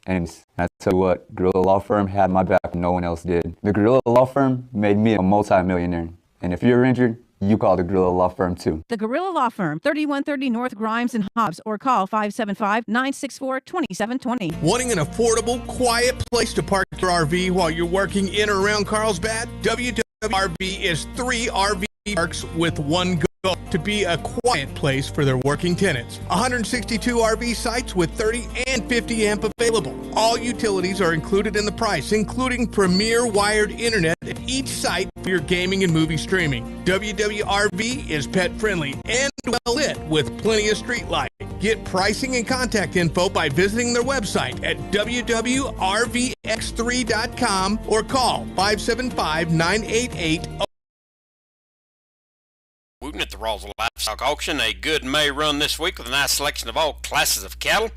And I tell you what, Gorilla Law Firm had my back when no one else did. The Gorilla Law Firm made me a multi-millionaire. And if you're injured, you call the Gorilla Law Firm too. The Gorilla Law Firm, 3130 North Grimes and Hobbs, or call 575-964-2720. Wanting an affordable, quiet place to park your RV while you're working in or around Carlsbad? WWRV is 3 RV parks with one goal: to be a quiet place for their working tenants. 162 RV sites with 30 and 50 amp available. All utilities are included in the price, including premier wired internet at each site for your gaming and movie streaming. WWRV is pet friendly and well lit with plenty of street light. Get pricing and contact info by visiting their website at www.rvx3.com or call 575-988. Wooten at the Roswell Livestock Auction. A good May run this week with a nice selection of all classes of cattle.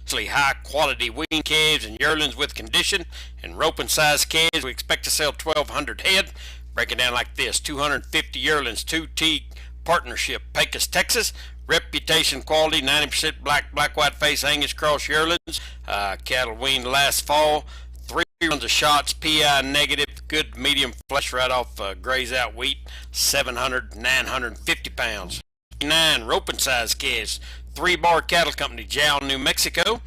Mostly high quality wean calves and yearlings with condition, and roping size calves. We expect to sell 1,200 head. Break it down like this: 250 yearlings, 2T partnership, Pecos, Texas. Reputation quality, 90% black white face Angus cross yearlings. Cattle weaned last fall. 3 runs of shots, PI negative, good medium flesh right off graze out wheat, 700, 950 pounds. 9 roping size calves, 3 Bar Cattle Company, Jowl, New Mexico.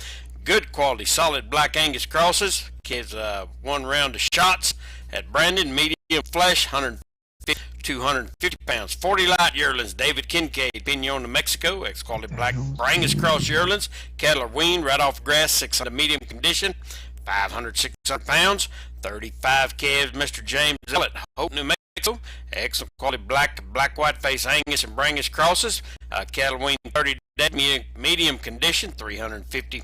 Good quality, solid black Angus crosses. Calves 1 round of shots at Brandon, medium flesh, 150, 250 pounds. 40 light yearlings, David Kincaid, Pinon, New Mexico. Ex-quality black Angus cross yearlings. Cattle are weaned right off grass, 600 medium condition. 500, 600 pounds. 35 calves, Mr. James Ellett, Hope, New Mexico. Excellent quality black white face Angus and Brangus crosses. Cattle weaned 30 day, medium condition, 350,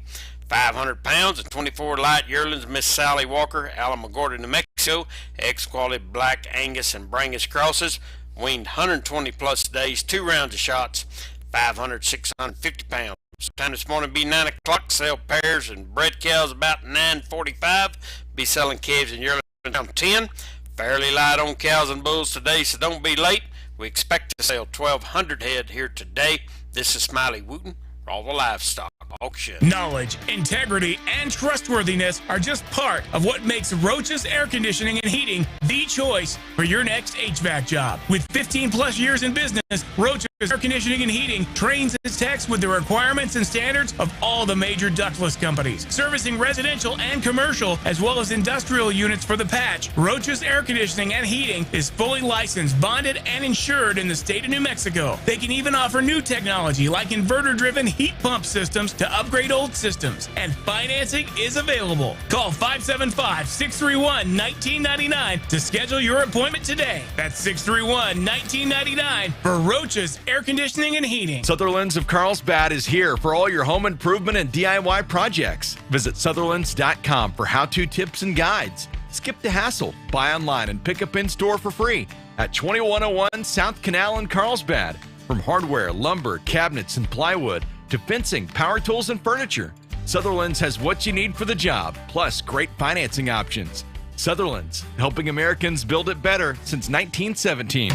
500 pounds. And 24 light yearlings, Miss Sally Walker, Alamogordo, New Mexico. Ex-quality black Angus and Brangus crosses. Weaned 120 plus days, 2 rounds of shots, 500, 650 pounds. Time this morning be 9 o'clock. Sell pairs and bred cows about 9:45. Be selling calves and yearlings around 10. Fairly light on cows and bulls today, so don't be late. We expect to sell 1,200 head here today. This is Smiley Wooten, Roswell Livestock Auction. Knowledge, integrity, and trustworthiness are just part of what makes Roach's Air Conditioning and Heating the choice for your next HVAC job. With 15 plus years in business, Roach's Air Conditioning and Heating trains its techs with the requirements and standards of all the major ductless companies, servicing residential and commercial as well as industrial units for the patch. Roach's Air Conditioning and Heating is fully licensed, bonded, and insured in the state of New Mexico. They can even offer new technology like inverter-driven heat pump systems to upgrade old systems, and financing is available. Call 575-631-1999 to schedule your appointment today. That's 631-1999 for Roach's Air Conditioning and Heating. Sutherland's of Carlsbad is here for all your home improvement and DIY projects. Visit Sutherland's.com for how-to tips and guides. Skip the hassle. Buy online and pick up in-store for free at 2101 South Canal in Carlsbad. From hardware, lumber, cabinets, and plywood to fencing, power tools, and furniture, Sutherland's has what you need for the job, plus great financing options. Sutherland's, helping Americans build it better since 1917.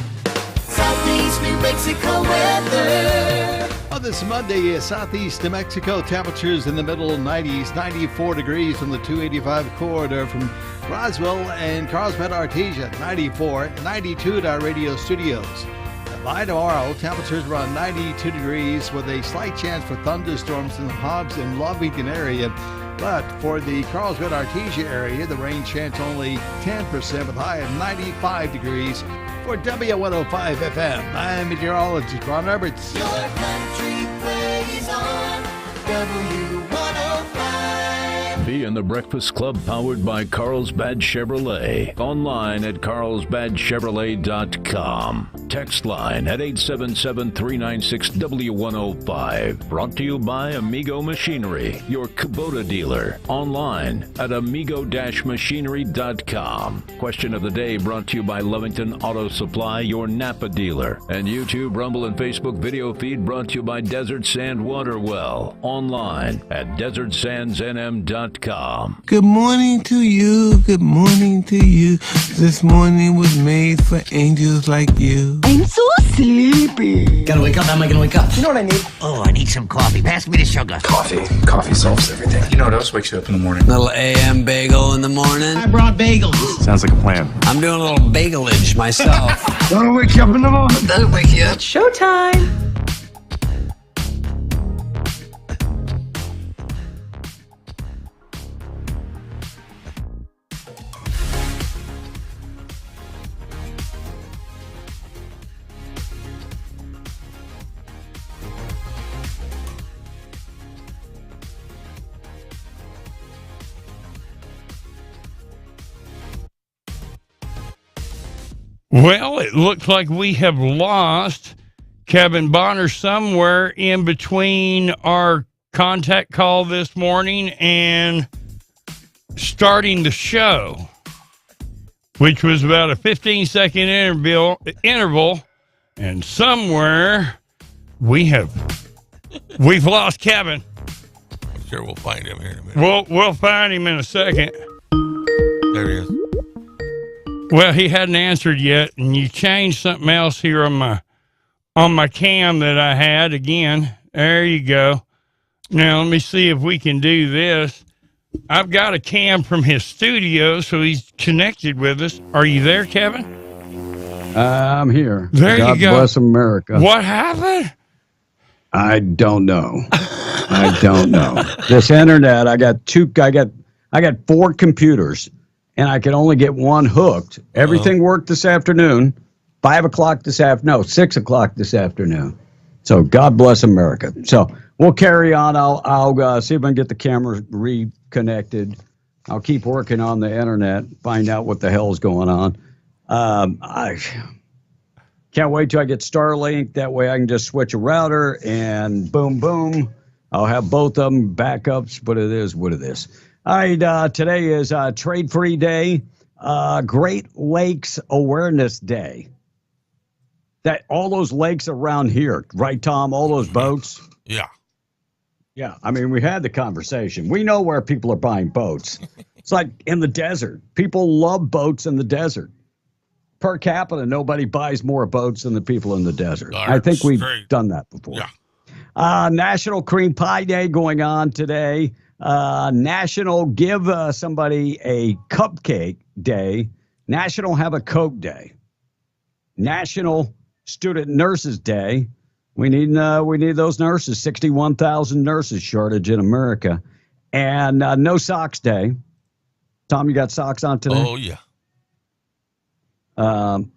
Southeast New Mexico weather. On this Monday, southeast New Mexico, temperatures in the middle 90s, 94 degrees from the 285 corridor from Roswell and Carlsbad Artesia, 94, 92 at our radio studios. By tomorrow, temperatures around 92 degrees with a slight chance for thunderstorms in the Hobbs and Lovington area. But for the Carlsbad Artesia area, the rain chance only 10% with a high of 95 degrees. For W105 FM, I'm meteorologist Ron Roberts. Your country plays on W105. Be in the Breakfast Club powered by Carlsbad Chevrolet. Online at carlsbadchevrolet.com. Text line at 877-396-W105. Brought to you by Amigo Machinery, your Kubota dealer. Online at amigo-machinery.com. Question of the day brought to you by Lovington Auto Supply, your Napa dealer. And YouTube, Rumble, and Facebook video feed brought to you by Desert Sand Water Well. Online at desertsandsnm.com. Good morning to you. Good morning to you. This morning was made for angels like you. I'm so sleepy. Gotta wake up. How am I gonna wake up? You know what I need? Oh, I need some coffee. Pass me the sugar. Coffee. Coffee solves everything. You know what else wakes you up in the morning? Little AM bagel in the morning. I brought bagels. Sounds like a plan. I'm doing a little bagelage myself. Don't wake you up in the morning. That'll wake you up. Showtime. Well, it looks like we have lost Kevin Bonner somewhere in between our contact call this morning and starting the show, which was about a 15-second interval, and somewhere we've lost Kevin. I'm sure we'll find him here in a minute. We'll find him in a second. There he is. Well, he hadn't answered yet, and you changed something else here on my cam that I had. Again, there you go. Now, let me see if we can do this. I've got a cam from his studio, so he's connected with us. Are you there, Kevin? I'm here. There God you go. bless America. What happened? I don't know. I don't know. This internet, I got 4 computers. And I could only get one hooked. Everything worked this afternoon. 5 o'clock this afternoon. No, 6 o'clock this afternoon. So God bless America. So we'll carry on. I'll see if I can get the camera reconnected. I'll keep working on the internet, find out what the hell's going on. I can't wait till I get Starlink. That way I can just switch a router and boom, boom. I'll have both of them backups, but it is what it is. All right, today is Trade Free Day, Great Lakes Awareness Day. That all those lakes around here, right, Tom? All those boats. Yeah. Yeah, I mean, we had the conversation. We know where people are buying boats. It's like in the desert. People love boats in the desert. Per capita, nobody buys more boats than the people in the desert. I think we've done that before. Yeah. National Cream Pie Day going on today. National Give Somebody a Cupcake Day, National Have a Coke Day, National Student Nurses Day. We need those nurses. 61,000 nurses shortage in America, and No Socks Day. Tom, you got socks on today? Oh yeah.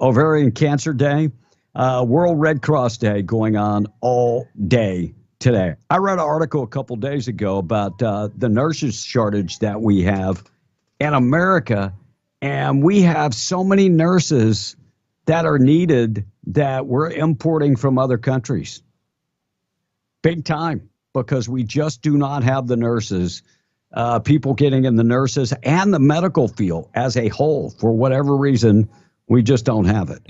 Ovarian Cancer Day, World Red Cross Day going on all day today. I read an article a couple days ago about the nurses shortage that we have in America, and we have so many nurses that are needed that we're importing from other countries. Big time, because we just do not have the nurses, people getting in the nurses and the medical field as a whole. For whatever reason, we just don't have it.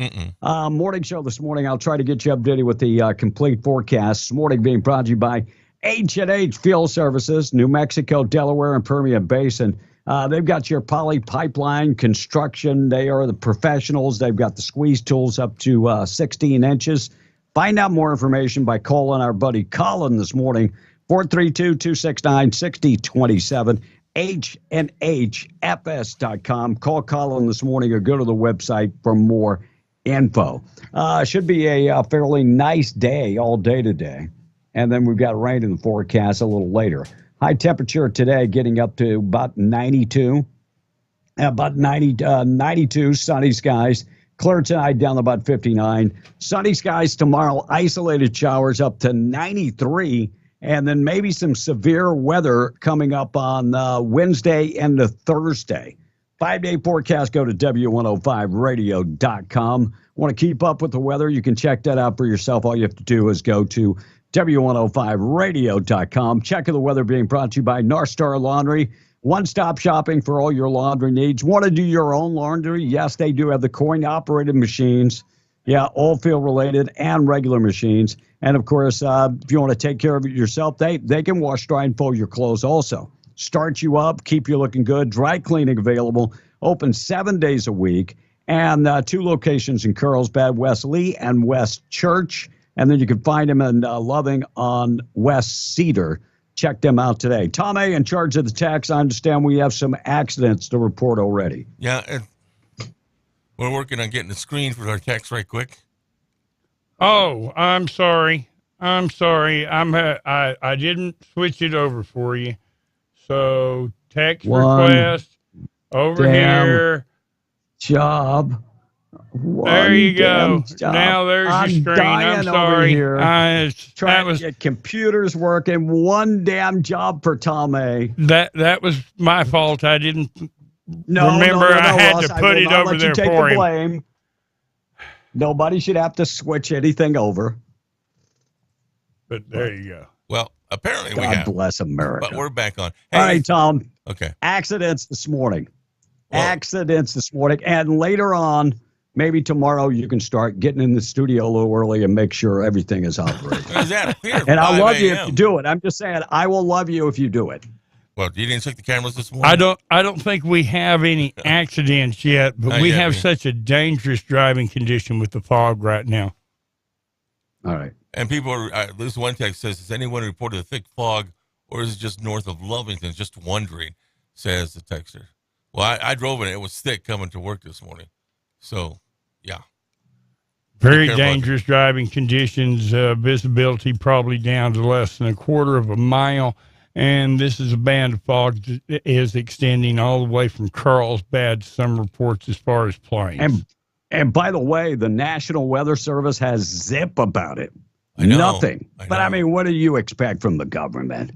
Morning show this morning. I'll try to get you updated with the complete forecast. This morning being brought to you by H&H Fuel Services, New Mexico, Delaware, and Permian Basin. They've got your poly pipeline construction. They are the professionals. They've got the squeeze tools up to 16 inches. Find out more information by calling our buddy Colin this morning, 432-269-6027. HNHFS.com. Call Colin this morning or go to the website for more info. Should be a fairly nice day all day today. And then we've got rain in the forecast a little later. High temperature today getting up to about 92. About 92, sunny skies. Clear tonight down to about 59. Sunny skies tomorrow, isolated showers up to 93. And then maybe some severe weather coming up on Wednesday and Thursday. 5-day forecast, go to W105radio.com. Want to keep up with the weather? You can check that out for yourself. All you have to do is go to W105radio.com. Check of the weather being brought to you by North Star Laundry. One-stop shopping for all your laundry needs. Want to do your own laundry? Yes, they do have the coin-operated machines. Yeah, all field related and regular machines. And of course, if you want to take care of it yourself, they can wash, dry, and fold your clothes also. Start you up, keep you looking good. Dry cleaning available, open 7 days a week. And 2 locations in Carlsbad, West Lee and West Church. And then you can find them in Loving on West Cedar. Check them out today. Tom A. in charge of the tax. I understand we have some accidents to report already. Yeah, and we're working on getting the screen for our text right quick. Oh, I'm sorry. I didn't switch it over for you. So text request over here. Job. There you go. Now there's your screen. I'm sorry. Trying to get computers working. One damn job for Tom A. That was my fault. I didn't remember I had Ross, to put it over there for him. Blame. Nobody should have to switch anything over. But there you go. Well, apparently we God have. bless America. But we're back on. Hey, all right, Tom. Okay. Accidents this morning. And later on, maybe tomorrow, you can start getting in the studio a little early and make sure everything is operating. And I love you if you do it. I'm just saying, I will love you if you do it. Well, you didn't check the cameras this morning? I don't think we have any accidents yet, but we have such a dangerous driving condition with the fog right now. All right. And people are, this one text says, has anyone reported a thick fog, or is it just north of Lovington? Just wondering, says the texter. Well, I drove it. It was thick coming to work this morning. So, yeah. Very dangerous driving conditions. Visibility probably down to less than a quarter of a mile. And this is a band of fog that is extending all the way from Carlsbad. Some reports as far as Plains. And by the way, the National Weather Service has zip about it. I know. Nothing. But I mean, what do you expect from the government?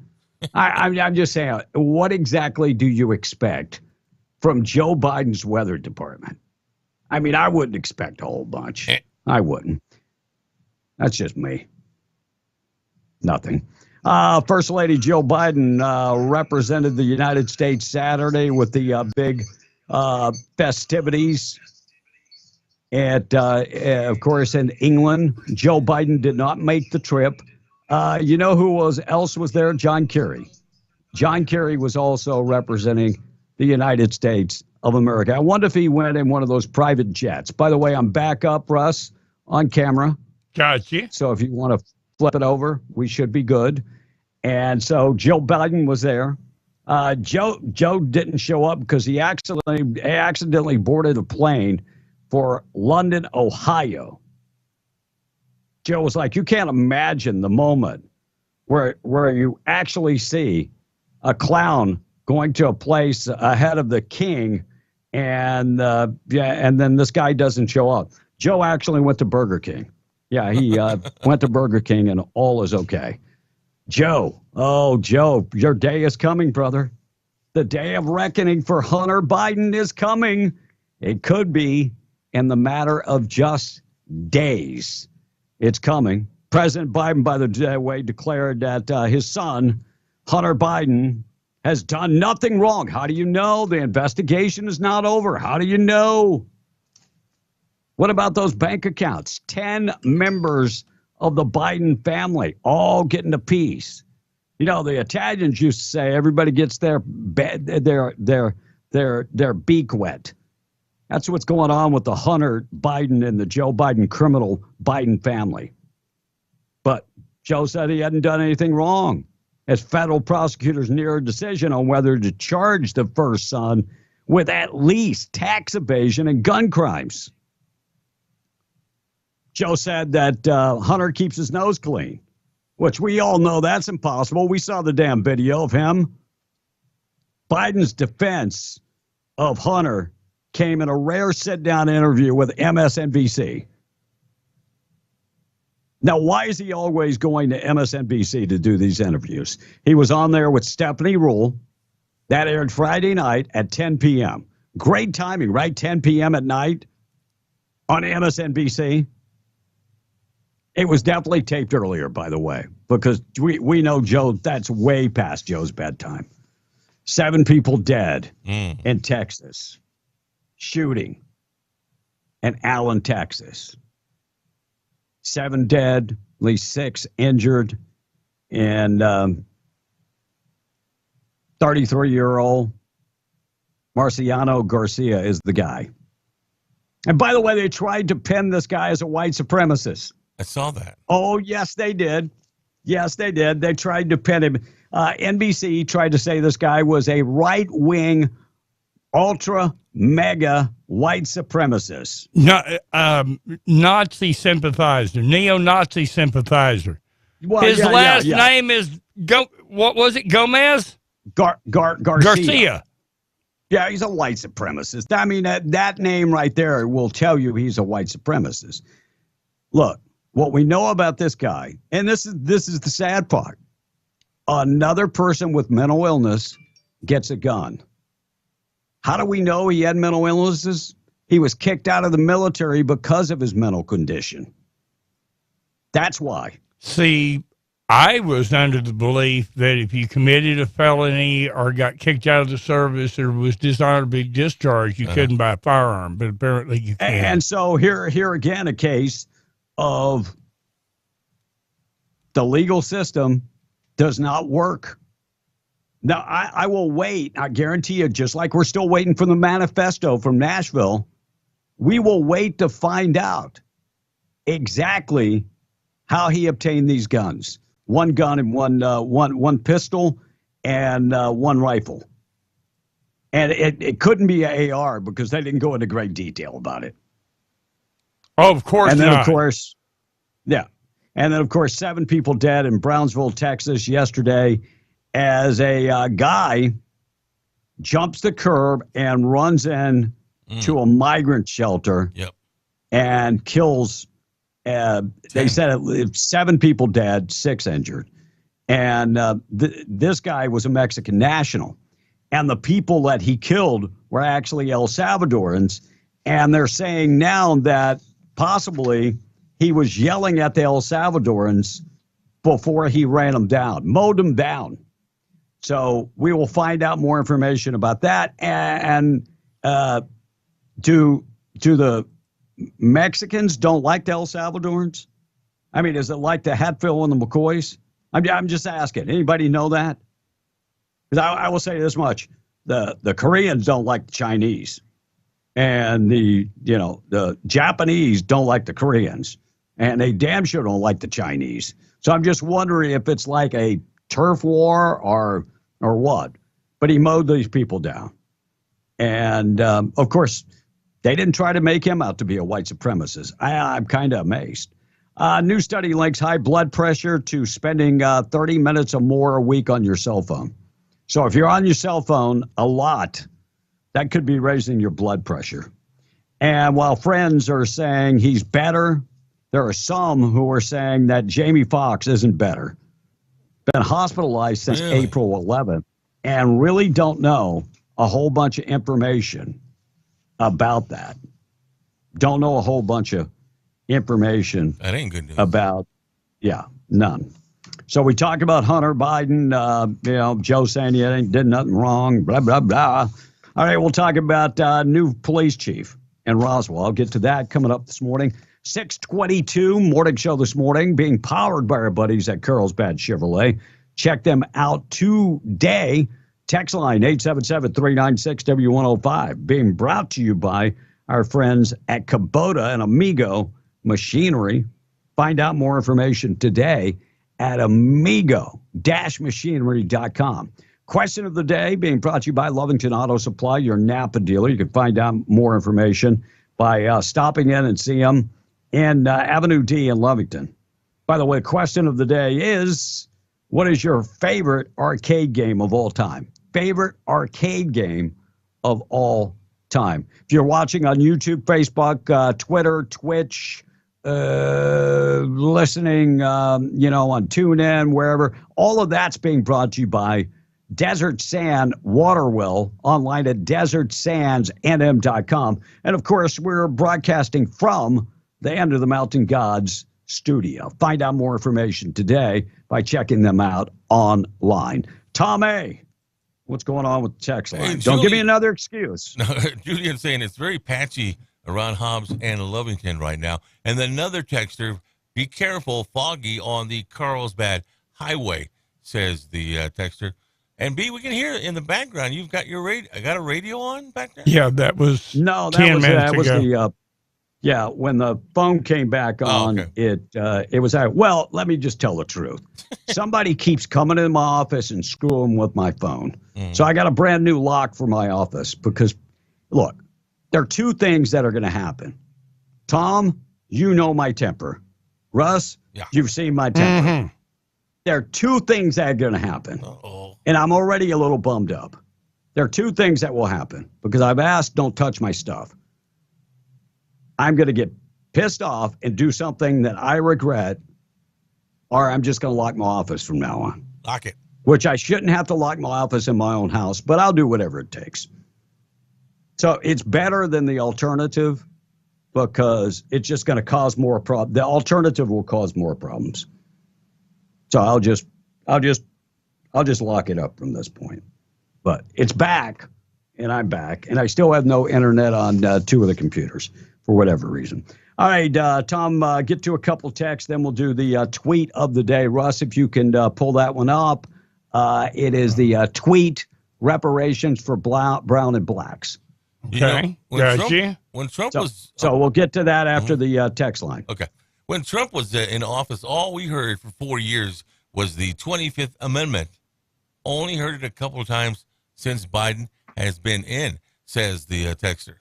I'm just saying, what exactly do you expect from Joe Biden's weather department? I mean, I wouldn't expect a whole bunch. I wouldn't. That's just me. Nothing. First Lady Jill Biden represented the United States Saturday with the big festivities at, of course, in England. Joe Biden did not make the trip. You know who else was there? John Kerry. John Kerry was also representing the United States of America. I wonder if he went in one of those private jets. By the way, I'm back up, Russ, on camera. Gotcha. So if you want to flip it over, we should be good. And so Joe Biden was there. Joe didn't show up because he accidentally boarded a plane for London, Ohio. Joe was like, you can't imagine the moment where you actually see a clown going to a place ahead of the king, and then this guy doesn't show up. Joe actually went to Burger King. Yeah, he went to Burger King, and all is okay. Joe, your day is coming, brother. The day of reckoning for Hunter Biden is coming. It could be in the matter of just days. It's coming. President Biden, by the way, declared that his son, Hunter Biden, has done nothing wrong. How do you know? The investigation is not over. How do you know? What about those bank accounts? 10 members of the Biden family all getting a piece. You know, the Italians used to say everybody gets their beak wet. That's what's going on with the Hunter Biden and the Joe Biden criminal Biden family. But Joe said he hadn't done anything wrong, as federal prosecutors near a decision on whether to charge the first son with at least tax evasion and gun crimes. Joe said that Hunter keeps his nose clean, which we all know that's impossible. We saw the damn video of him. Biden's defense of Hunter came in a rare sit-down interview with MSNBC. Now, why is he always going to MSNBC to do these interviews? He was on there with Stephanie Ruhle. That aired Friday night at 10 p.m. Great timing, right? 10 p.m. at night on MSNBC. It was definitely taped earlier, by the way, because we know Joe, that's way past Joe's bedtime. 7 people dead in Texas. Shooting in Allen, Texas. 7 dead, at least 6 injured, and 33-year-old Marciano Garcia is the guy. And by the way, they tried to pin this guy as a white supremacist. I saw that. Oh, yes, they did. Yes, they did. They tried to pin him. NBC tried to say this guy was a right-wing, ultra, mega white supremacist. Nazi sympathizer, neo-Nazi sympathizer. Well, His last name is, what was it, Gomez? Garcia. Yeah, he's a white supremacist. I mean, that name right there will tell you he's a white supremacist. Look, what we know about this guy, and this is the sad part. Another person with mental illness gets a gun. How do we know he had mental illnesses? He was kicked out of the military because of his mental condition. That's why. See, I was under the belief that if you committed a felony or got kicked out of the service or was dishonorably discharged, you couldn't buy a firearm, but apparently you can. And so here again, a case of the legal system does not work. Now, I will wait. I guarantee you, just like we're still waiting for the manifesto from Nashville, we will wait to find out exactly how he obtained these guns. One gun and one pistol and one rifle. And it couldn't be an AR because they didn't go into great detail about it. Oh, of course and then, not. Of course, yeah. And then, of course, 7 people dead in Brownsville, Texas yesterday as a guy jumps the curb and runs in to a migrant shelter and kills. They said 7 people dead, 6 injured. And this guy was a Mexican national. And the people that he killed were actually El Salvadorans. And they're saying now that possibly he was yelling at the El Salvadorans before he ran them down, mowed them down. So we will find out more information about that. And do the Mexicans don't like the El Salvadorans? I mean, is it like the Hatfield and the McCoys? I'm just asking. Anybody know that? Because I will say this much: the Koreans don't like the Chinese, and the Japanese don't like the Koreans, and they damn sure don't like the Chinese. So I'm just wondering if it's like a turf war or what. But he mowed these people down, and of course, they didn't try to make him out to be a white supremacist. I'm kind of amazed. New study links high blood pressure to spending 30 minutes or more a week on your cell phone. So if you're on your cell phone a lot, that could be raising your blood pressure. And while friends are saying he's better, there are some who are saying that Jamie Foxx isn't better. Been hospitalized since April 11th and really don't know a whole bunch of information about that. Don't know a whole bunch of information. That ain't good news. About, none. So we talked about Hunter Biden, Joe saying he did nothing wrong, blah, blah, blah. All right, we'll talk about new police chief in Roswell. I'll get to that coming up this morning. 622 morning show this morning being powered by our buddies at Carlsbad Chevrolet. Check them out today. Text line 877-396-W105 being brought to you by our friends at Kubota and Amigo Machinery. Find out more information today at amigo-machinery.com. Question of the day being brought to you by Lovington Auto Supply, your Napa dealer. You can find out more information by stopping in and see them in Avenue D in Lovington. By the way, question of the day is, what is your favorite arcade game of all time? Favorite arcade game of all time. If you're watching on YouTube, Facebook, Twitter, Twitch, listening, on TuneIn, wherever, all of that's being brought to you by Desert Sand Waterwell, online at desertsandsnm.com. And of course, we're broadcasting from the End of the Mountain Gods studio. Find out more information today by checking them out online. Tom A., what's going on with the text line? Hey, Don't give me another excuse. No, Julian's saying it's very patchy around Hobbs and Lovington right now. And then another texter, be careful, foggy on the Carlsbad Highway, says the texter. And B, we can hear it in the background. You've got your radio. I got a radio on back there? Yeah, that was no, 10 minutes that was ago. Yeah, when the phone came back on, it was well. Let me just tell the truth. Somebody keeps coming in my office and screwing with my phone, so I got a brand new lock for my office because, look, there are two things that are going to happen. Tom, you know my temper. Russ, you've seen my temper. Mm-hmm. There are two things that are going to happen, and I'm already a little bummed up. There are two things that will happen because I've asked, don't touch my stuff. I'm going to get pissed off and do something that I regret, or I'm just going to lock my office from now on. Lock it. Which I shouldn't have to lock my office in my own house, but I'll do whatever it takes. So it's better than the alternative because it's just going to cause more problems. The alternative will cause more problems. So I'll just lock it up from this point. But it's back, and I'm back, and I still have no internet on two of the computers for whatever reason. All right, Tom, get to a couple texts, then we'll do the tweet of the day. Russ, if you can pull that one up. It is the tweet reparations for brown and blacks. Okay, when Trump was... So we'll get to that after the text line. Okay. When Trump was in office, all we heard for 4 years was the 25th Amendment. Only heard it a couple of times since Biden has been in, says the texter.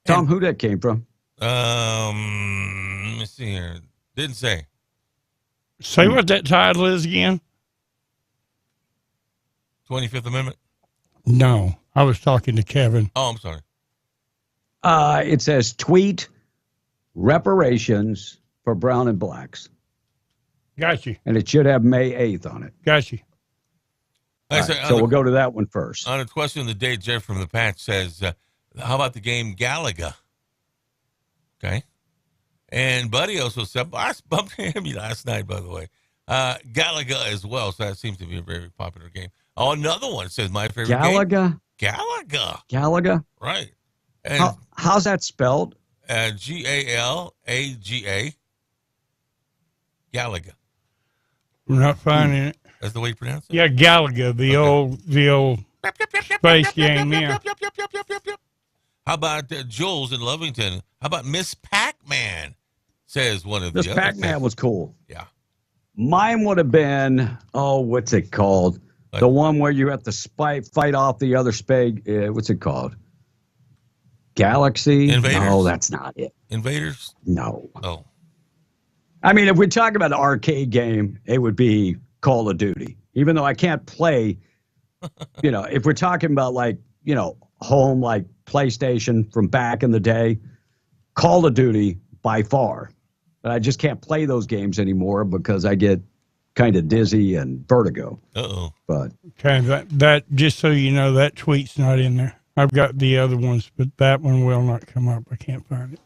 Tom, who that came from? Let me see here. Didn't say. Say what that title is again. 25th Amendment? No, I was talking to Kevin. Oh, I'm sorry. It says tweet reparations for brown and blacks. Got you. And it should have May 8th on it. Got you. Right, so we'll go to that one first. On a question of the day, Jeff from the Patch says, how about the game Galaga? Okay. And Buddy also said, I bumped him last night, by the way. Galaga as well, so that seems to be a very popular game. Oh, another one says my favorite Galaga? game. Galaga. Galaga? Right. And how's that spelled? Galaga. Galaga. We're not finding it. That's the way you pronounce it? Yeah, Galaga, the old space game, yeah. How about Jules in Lovington? How about Miss Pac-Man? Says one of the Miss Pac-Man was cool. Yeah. Mine would have been, what's it called? The one where you have to fight off the other space. What's it called? Galaxy? Invaders? No, that's not it. Invaders? No. Oh. I mean, if we talk about an arcade game, it would be Call of Duty. Even though I can't play, if we're talking about home, like PlayStation from back in the day, Call of Duty by far. But I just can't play those games anymore because I get kind of dizzy and vertigo. Uh-oh. But okay, that just so you know, that tweet's not in there. I've got the other ones, but that one will not come up. I can't find it.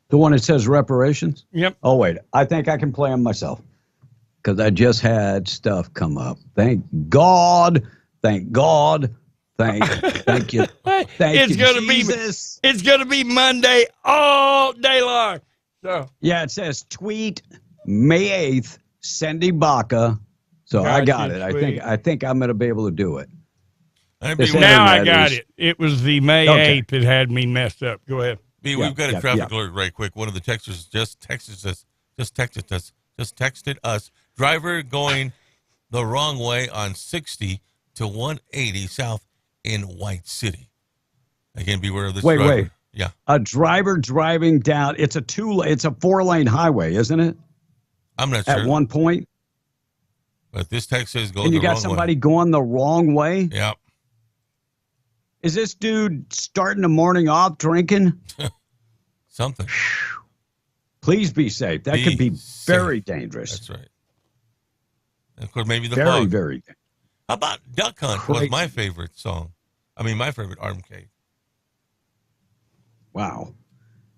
The one that says reparations? Yep. Oh, wait. I think I can play them myself because I just had stuff come up. Thank God. Thank God. Thank you. Thank you, Jesus. It's gonna be Monday all day long. So yeah, it says tweet May 8th, Cindy Baca. So I got it. I think I'm gonna be able to do it. Now I got it. It was the May 8th that had me messed up. Go ahead. B, we've got a traffic alert right quick. One of the texters just texted us. Driver going the wrong way on 60 to 180 south in White City. Again, beware of this driver. Wait. Yeah. A driver driving down. It's a 4-lane highway, isn't it? I'm not sure. At one point. But this text says go the wrong way. And you got somebody going the wrong way? Yeah. Is this dude starting the morning off drinking? Something. Please be safe. That could be very dangerous. That's right. And of course, maybe the very, fog. very. How about Duck Hunt was my favorite song. I mean, my favorite arcade. Wow.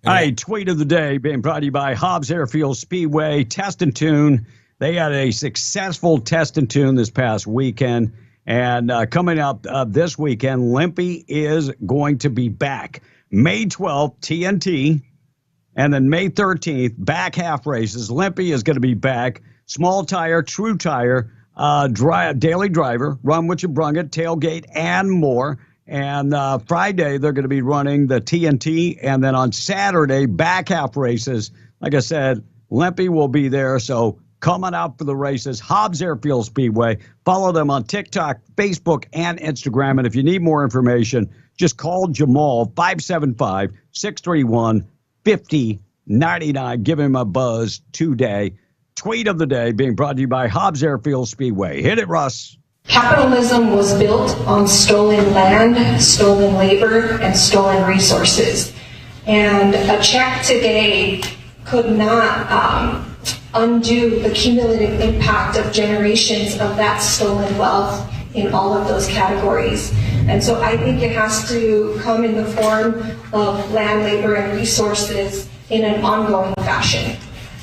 All right, tweet of the day being brought to you by Hobbs Airfield Speedway Test and Tune. They had a successful test and tune this past weekend. And coming up this weekend, Limpy is going to be back. May 12th, TNT. And then May 13th, back half races. Limpy is going to be back. Small tire, true tire, daily driver, run what you brung it, tailgate, and more. And Friday, they're going to be running the TNT. And then on Saturday, back half races. Like I said, Limpy will be there. So coming out for the races, Hobbs Airfield Speedway. Follow them on TikTok, Facebook, and Instagram. And if you need more information, just call Jamal 575-631-5099. Give him a buzz today. Tweet of the day being brought to you by Hobbs Airfield Speedway. Hit it, Russ. Capitalism was built on stolen land, stolen labor, and stolen resources. And a check today could not undo the cumulative impact of generations of that stolen wealth in all of those categories. And so I think it has to come in the form of land, labor, and resources in an ongoing fashion.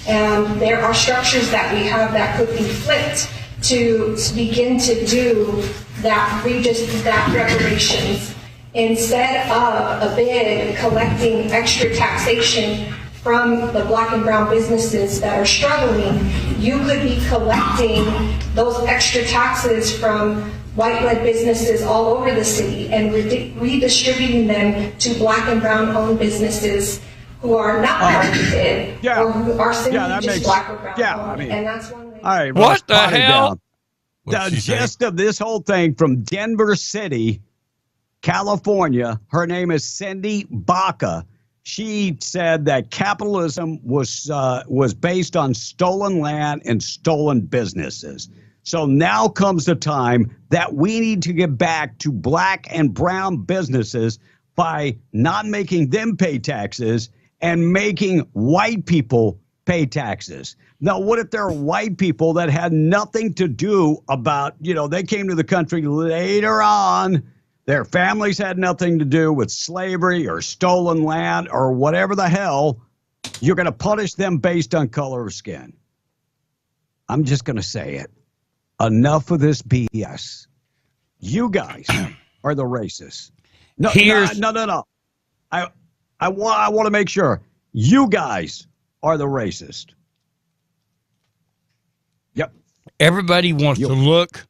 And there are structures that we have that could be flipped to begin to do that reparations instead of a bid collecting extra taxation from the black and brown businesses that are struggling. You could be collecting those extra taxes from white-led businesses all over the city and redistributing them to black and brown owned businesses who are not part of the bid or who are simply just black or brown owned. And that's one way. All right, what the hell? The gist of this whole thing from Denver City, California. Her name is Cindy Baca. She said that capitalism was based on stolen land and stolen businesses. So now comes the time that we need to get back to black and brown businesses by not making them pay taxes and making white people pay taxes. Now, what if there are white people that had nothing to do about, they came to the country later on, their families had nothing to do with slavery or stolen land or whatever the hell, you're going to punish them based on color of skin. I'm just going to say it. Enough of this BS. You guys are the racists. No. I want to make sure you guys are the racist. Yep. Everybody wants to look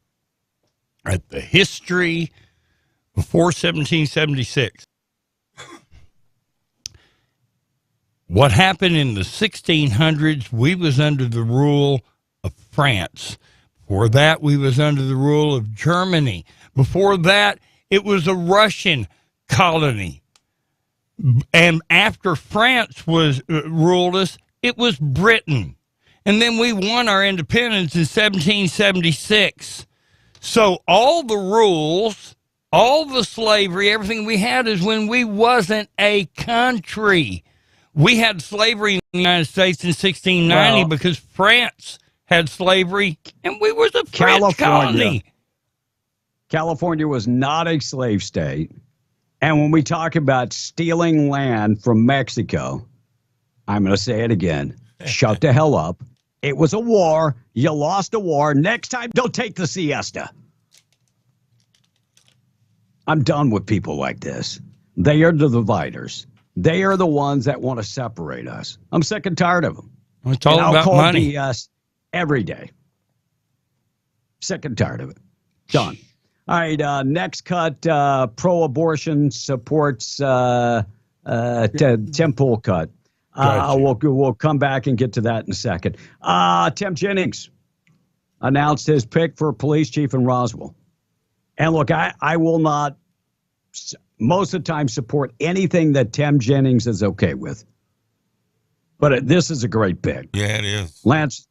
at the history before 1776. What happened in the 1600s, we was under the rule of France. Before that, we was under the rule of Germany. Before that, it was a Russian colony. And after France was ruled us, it was Britain. And then we won our independence in 1776. So all the rules, all the slavery, everything we had is when we wasn't a country. We had slavery in the United States in 1690 because France had slavery, and we was a French colony. California was not a slave state. And when we talk about stealing land from Mexico, I'm going to say it again. Shut the hell up. It was a war. You lost a war. Next time, don't take the siesta. I'm done with people like this. They are the dividers. They are the ones that want to separate us. I'm sick and tired of them. It's all about money. BS every day. Sick and tired of it. Done. All right, next cut, pro-abortion supports Tim Pool cut. We'll come back and get to that in a second. Tim Jennings announced his pick for police chief in Roswell. And look, I will not, most of the time, support anything that Tim Jennings is okay with. But this is a great pick. Yeah, it is. Lance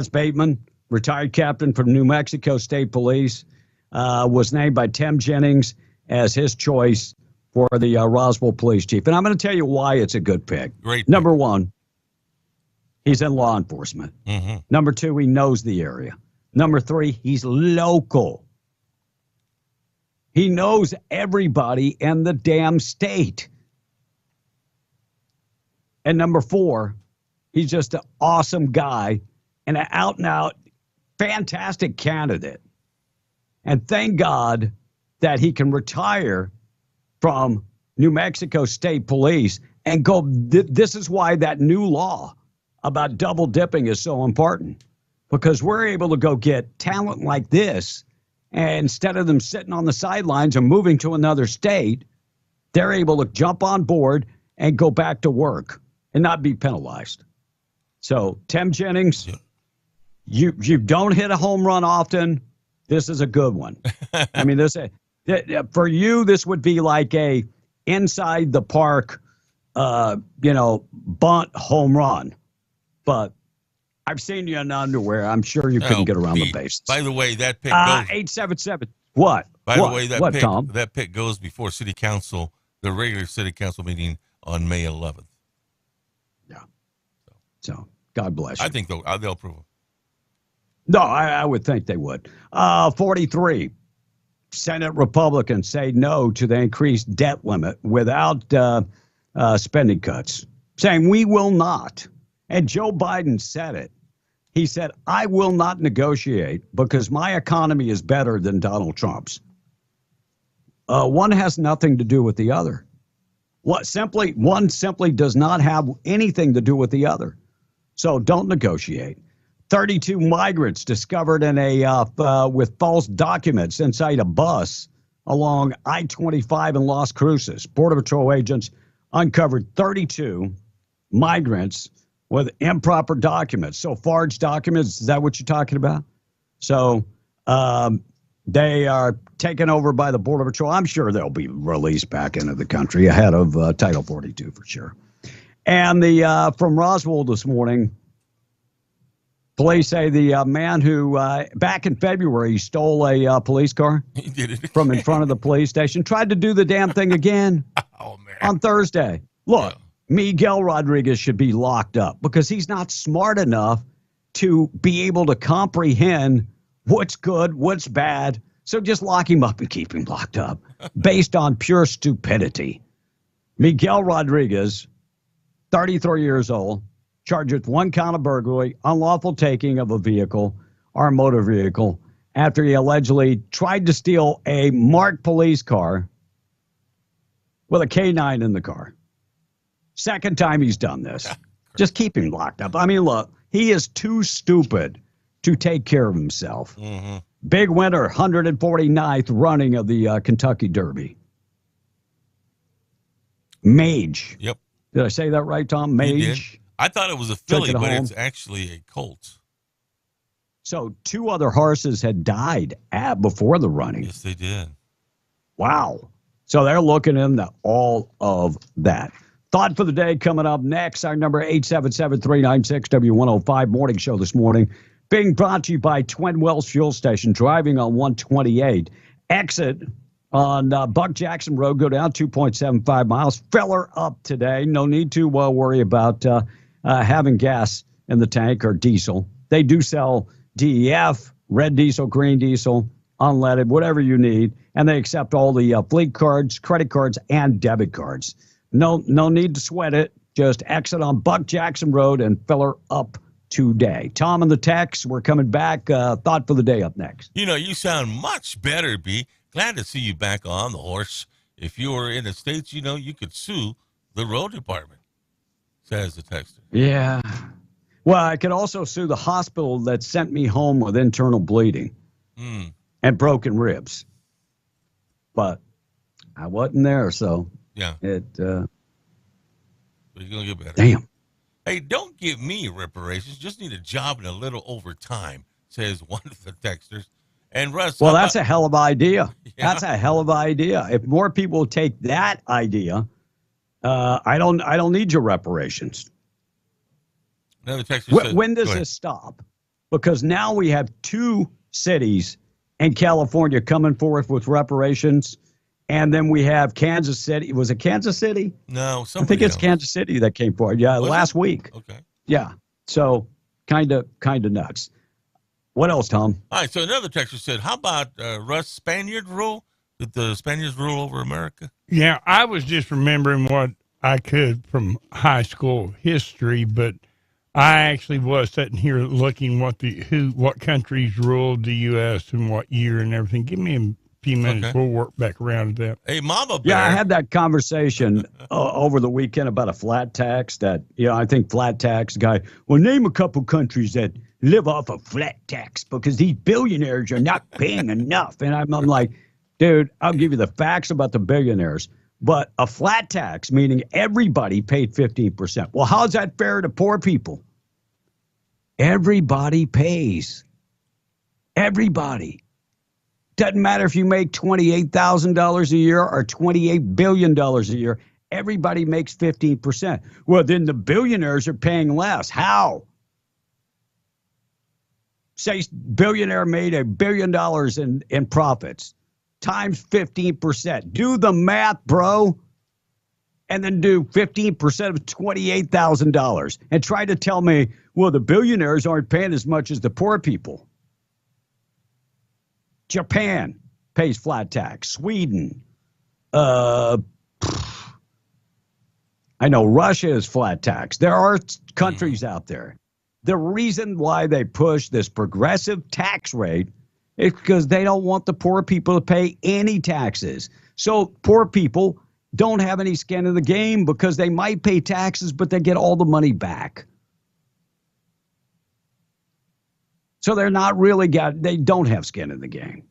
Bateman, retired captain from New Mexico State Police, was named by Tim Jennings as his choice for the Roswell police chief. And I'm going to tell you why it's a good pick. Great. Number one, he's in law enforcement. Mm-hmm. Number two, he knows the area. Number three, he's local. He knows everybody in the damn state. And number four, he's just an awesome guy and an out-and-out fantastic candidate. And thank God that he can retire from New Mexico State Police and go. This is why that new law about double dipping is so important, because we're able to go get talent like this And instead of them sitting on the sidelines and moving to another state, they're able to jump on board and go back to work and not be penalized. So, Tim Jennings, you don't hit a home run often. This is a good one. I mean, for you, this would be like a inside the park, bunt home run. But I've seen you in underwear. I'm sure you couldn't get around the bases. By the way, that pick goes 877. What? By the way, Tom? that pick goes before City Council, the regular City Council meeting on May 11th. Yeah. So God bless you. I think they'll approve them. No, I would think they would. 43. Senate Republicans say no to the increased debt limit without spending cuts, saying we will not. And Joe Biden said it. He said, I will not negotiate because my economy is better than Donald Trump's. One has nothing to do with the other. One simply does not have anything to do with the other. So don't negotiate. 32 migrants discovered in with false documents inside a bus along I-25 in Las Cruces. Border Patrol agents uncovered 32 migrants with improper documents. So forged documents, is that what you're talking about? So they are taken over by the Border Patrol. I'm sure they'll be released back into the country ahead of Title 42 for sure. And from Roswell this morning, police say the man who back in February stole a police car from in front of the police station, tried to do the damn thing again on Thursday. Look, Miguel Rodriguez should be locked up because he's not smart enough to be able to comprehend what's good, what's bad. So just lock him up and keep him locked up based on pure stupidity. Miguel Rodriguez, 33 years old, charged with 1 count of burglary, unlawful taking of a vehicle or a motor vehicle after he allegedly tried to steal a marked police car with a K9 in the car. Second time he's done this. Just keep him locked up. I mean, look, he is too stupid to take care of himself. Mm-hmm. Big winner, 149th running of the Kentucky Derby. Mage. Yep. Did I say that right, Tom? Mage. I thought it was a filly, but it's actually a colt. So 2 other horses had died before the running. Yes, they did. Wow. So they're looking into all of that. Thought for the day coming up next. Our number 877-396-W105 morning show this morning. Being brought to you by Twin Wells Fuel Station, driving on 128. Exit on Buck Jackson Road, go down 2.75 miles. Filler up today. No need to worry about having gas in the tank or diesel. They do sell DEF, red diesel, green diesel, unleaded, whatever you need. And they accept all the fleet cards, credit cards, and debit cards. No need to sweat it. Just exit on Buck Jackson Road and filler up today. Tom and the text, we're coming back. Thought for the day up next. You sound much better, B. Glad to see you back on the horse. If you were in the States, you could sue the road department, says the texter. Yeah. Well, I could also sue the hospital that sent me home with internal bleeding and broken ribs. But I wasn't there, so yeah. But you're going to get better. Damn. Hey, don't give me reparations. Just need a job and a little overtime, says one of the texters. And Russ, well, that's a hell of an idea. Yeah. That's a hell of an idea. If more people take that idea, I don't need your reparations. Another texter said, when does this stop? Because now we have 2 cities in California coming forth with reparations, and then we have Kansas City. Was it Kansas City? No, I think it's Kansas City that came forward. Yeah, last week. Okay. Yeah. So kind of nuts. What else, Tom? All right. So another texter said, "How about Russ Spaniard rule? Did the Spaniards rule over America?" Yeah, I was just remembering what I could from high school history, but I actually was sitting here looking what countries ruled the U.S. and what year and everything. Give me few minutes. Okay. We'll work back around to that. Hey, Mama Bear. Yeah, I had that conversation over the weekend about a flat tax that, I think flat tax guy, well, name a couple countries that live off a flat tax because these billionaires are not paying enough. And I'm like, dude, I'll give you the facts about the billionaires. But a flat tax, meaning everybody paid 15%. Well, how's that fair to poor people? Everybody pays. Everybody. Doesn't matter if you make $28,000 a year or $28 billion a year. Everybody makes 15%. Well, then the billionaires are paying less. How? Say billionaire made $1 billion in profits times 15%. Do the math, bro. And then do 15% of $28,000 and try to tell me, well, the billionaires aren't paying as much as the poor people. Japan pays flat tax. Sweden. I know Russia is flat tax. There are countries out there. The reason why they push this progressive tax rate is because they don't want the poor people to pay any taxes. So poor people don't have any skin in the game because they might pay taxes, but they get all the money back. So they're not really they don't have skin in the game.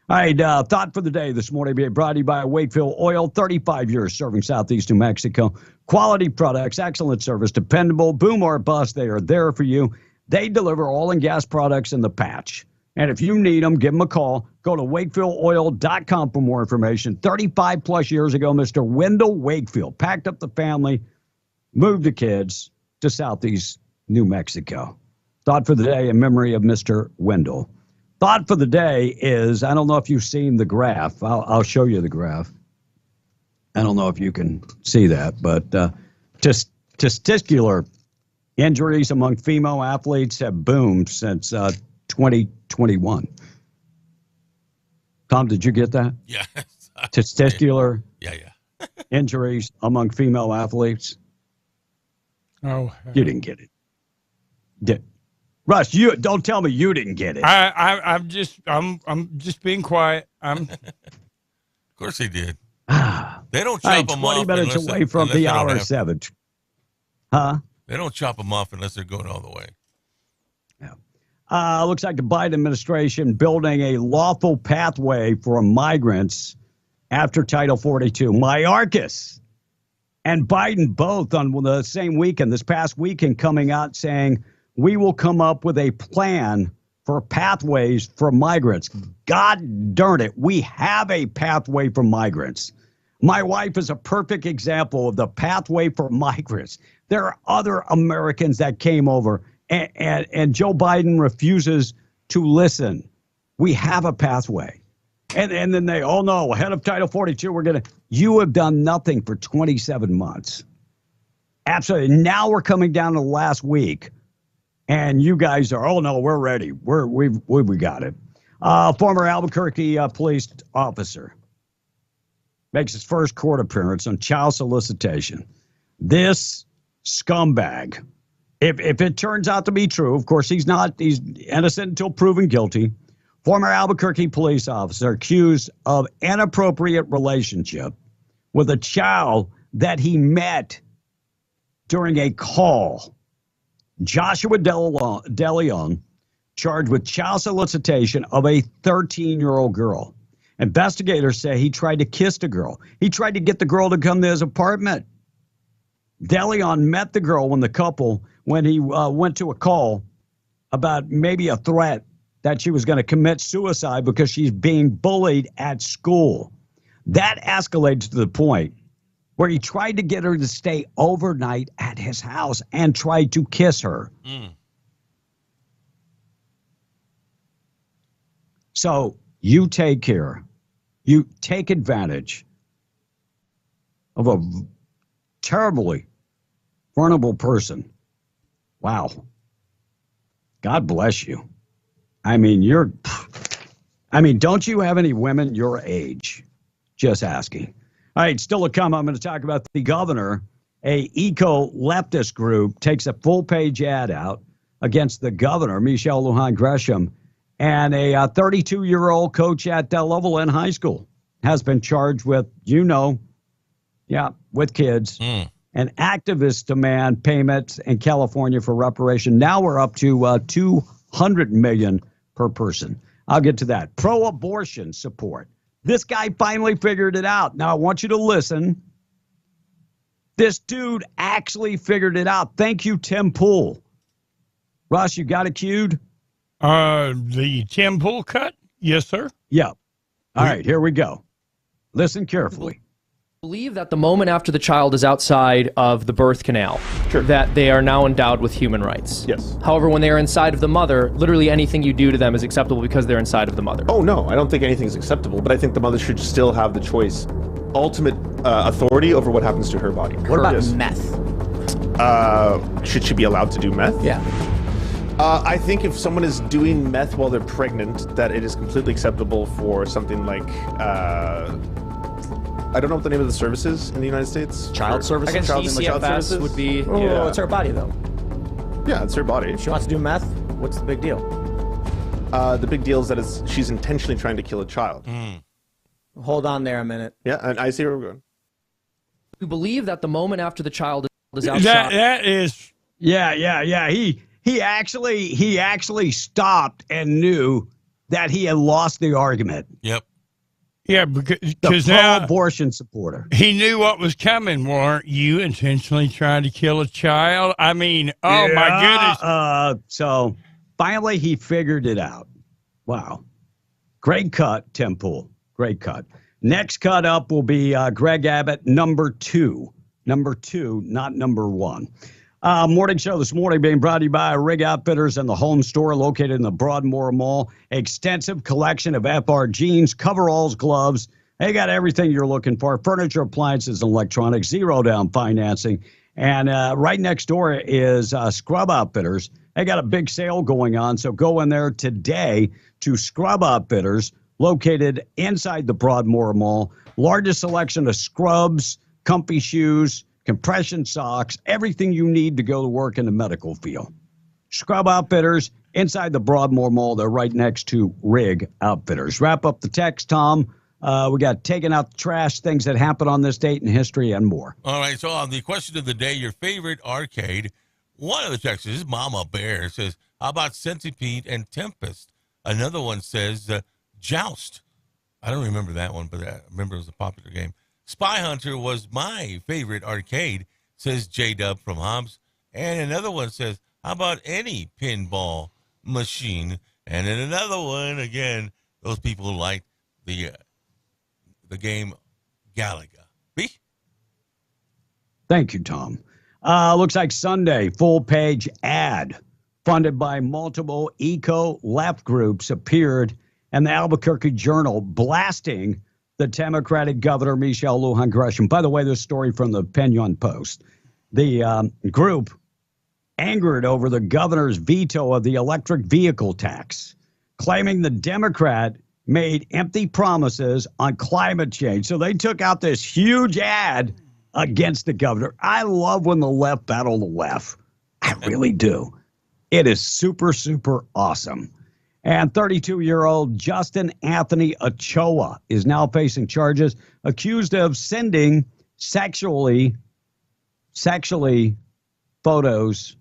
All right, thought for the day this morning being brought to you by Wakefield Oil, 35 years serving Southeast New Mexico. Quality products, excellent service, dependable, boom or bust, they are there for you. They deliver oil and gas products in the patch. And if you need them, give them a call. Go to WakefieldOil.com for more information. 35 plus years ago, Mr. Wendell Wakefield packed up the family, moved the kids to Southeast New Mexico. Thought for the day in memory of Mr. Wendell. Thought for the day is, I don't know if you've seen the graph. I'll show you the graph. I don't know if you can see that, but testicular injuries among female athletes have boomed since 2021. Tom, did you get that? Yes. Testicular Yeah. injuries among female athletes. Oh, you didn't get it. Russ, you don't tell me you didn't get it. I'm just being quiet. Of course he did. They don't chop them 20 off. minutes away from the hour 7. Huh? They don't chop them off unless they're going all the way. Looks like the Biden administration building a lawful pathway for migrants after Title 42. Mayorkas and Biden both on the same weekend, this past weekend, coming out saying, we will come up with a plan for pathways for migrants. God darn it, we have a pathway for migrants. My wife is a perfect example of the pathway for migrants. There are other Americans that came over, and Joe Biden refuses to listen. We have a pathway. And then they, oh no, ahead of Title 42, you have done nothing for 27 months. Absolutely. Now we're coming down to the last week. And you guys are, oh no, we're ready. We got it. Former Albuquerque police officer makes his first court appearance on child solicitation. This scumbag, if it turns out to be true, of course he's innocent until proven guilty. Former Albuquerque police officer accused of inappropriate relationship with a child that he met during a call. Joshua DeLeon charged with child solicitation of a 13-year-old girl. Investigators say he tried to kiss the girl. He tried to get the girl to come to his apartment. DeLeon met the girl when he went to a call about maybe a threat that she was going to commit suicide because she's being bullied at school. That escalates to the point where he tried to get her to stay overnight at his house and tried to kiss her. So you take care. You take advantage of a terribly vulnerable person. Wow. God bless you. I mean, don't you have any women your age? Just asking. All right, still to come, I'm going to talk about the governor. A eco-leftist group takes a full-page ad out against the governor, Michelle Lujan Gresham, And a 32-year-old coach at Levelland High School has been charged with, with kids. And activists demand payments in California for reparation. Now we're up to $200 million per person. I'll get to that. Pro-abortion support. This guy finally figured it out. Now I want you to listen. This dude actually figured it out. Thank you, Tim Pool. Ross, you got it queued? The Tim Pool cut? Yes, sir. Yeah. All right, here we go. Listen carefully. Believe that the moment after the child is outside of the birth canal, that they are now endowed with human rights. Yes. However, when they are inside of the mother, literally anything you do to them is acceptable because they're inside of the mother. Oh, no, I don't think anything's acceptable, but I think the mother should still have the choice, ultimate authority over what happens to her body. What about meth? Should she be allowed to do meth? Yeah. I think if someone is doing meth while they're pregnant, that it is completely acceptable for something like, I don't know what the name of the services in the United States. Child services? I guess DCFS would be... Oh, it's her body, though. Yeah, it's her body. If she wants to do meth, what's the big deal? The big deal is that she's intentionally trying to kill a child. Hold on there a minute. Yeah, and I see where we're going. We believe that the moment after the child is outside... That is... Yeah. He actually stopped and knew that he had lost the argument. Yep. Yeah, because the now pro-abortion supporter. He knew what was coming. Weren't you intentionally trying to kill a child? I mean, my goodness. So finally he figured it out. Wow. Great cut, Tim Pool. Great cut. Next cut up will be Greg Abbott, number 2. Number 2, not number 1. Morning show this morning being brought to you by Rig Outfitters and the Home Store located in the Broadmoor Mall. Extensive collection of FR jeans, coveralls, gloves. They got everything you're looking for. Furniture, appliances, and electronics. Zero down financing. And right next door is Scrub Outfitters. They got a big sale going on, so go in there today to Scrub Outfitters located inside the Broadmoor Mall. Largest selection of scrubs, comfy shoes, compression socks, everything you need to go to work in the medical field. Scrub Outfitters inside the Broadmoor Mall. They're right next to Rig Outfitters. Wrap up the text, Tom. We got taking out the trash, things that happened on this date in history, and more. All right, so on the question of the day, your favorite arcade, one of the texts is Mama Bear says, how about Centipede and Tempest? Another one says Joust. I don't remember that one, but I remember it was a popular game. Spy Hunter was my favorite arcade, says J-Dub from Hobbs. And another one says, how about any pinball machine? And then another one, again, those people like the game Galaga. B? Thank you, Tom. Looks like Sunday, full page ad funded by multiple eco-left groups appeared in the Albuquerque Journal blasting the Democratic governor, Michelle Lujan Grisham. By the way, this story from the Pinon Post. The group angered over the governor's veto of the electric vehicle tax, claiming the Democrat made empty promises on climate change. So they took out this huge ad against the governor. I love when the left battle the left. I really do. It is super, super awesome. And 32-year-old Justin Anthony Ochoa is now facing charges accused of sending sexually photos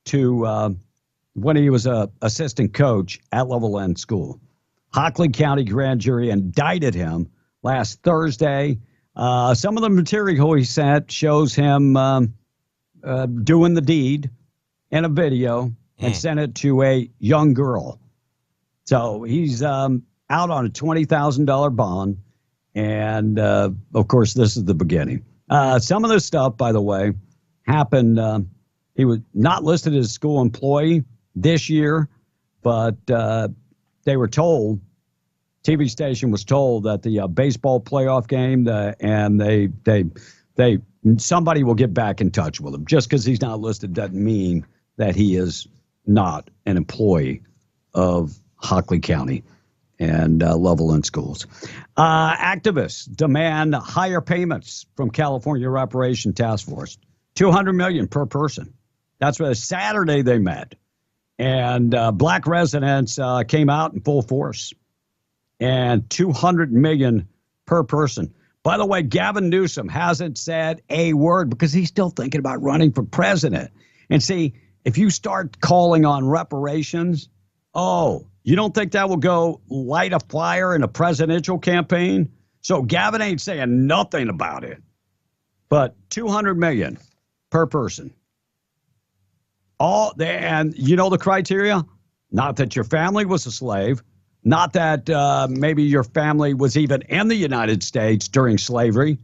to when he was a assistant coach at Levelland School. Hockley County grand jury indicted him last Thursday. Some of the material he sent shows him doing the deed in a video and sent it to a young girl. So he's out on a $20,000 bond. And, of course, this is the beginning. Some of this stuff, by the way, happened. He was not listed as a school employee this year, but they were told, TV station was told that the baseball playoff game, and somebody will get back in touch with him. Just because he's not listed doesn't mean that he is not an employee of Hockley County and Levelland schools. Activists demand higher payments from California Reparation Task Force, $200 million per person. That's what Saturday they met. And black residents came out in full force, and $200 million per person. By the way, Gavin Newsom hasn't said a word because he's still thinking about running for president. And see, if you start calling on reparations, you don't think that will go light a fire in a presidential campaign? So Gavin ain't saying nothing about it. But $200 million per person. And you know the criteria? Not that your family was a slave, not that maybe your family was even in the United States during slavery.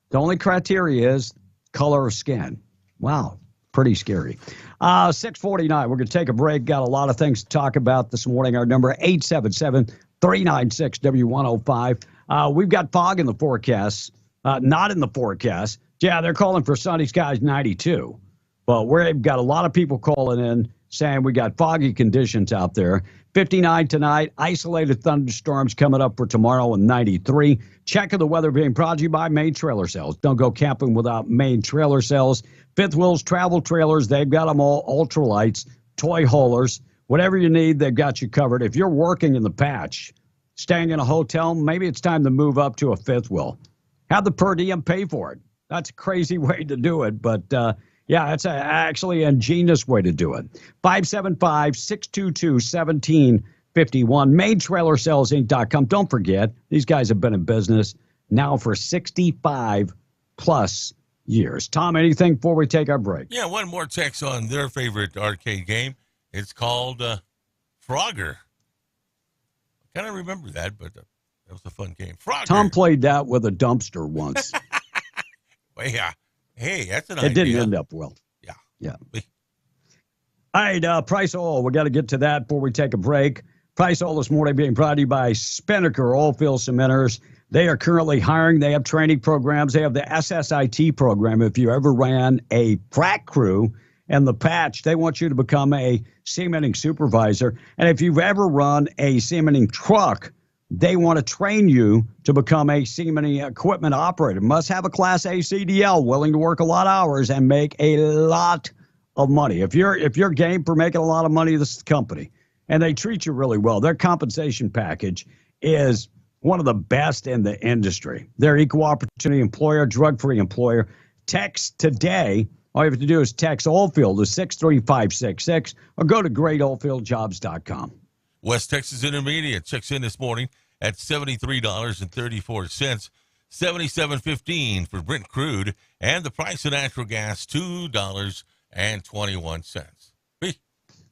The only criteria is color of skin. Wow, pretty scary. 6:49, we're going to take a break. Got a lot of things to talk about this morning. Our number 877-396-W105. We've got fog in the forecast, not in the forecast. Yeah, they're calling for sunny skies 92. But we've got a lot of people calling in saying we got foggy conditions out there. 59 tonight, isolated thunderstorms coming up for tomorrow and 93. Check of the weather being brought to you by Main Trailer Sales. Don't go camping without Main Trailer Sales. Fifth Wheels Travel Trailers, they've got them all. Ultralights, toy haulers, whatever you need, they've got you covered. If you're working in the patch, staying in a hotel, maybe it's time to move up to a fifth wheel. Have the per diem pay for it. That's a crazy way to do it, but yeah, that's actually an ingenious way to do it. 575-622-1751. MainTrailerSalesInc.com. Don't forget, these guys have been in business now for 65 plus years. Tom, anything before we take our break? Yeah, one more text on their favorite arcade game. It's called Frogger. I kind of remember that, but that was a fun game. Frogger. Tom played that with a dumpster once. Well, yeah. Hey, that's an idea. It didn't end up well. Yeah. All right, Price Oil. We got to get to that before we take a break. Price Oil this morning being brought to you by Spinnaker Oilfield Cementers. They are currently hiring. They have training programs. They have the SSIT program. If you ever ran a frac crew and the patch, they want you to become a cementing supervisor. And if you've ever run a cementing truck, they want to train you to become a cementing equipment operator. Must have a Class A CDL, willing to work a lot of hours and make a lot of money. If you're game for making a lot of money, this is the company. And they treat you really well. Their compensation package is one of the best in the industry. They're equal opportunity employer, drug-free employer. Text today. All you have to do is text Oilfield to 63566 or go to greatoilfieldjobs.com. West Texas Intermediate checks in this morning at $73.34, $77.15 for Brent crude, and the price of natural gas, $2.21.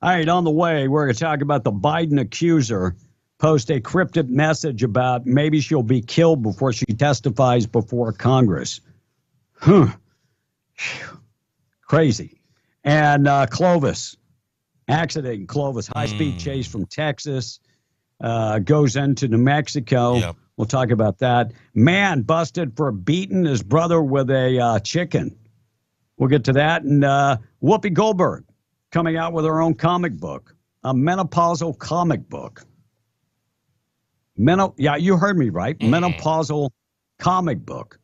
All right, on the way, we're going to talk about the Biden accuser post a cryptic message about maybe she'll be killed before she testifies before Congress. Crazy. And Clovis, accident in Clovis, high-speed chase from Texas, goes into New Mexico. Yep. We'll talk about that. Man busted for beating his brother with a chicken. We'll get to that. And Whoopi Goldberg coming out with her own comic book, a menopausal comic book. Yeah, you heard me right. Menopausal comic book.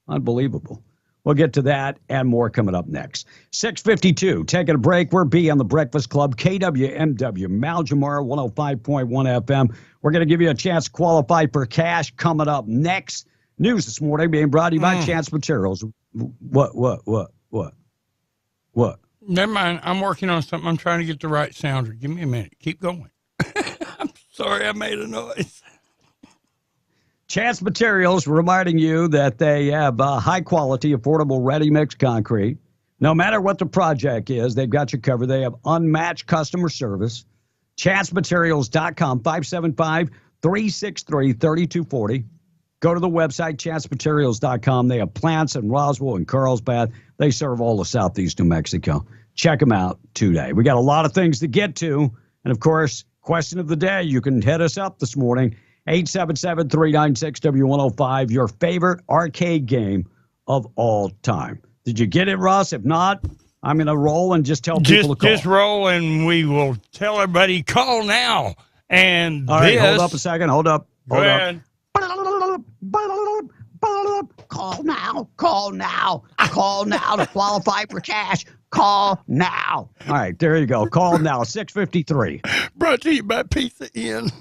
Unbelievable. We'll get to that and more coming up next. 6:52, taking a break. We're B on the Breakfast Club, KWMW, Mal Jamar, 105.1 FM. We're going to give you a chance to qualify for cash coming up next. News this morning being brought to you by Chance Materials. What? Never mind. I'm working on something. I'm trying to get the right sounder. Give me a minute. Keep going. I'm sorry I made a noise. Chance Materials reminding you that they have high-quality, affordable, ready-mix concrete. No matter what the project is, they've got you covered. They have unmatched customer service. ChanceMaterials.com, 575-363-3240. Go to the website, ChanceMaterials.com. They have plants in Roswell and Carlsbad. They serve all of southeast New Mexico. Check them out today. We got a lot of things to get to. And, of course, question of the day, you can hit us up this morning. 877-396-W105, your favorite arcade game of all time. Did you get it, Russ? If not, I'm going to roll and just tell people to call. Just roll, and we will tell everybody, call now. And all right, hold up a second. Hold up. Go ahead. Call now. Call now. Call now to qualify for cash. Call now. All right, there you go. Call now. 6:53. Brought to you by Pizza Inn.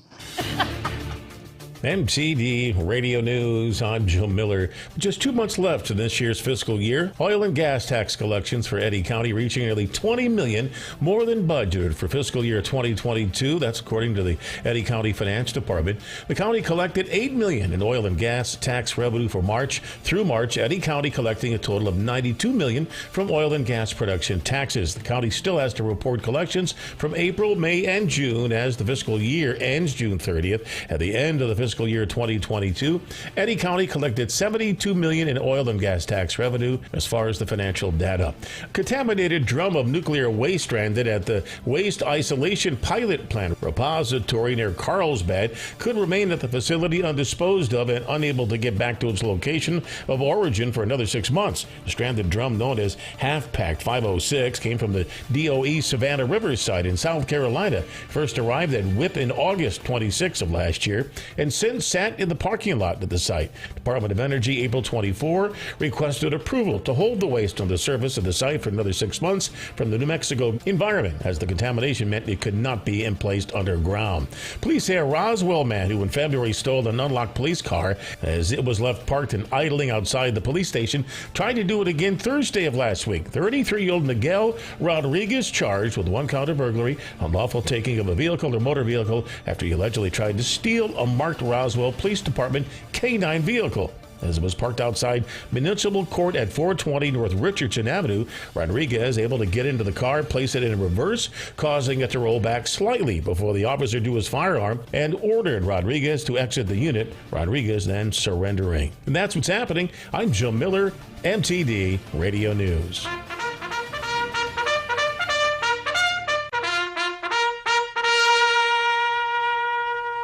MTD Radio News, I'm Joe Miller. Just 2 months left in this year's fiscal year. Oil and gas tax collections for Eddy County reaching nearly $20 million more than budgeted for fiscal year 2022. That's according to the Eddy County Finance Department. The county collected $8 million in oil and gas tax revenue for March. Through March, Eddy County collecting a total of $92 million from oil and gas production taxes. The county still has to report collections from April, May, and June as the fiscal year ends June 30th. At the end of the fiscal year 2022, Eddy County collected $72 million in oil and gas tax revenue as far as the financial data. A contaminated drum of nuclear waste stranded at the Waste Isolation Pilot Plant repository near Carlsbad could remain at the facility undisposed of and unable to get back to its location of origin for another 6 months. The stranded drum, known as Half-Pack 506, came from the DOE Savannah River site in South Carolina. First arrived at WIP in August 26 of last year and since sat in the parking lot at the site. Department of Energy, April 24, requested approval to hold the waste on the surface of the site for another 6 months from the New Mexico environment, as the contamination meant it could not be placed underground. Police say a Roswell man who in February stole an unlocked police car as it was left parked and idling outside the police station tried to do it again Thursday of last week. 33-year-old Miguel Rodriguez charged with 1 count of burglary, unlawful taking of a vehicle or motor vehicle after he allegedly tried to steal a marked Roswell Police Department K-9 vehicle. As it was parked outside Municipal Court at 420 North Richardson Avenue, Rodriguez able to get into the car, place it in reverse, causing it to roll back slightly before the officer drew his firearm and ordered Rodriguez to exit the unit, Rodriguez then surrendering. And that's what's happening. I'm Joe Miller, MTD Radio News.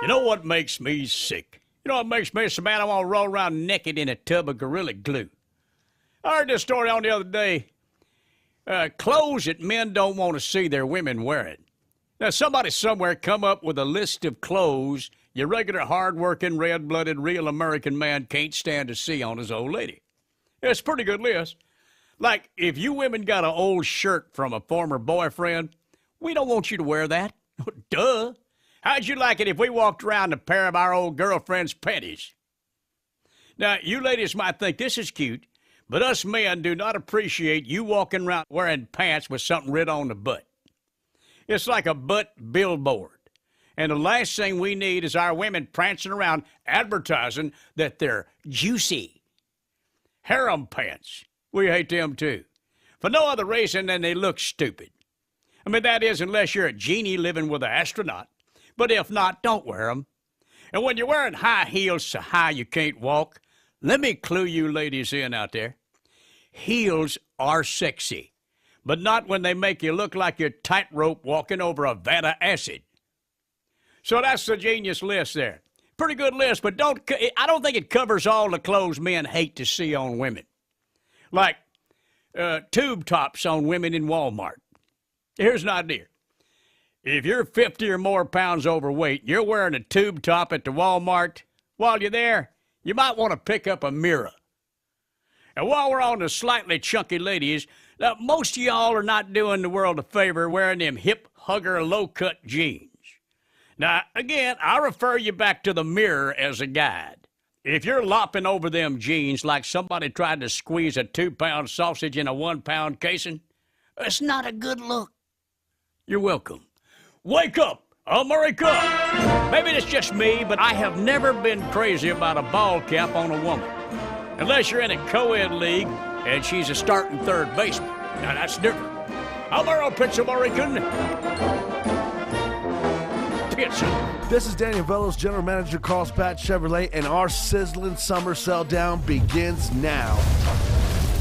You know what makes me sick? You know what makes me so mad I want to roll around naked in a tub of Gorilla Glue? I heard this story on the other day. Clothes that men don't want to see their women wearing. Now, somebody somewhere come up with a list of clothes your regular, hard-working, red-blooded, real American man can't stand to see on his old lady. It's a pretty good list. Like, if you women got an old shirt from a former boyfriend, we don't want you to wear that. Duh. How'd you like it if we walked around a pair of our old girlfriend's panties? Now, you ladies might think this is cute, but us men do not appreciate you walking around wearing pants with something written on the butt. It's like a butt billboard. And the last thing we need is our women prancing around advertising that they're juicy. Harem pants. We hate them too. For no other reason than they look stupid. I mean, that is, unless you're a genie living with an astronaut. But if not, don't wear them. And when you're wearing high heels so high you can't walk, let me clue you ladies in out there. Heels are sexy, but not when they make you look like you're tightrope walking over a vat of acid. So that's the genius list there. Pretty good list, but I don't think it covers all the clothes men hate to see on women. Like tube tops on women in Walmart. Here's an idea. If you're 50 or more pounds overweight, you're wearing a tube top at the Walmart, while you're there, you might want to pick up a mirror. And while we're on the slightly chunky ladies, now most of y'all are not doing the world a favor wearing them hip hugger low-cut jeans. Now, again, I refer you back to the mirror as a guide. If you're lopping over them jeans like somebody tried to squeeze a 2-pound sausage in a 1-pound casing, it's not a good look. You're welcome. Wake up, America! Maybe it's just me, but I have never been crazy about a ball cap on a woman. Unless you're in a co-ed league and she's a starting third baseman. Now that's different. I'm Earl Pitts American. Pitts. This is Daniel Velos, General Manager, Carlsbad Chevrolet, and our sizzling summer sell down begins now.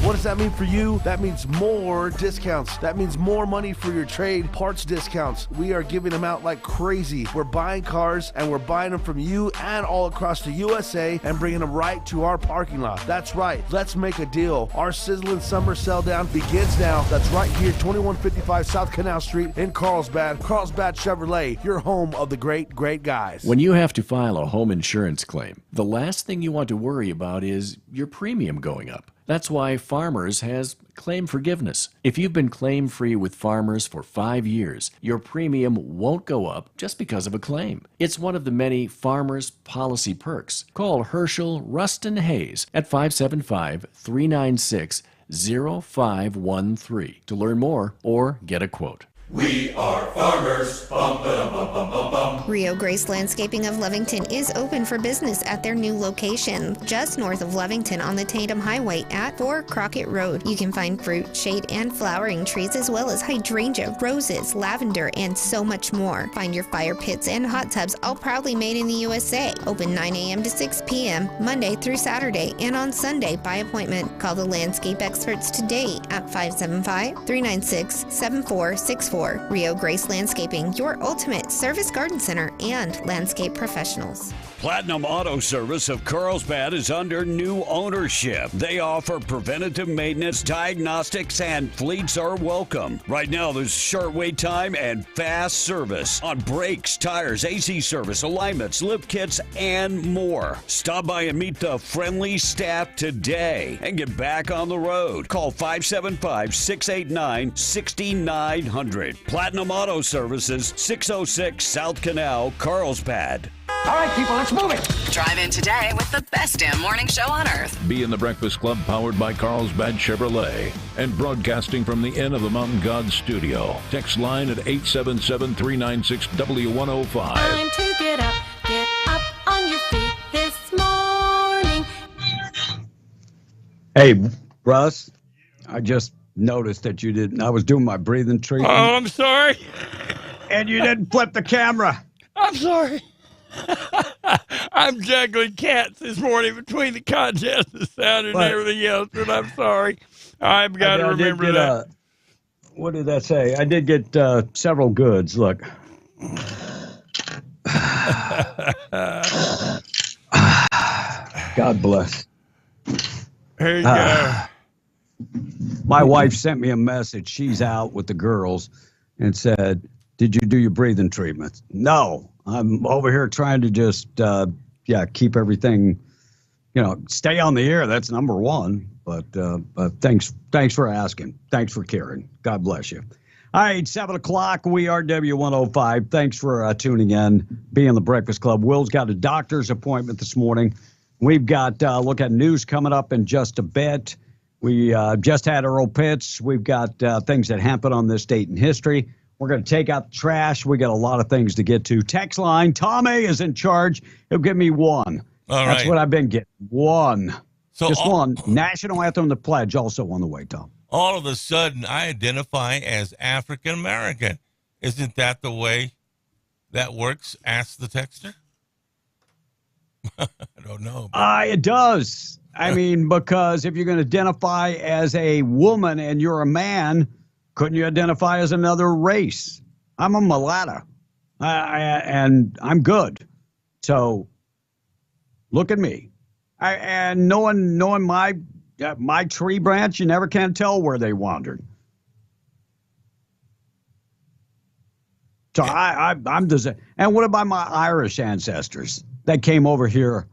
What does that mean for you? That means more discounts. That means more money for your trade, parts discounts. We are giving them out like crazy. We're buying cars and we're buying them from you and all across the USA and bringing them right to our parking lot. That's right. Let's make a deal. Our sizzling summer sell down begins now. That's right here, 2155 South Canal Street in Carlsbad. Carlsbad Chevrolet, your home of the great, great guys. When you have to file a home insurance claim, the last thing you want to worry about is your premium going up. That's why Farmers has claim forgiveness. If you've been claim-free with Farmers for 5 years, your premium won't go up just because of a claim. It's one of the many Farmers policy perks. Call Herschel Rustin Hayes at 575-396-0513 to learn more or get a quote. We are farmers. Bum, ba-dum, bum, bum, bum, bum. Rio Grace Landscaping of Lovington is open for business at their new location, just north of Lovington on the Tatum Highway at 4 Crockett Road. You can find fruit, shade, and flowering trees as well as hydrangea, roses, lavender, and so much more. Find your fire pits and hot tubs all proudly made in the USA. Open 9 a.m. to 6 p.m. Monday through Saturday and on Sunday by appointment. Call the landscape experts today at 575-396-7464. Rio Grace Landscaping, your ultimate service garden center and landscape professionals. Platinum Auto Service of Carlsbad is under new ownership. They offer preventative maintenance, diagnostics, and fleets are welcome. Right now, there's short wait time and fast service on brakes, tires, AC service, alignments, lift kits, and more. Stop by and meet the friendly staff today and get back on the road. Call 575-689-6900. Platinum Auto Services, 606 South Canal, Carlsbad. All right, people, let's move it. Drive in today with the best damn morning show on earth. Be in the Breakfast Club, powered by Carlsbad Chevrolet, and broadcasting from the Inn of the Mountain God studio. Text line at 877-396-W105. Time to get up on your feet this morning. Hey, Russ, I just noticed that you didn't. I was doing my breathing treatment. Oh, I'm sorry. And you didn't flip the camera. I'm sorry. I'm juggling cats this morning between the contest, the sound, and everything else, and I'm sorry. I've got to remember that. What did that say? I did get several goods. Look. God bless. Here you go. My wife sent me a message. She's out with the girls and said, "Did you do your breathing treatments?" No. I'm over here trying to just, keep everything, stay on the air. That's number one. But thanks for asking. Thanks for caring. God bless you. All right, 7 o'clock. We are W105. Thanks for tuning in, being the Breakfast Club. Will's got a doctor's appointment this morning. We've got look at news coming up in just a bit. We just had Earl Pitts. We've got things that happened on this date in history. We're going to take out the trash. We got a lot of things to get to. Text line, Tom A is in charge. He'll give me one. That's what I've been getting. One. So just one. National Anthem, the Pledge, also on the way, Tom. All of a sudden, I identify as African American. Isn't that the way that works? Ask the texter. I don't know. It does. I mean, because if you're going to identify as a woman and you're a man, couldn't you identify as another race? I'm a mulatto, and I'm good. So look at me. And knowing my tree branch, you never can tell where they wandered. So I'm just. And what about my Irish ancestors that came over here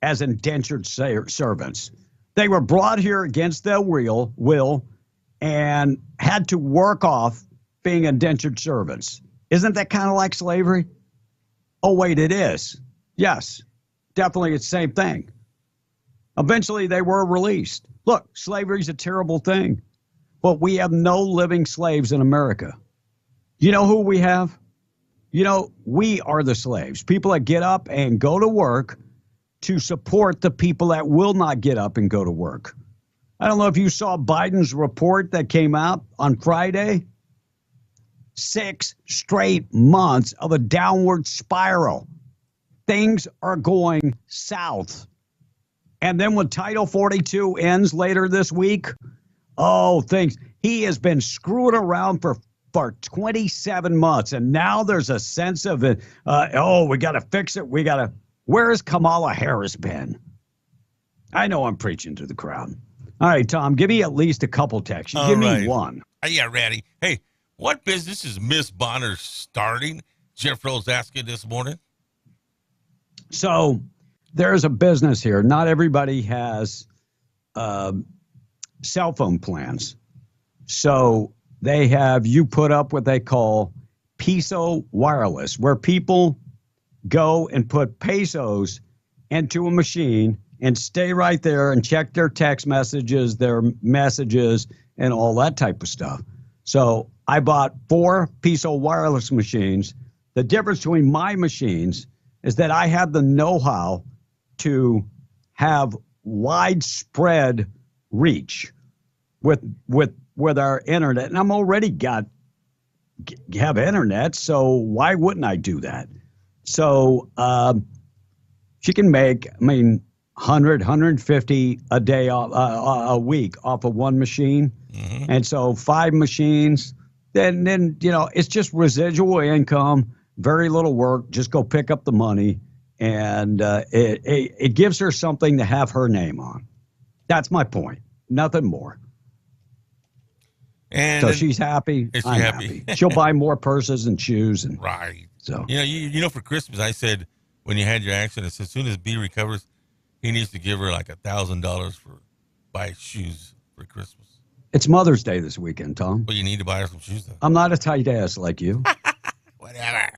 as indentured servants? They were brought here against their will and had to work off being indentured servants. Isn't that kind of like slavery? Oh, wait, it is. Yes, definitely it's the same thing. Eventually, they were released. Look, slavery is a terrible thing, but we have no living slaves in America. You know who we have? We are the slaves, people that get up and go to work to support the people that will not get up and go to work. I don't know if you saw Biden's report that came out on Friday. 6 straight months of a downward spiral. Things are going south. And then when Title 42 ends later this week, he has been screwing around for 27 months. And now there's a sense of, we got to fix it. Where has Kamala Harris been? I know I'm preaching to the crowd. All right, Tom, give me at least a couple texts. Give me one. Yeah, Ratty. Hey, what business is Miss Bonner starting? Jeff Rose asking this morning. So there's a business here. Not everybody has cell phone plans. So you put up what they call Peso Wireless, where people go and put pesos into a machine and stay right there and check their text messages, their messages, and all that type of stuff. So I bought 4 Peso Wireless machines. The difference between my machines is that I have the know-how to have widespread reach with our internet, and I'm already have internet, so why wouldn't I do that? So she can make, 100, 150 a day, a week off of one machine. Mm-hmm. And so 5 machines, then it's just residual income, very little work, just go pick up the money. And it gives her something to have her name on. That's my point. Nothing more. And so she's happy. I'm happy. She'll buy more purses and shoes. And right. So for Christmas, I said when you had your accident, as soon as B recovers, he needs to give her like $1,000 for buy shoes for Christmas. It's Mother's Day this weekend, Tom. Well, you need to buy her some shoes then. I'm not a tight ass like you. Whatever.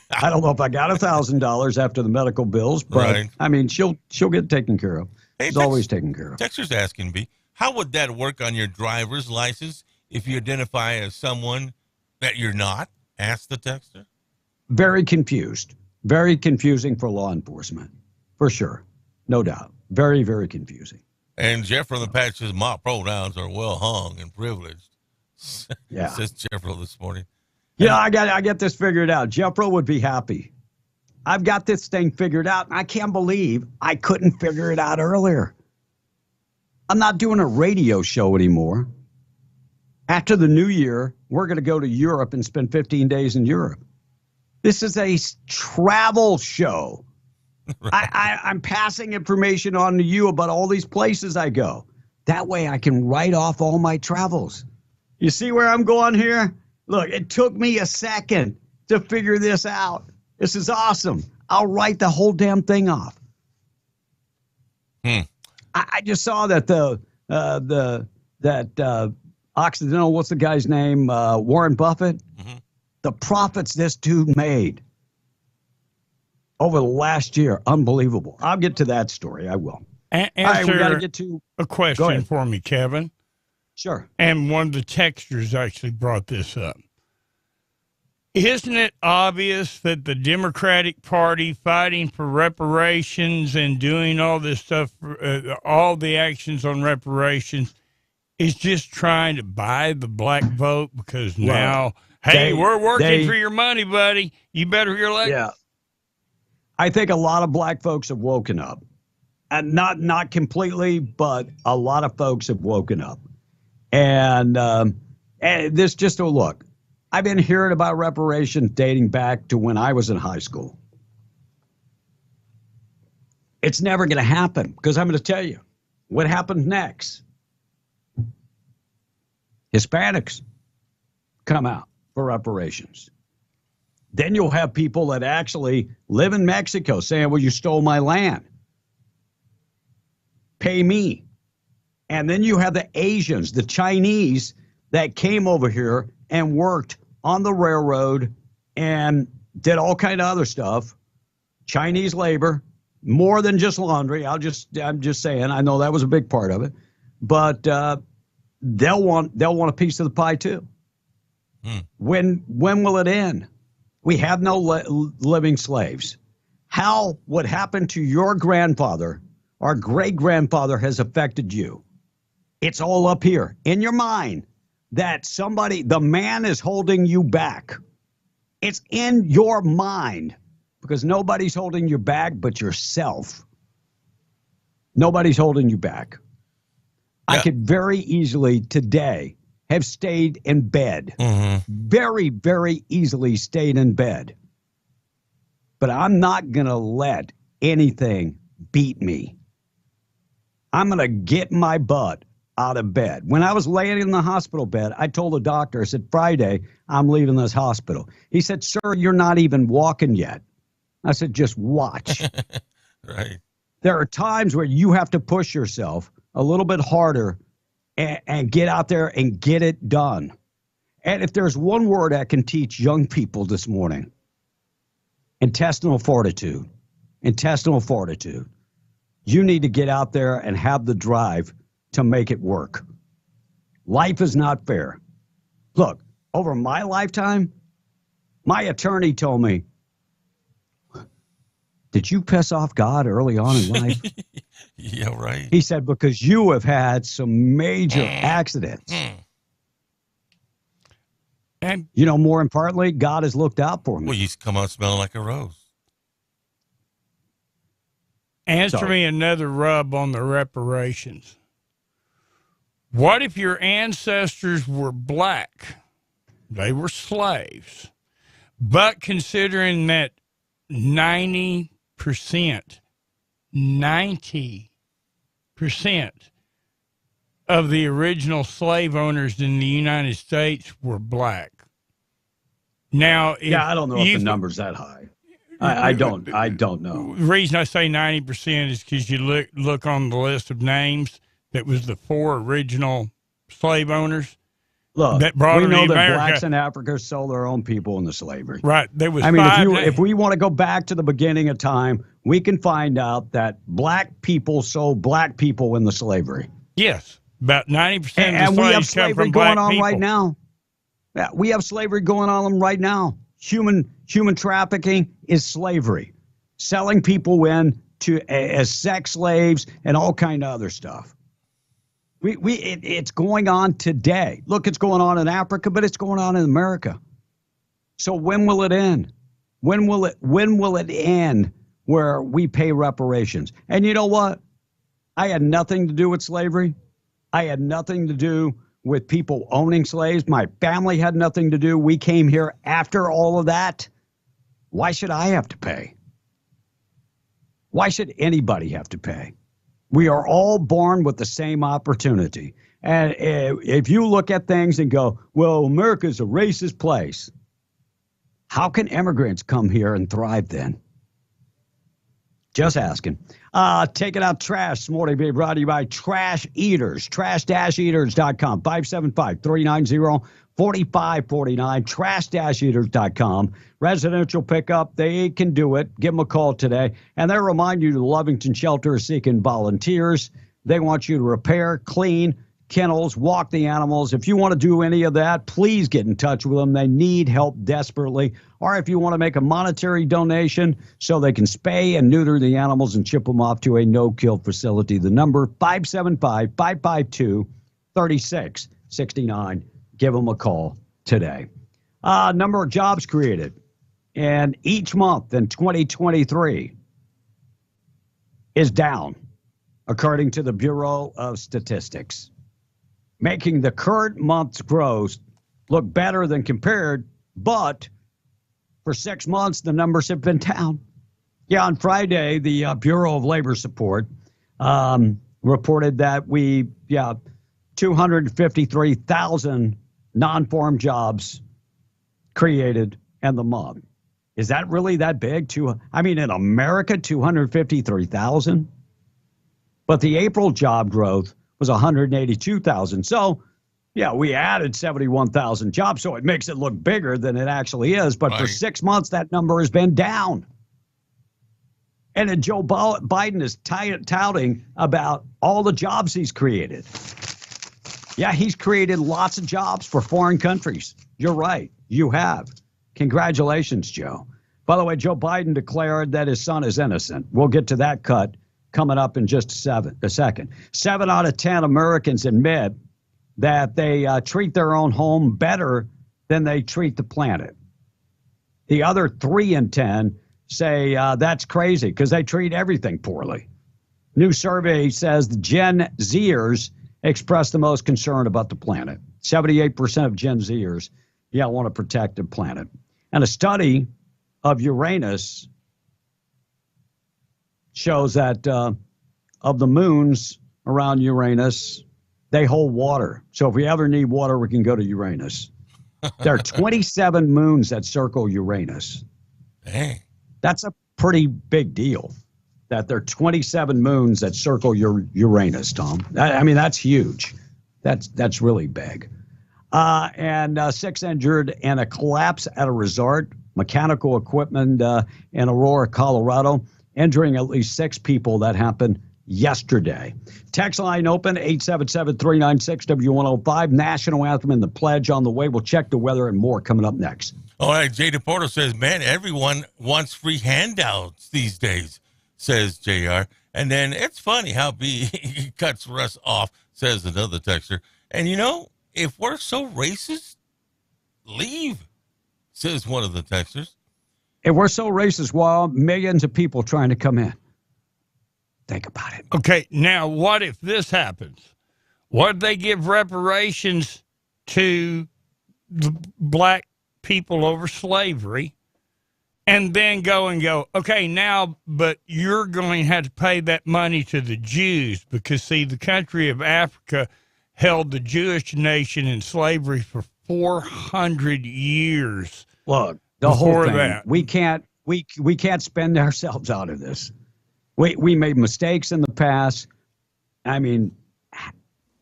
I don't know if I got $1,000 after the medical bills, but right. She'll get taken care of. She's always taken care of. Texter's asking me, how would that work on your driver's license if you identify as someone that you're not? Ask the texter. Very confused. Very confusing for law enforcement, for sure. No doubt. Very, very confusing. And Jeff from the patch says my pronouns are well hung and privileged. Yeah. Says Jeffro this morning. Yeah, I get this figured out. Jeffro would be happy. I've got this thing figured out, and I can't believe I couldn't figure it out earlier. I'm not doing a radio show anymore. After the new year, we're going to go to Europe and spend 15 days in Europe. This is a travel show. Right. I'm passing information on to you about all these places I go. That way I can write off all my travels. You see where I'm going here? Look, it took me a second to figure this out. This is awesome. I'll write the whole damn thing off. I just saw that Occidental, what's the guy's name? Warren Buffett. Mm-hmm. The profits this dude made over the last year, unbelievable. I'll get to that story. I will. Answer we got to get to a question for me, Kevin. Sure. And one of the texters actually brought this up. Isn't it obvious that the Democratic Party fighting for reparations and doing all this stuff, all the actions on reparations, is just trying to buy the black vote? Because now, we're working for your money, buddy. You better hear that. Yeah. I think a lot of black folks have woken up. And not completely, but a lot of folks have woken up. And this just a look. I've been hearing about reparations dating back to when I was in high school. It's never going to happen because I'm going to tell you what happens next. Hispanics come out for reparations. Then you'll have people that actually live in Mexico saying, well, you stole my land. Pay me. And then you have the Asians, the Chinese that came over here and worked on the railroad and did all kind of other stuff. Chinese labor, more than just laundry. I'm just saying, I know that was a big part of it, but they'll want a piece of the pie too. When will it end? We have no living slaves. How what happened to your grandfather, our great-grandfather, has affected you? It's all up here in your mind that the man is holding you back. It's in your mind because nobody's holding you back but yourself. Nobody's holding you back. I could very easily today have stayed in bed. Very, very easily stayed in bed. But I'm not going to let anything beat me. I'm going to get my butt out of bed. When I was laying in the hospital bed, I told the doctor, I said, Friday, I'm leaving this hospital. He said, sir, you're not even walking yet. I said, just watch. Right. There are times where you have to push yourself a little bit harder and get out there and get it done. And if there's one word I can teach young people this morning, intestinal fortitude. Intestinal fortitude. You need to get out there and have the drive to make it work. Life is not fair. Look, over my lifetime, my attorney told me, did you piss off God early on in life? Yeah, right. He said, because you have had some major accidents. And you know, more importantly, God has looked out for me. Well, you come out smelling like a rose. Answer me another rub on the reparations. What if your ancestors were black? They were slaves. But considering that 90% of the original slave owners in the United States were black. Now, I don't know if the number's that high. I don't know. The reason I say 90% is because you look on the list of names. That was the 4 original slave owners. Look, that brought we know that America. blacks in Africa sold their own people into slavery. Right. There was. I mean, if we want to go back to the beginning of time, we can find out that black people sold black people into slavery. Yes, about 90% of the and we have slaves come slavery from going black on people. right now. Yeah, we have slavery going on right now. Human trafficking is slavery, selling people in to as sex slaves and all kind of other stuff. It's going on today. Look, it's going on in Africa, but it's going on in America. So when will it end? When will it end where we pay reparations? And you know what? I had nothing to do with slavery. I had nothing to do with people owning slaves. My family had nothing to do. We came here after all of that. Why should I have to pay? Why should anybody have to pay? We are all born with the same opportunity. And if you look at things and go, well, America's a racist place, how can immigrants come here and thrive then? Just asking. Taking out trash this morning being brought to you by Trash Eaters, trash-eaters.com, 575-390-4549, trash-eaters.com. Residential pickup, they can do it. Give them a call today. And they remind you the Lovington Shelter is seeking volunteers. They want you to repair, clean kennels, walk the animals. If you want to do any of that, please get in touch with them. They need help desperately. Or if you want to make a monetary donation so they can spay and neuter the animals and ship them off to a no-kill facility, the number 575-552-3669. Give them a call today. Number of jobs created. And each month in 2023 is down, according to the Bureau of Statistics, making the current month's growth look better than compared, but for 6 months, the numbers have been down. Yeah, on Friday, the Bureau of Labor Support reported that 253,000 non-farm jobs created in the month. Is that really that big? In America, 253,000? But the April job growth was 182,000. So, yeah, we added 71,000 jobs, so it makes it look bigger than it actually is. But for 6 months, that number has been down. And then Joe Biden is touting about all the jobs he's created. Yeah, he's created lots of jobs for foreign countries. You're right. You have. Congratulations, Joe. By the way, Joe Biden declared that his son is innocent. We'll get to that cut coming up in just a second. 7 out of 10 Americans admit that they treat their own home better than they treat the planet. The other 3 in 10 say that's crazy because they treat everything poorly. New survey says the Gen Zers express the most concern about the planet. 78% of Gen Zers, want to protect the planet. And a study of Uranus shows that of the moons around Uranus, they hold water. So if we ever need water, we can go to Uranus. There are 27 moons that circle Uranus. Dang. That's a pretty big deal, that there are 27 moons that circle Uranus, Tom. I mean, that's huge. That's really big. And 6 injured in a collapse at a resort, mechanical equipment in Aurora, Colorado, injuring at least 6 people. That happened yesterday. Text line open, 877-396-W105. National anthem and the pledge on the way. We'll check the weather and more coming up next. All right, Jay DePorto says, man, everyone wants free handouts these days, says JR. And then it's funny how he cuts Russ off, says another texter. And, if we're so racist, leave, says one of the texters. If we're so racist, well, millions of people trying to come in. Think about it. Okay, now what if this happens? What if they give reparations to the black people over slavery and then go, okay, now, but you're going to have to pay that money to the Jews because, see, the country of Africa held the Jewish nation in slavery for 400 years. Look, the whole thing, that. we can't spend ourselves out of this. We made mistakes in the past. I mean,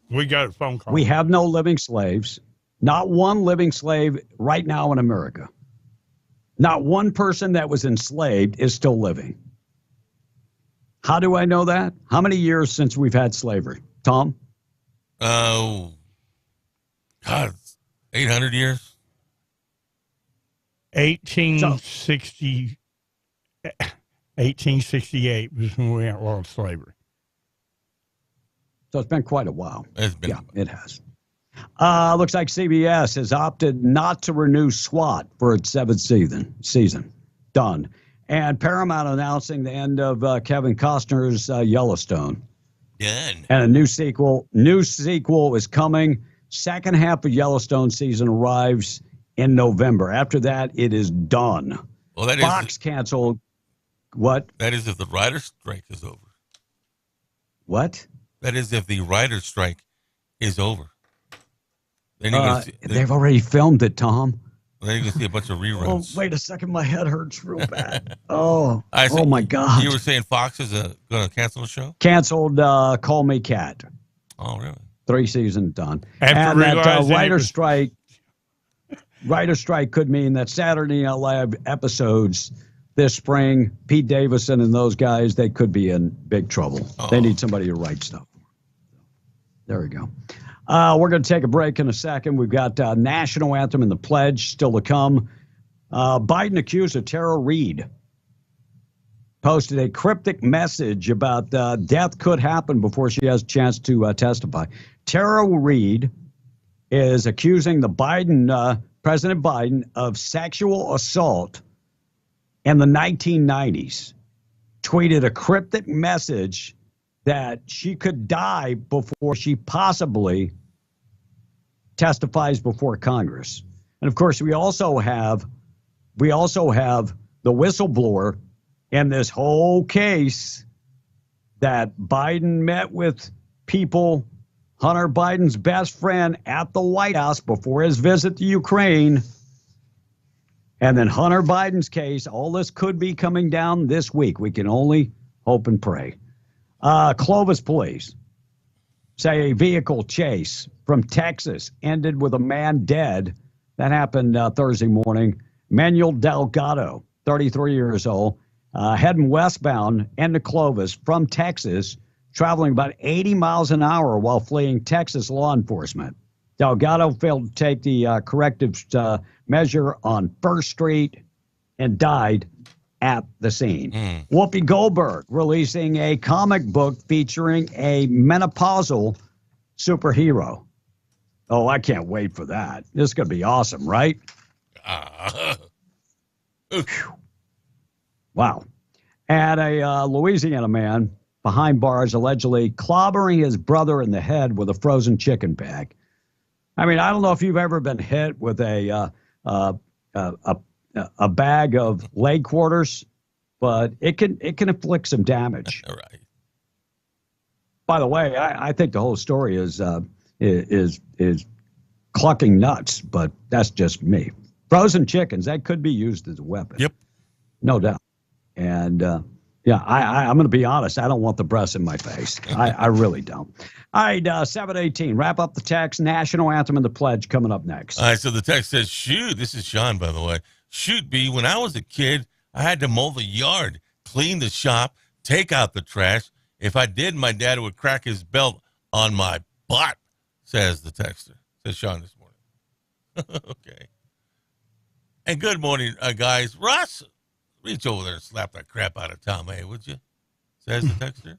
we got a phone call. We have no living slaves. Not one living slave right now in America. Not one person that was enslaved is still living. How do I know that? How many years since we've had slavery? Tom? Oh, God, 800 years? 1868 was when we outlawed slavery. So it's been quite a while. It's been. Yeah, it has. Looks like CBS has opted not to renew SWAT for its 7th season. Done. And Paramount announcing the end of Kevin Costner's Yellowstone. Done. And a new sequel is coming. Second half of Yellowstone season arrives in November. After that, it is done. Well, that Fox canceled. What? That is if the writer's strike is over. What? That is if the writer's strike is over. Then they've already filmed it, Tom. Then you can see a bunch of reruns. Oh, wait a second. My head hurts real bad. oh said, my God. You were saying Fox is going to cancel the show? Canceled Call Me Cat. Oh, really? 3 seasons done. After and that writer's strike could mean that Saturday Night Live episodes this spring, Pete Davidson and those guys, they could be in big trouble. Uh-oh. They need somebody to write stuff. There we go. We're going to take a break in a second. We've got National Anthem and the Pledge still to come. Biden accused of Tara Reade posted a cryptic message about death could happen before she has a chance to testify. Tara Reade is accusing the President Biden of sexual assault in the 1990s. Tweeted a cryptic message that she could die before she possibly testifies before Congress. And of course, we also have the whistleblower in this whole case that Biden met with people, Hunter Biden's best friend, at the White House before his visit to Ukraine. And then Hunter Biden's case, all this could be coming down this week. We can only hope and pray. Clovis police say a vehicle chase from Texas ended with a man dead. That happened Thursday morning. Manuel Delgado, 33 years old, heading westbound into Clovis from Texas, traveling about 80 miles an hour while fleeing Texas law enforcement. Delgado failed to take the corrective measure on First Street and died at the scene. Whoopi Goldberg releasing a comic book featuring a menopausal superhero. Oh, I can't wait for that. This is going to be awesome, right? Wow. And a Louisiana man behind bars, allegedly clobbering his brother in the head with a frozen chicken bag. I mean, I don't know if you've ever been hit with a bag of leg quarters, but it can inflict some damage. All right. By the way, I think the whole story is clucking nuts, but that's just me. Frozen chickens, that could be used as a weapon. Yep. No doubt. And yeah, I'm going to be honest. I don't want the breasts in my face. I really don't. All right, 7:18. Wrap up the text. National anthem and the pledge coming up next. All right, so the text says, shoot, this is Sean, by the way. Shoot, B, when I was a kid, I had to mow the yard, clean the shop, take out the trash. If I did, my dad would crack his belt on my butt, says the texter. Says Sean this morning. Okay. And good morning, guys. Ross, reach over there and slap that crap out of Tom A, would you? Says the texter.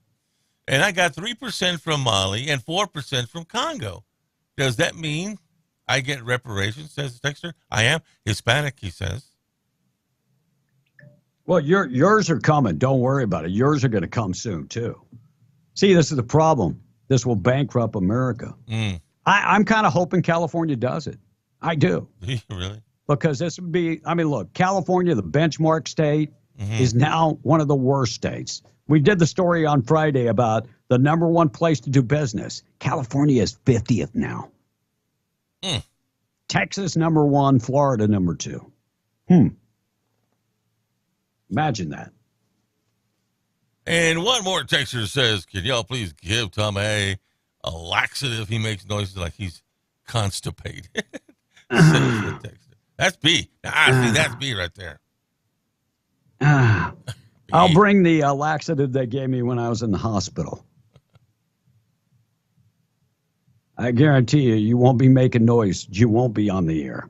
And I got 3% from Mali and 4% from Congo. Does that mean I get reparations, says the texter? I am Hispanic, he says. Well, yours are coming. Don't worry about it. Yours are going to come soon, too. See, this is the problem. This will bankrupt America. I'm kind of hoping California does it. I do. Really? Because this would be, I mean, look, California, the benchmark state, is now one of the worst states. We did the story on Friday about the number one place to do business. California is 50th now. Texas, number one. Florida, number two. Imagine that. And one more texter says, can y'all please give Tom A laxative? He makes noises like he's constipated. That's B. See, that's B right there. I'll bring the laxative they gave me when I was in the hospital. I guarantee you won't be making noise. You won't be on the air.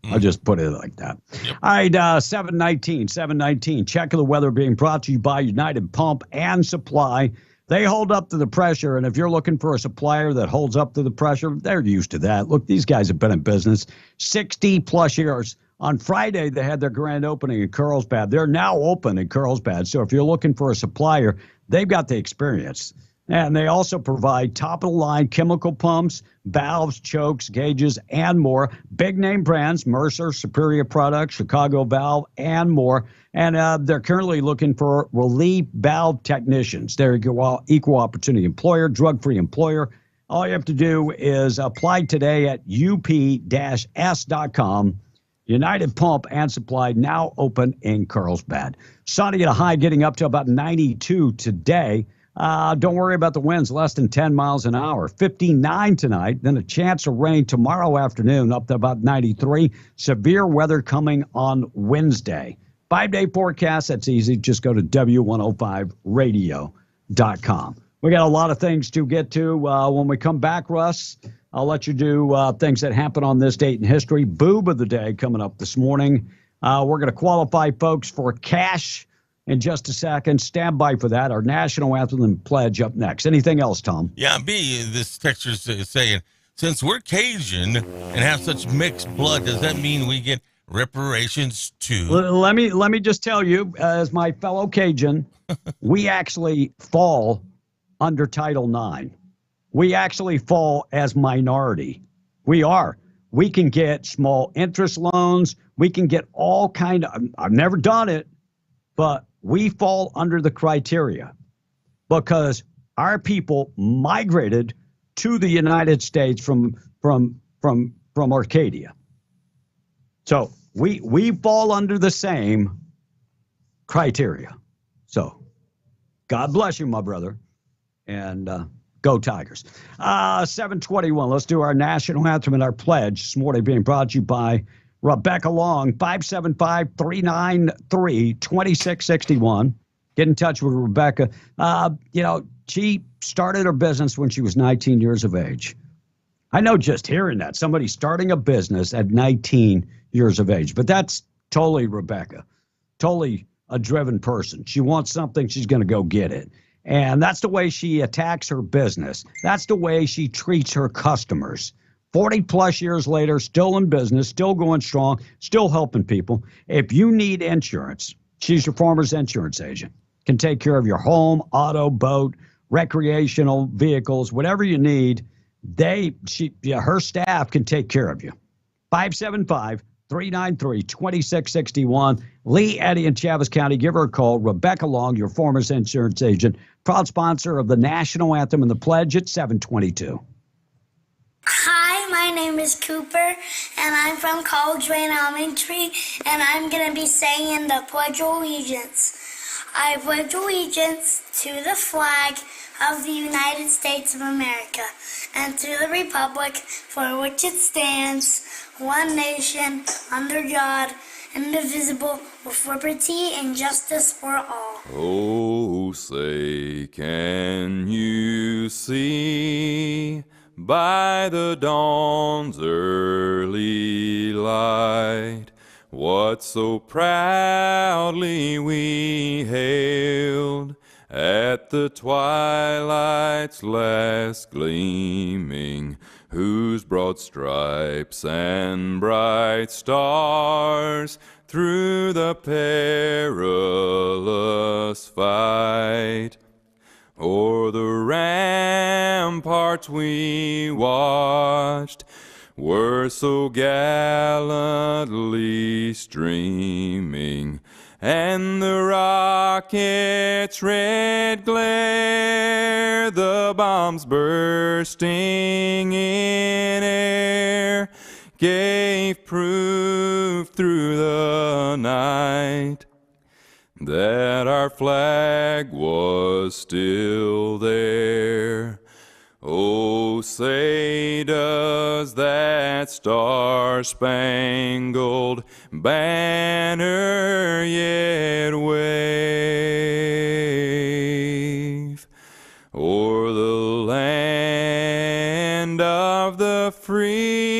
I'll just put it like that. Yep. All right, 7:19. Check of the weather being brought to you by United Pump and Supply. They hold up to the pressure, and if you're looking for a supplier that holds up to the pressure, they're used to that. Look, these guys have been in business 60-plus years. On Friday, they had their grand opening in Carlsbad. They're now open in Carlsbad, so if you're looking for a supplier, they've got the experience. And they also provide top-of-the-line chemical pumps, valves, chokes, gauges, and more. Big-name brands, Mercer, Superior Products, Chicago Valve, and more. And they're currently looking for relief valve technicians. They're an equal opportunity employer, drug-free employer. All you have to do is apply today at up-s.com. United Pump and Supply now open in Carlsbad. Sunny at a high getting up to about 92 today. Don't worry about the winds, less than 10 miles an hour. 59 tonight, then a chance of rain tomorrow afternoon, up to about 93. Severe weather coming on Wednesday. 5-day forecast, that's easy. Just go to W105radio.com. We got a lot of things to get to. When we come back, Russ, I'll let you do things that happen on this date in history. Boob of the day coming up this morning. We're going to qualify folks for cash in just a second. Stand by for that. Our national anthem and pledge up next. Anything else, Tom? Yeah, B, this texture is saying, since we're Cajun and have such mixed blood, does that mean we get reparations too? Let me just tell you, as my fellow Cajun, we actually fall under Title IX. We actually fall as minority. We are. We can get small interest loans. We can get all kind of, I've never done it, but we fall under the criteria because our people migrated to the United States from Arcadia. So we fall under the same criteria. So God bless you, my brother, and go Tigers. 7:21. Let's do our national anthem and our pledge this morning, being brought to you by Rebecca Long, 575-393-2661. Get in touch with Rebecca. She started her business when she was 19 years of age. I know just hearing that, somebody starting a business at 19 years of age, but that's totally Rebecca, totally a driven person. She wants something, she's going to go get it. And that's the way she attacks her business. That's the way she treats her customers. 40-plus years later, still in business, still going strong, still helping people. If you need insurance, she's your Farmers Insurance agent. can take care of your home, auto, boat, recreational vehicles, whatever you need. Her staff can take care of you. 575-393-2661. Lee, Eddy, and Chaves County. Give her a call. Rebecca Long, your former insurance agent, proud sponsor of the national anthem and the pledge at 722. Hi, my name is Cooper, and I'm from College Lane Elementary, and I'm going to be singing the Pledge of Allegiance. I pledge allegiance to the flag of the United States of America and to the republic for which it stands, one nation, under God, indivisible, with liberty and justice for all. Oh, say, can you see by the dawn's early light what so proudly we hailed at the twilight's last gleaming, whose broad stripes and bright stars through the perilous fight o'er the ramparts we watched were so gallantly streaming, and the rocket's red glare, the bombs bursting in air, gave proof through the night that our flag was still there. Oh, say does that star-spangled banner yet wave o'er the land of the free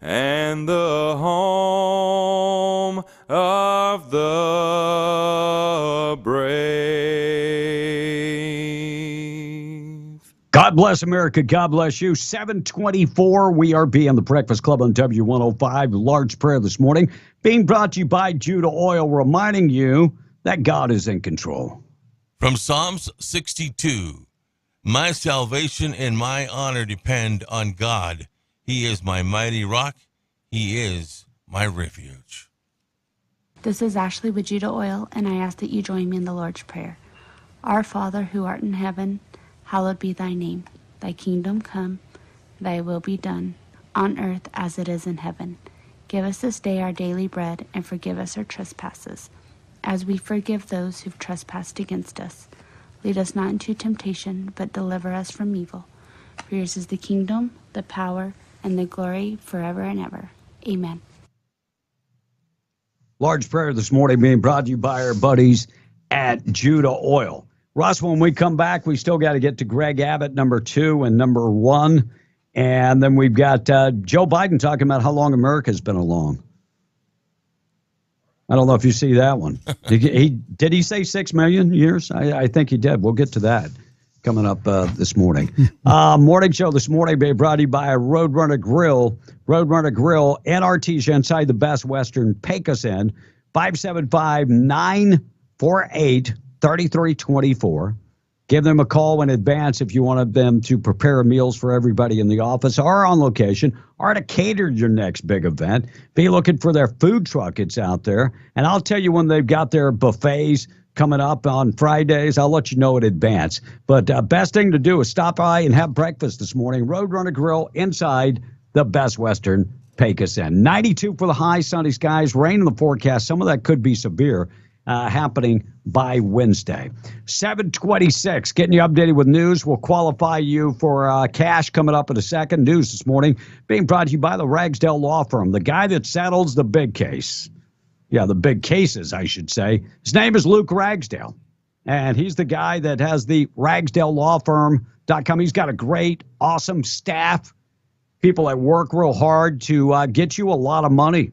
and the home of the brave? God bless America. God bless you. 724. We are being the Breakfast Club on W105. Large prayer this morning being brought to you by Judah Oil, reminding you that God is in control. From Psalms 62, my salvation and my honor depend on God. He is my mighty rock. He is my refuge. This is Ashley with Judah Oil, and I ask that you join me in the Lord's Prayer. Our Father, who art in heaven, hallowed be thy name. Thy kingdom come, thy will be done, on earth as it is in heaven. Give us this day our daily bread, and forgive us our trespasses, as we forgive those who've trespassed against us. Lead us not into temptation, but deliver us from evil. For yours is the kingdom, the power, and the glory forever and ever. Amen. Large prayer this morning being brought to you by our buddies at Judah Oil. Russ, when we come back, we still got to get to Greg Abbott, number 2, and number 1. And then we've got Joe Biden talking about how long America's been along. I don't know if you see that one. Did he say 6 million years? I think he did. We'll get to that coming up this morning. Morning show this morning being brought to you by Roadrunner Grill. Roadrunner Grill and Artesia inside the Best Western. Pecos in 575-948-3324. Give them a call in advance if you wanted them to prepare meals for everybody in the office or on location or to cater your next big event. Be looking for their food truck. It's out there. And I'll tell you when they've got their buffets coming up on Fridays. I'll let you know in advance. But best thing to do is stop by and have breakfast this morning. Roadrunner Grill inside the Best Western Pecos Inn. 92 for the high, sunny skies, rain in the forecast. Some of that could be severe. Happening by Wednesday. 726, getting you updated with news. We'll qualify you for cash coming up in a second. News this morning being brought to you by the Ragsdale Law Firm, the guy that settles the big case. Yeah, the big cases, I should say. His name is Luke Ragsdale, and he's the guy that has the RagsdaleLawFirm.com. He's got a great, awesome staff, people that work real hard to get you a lot of money.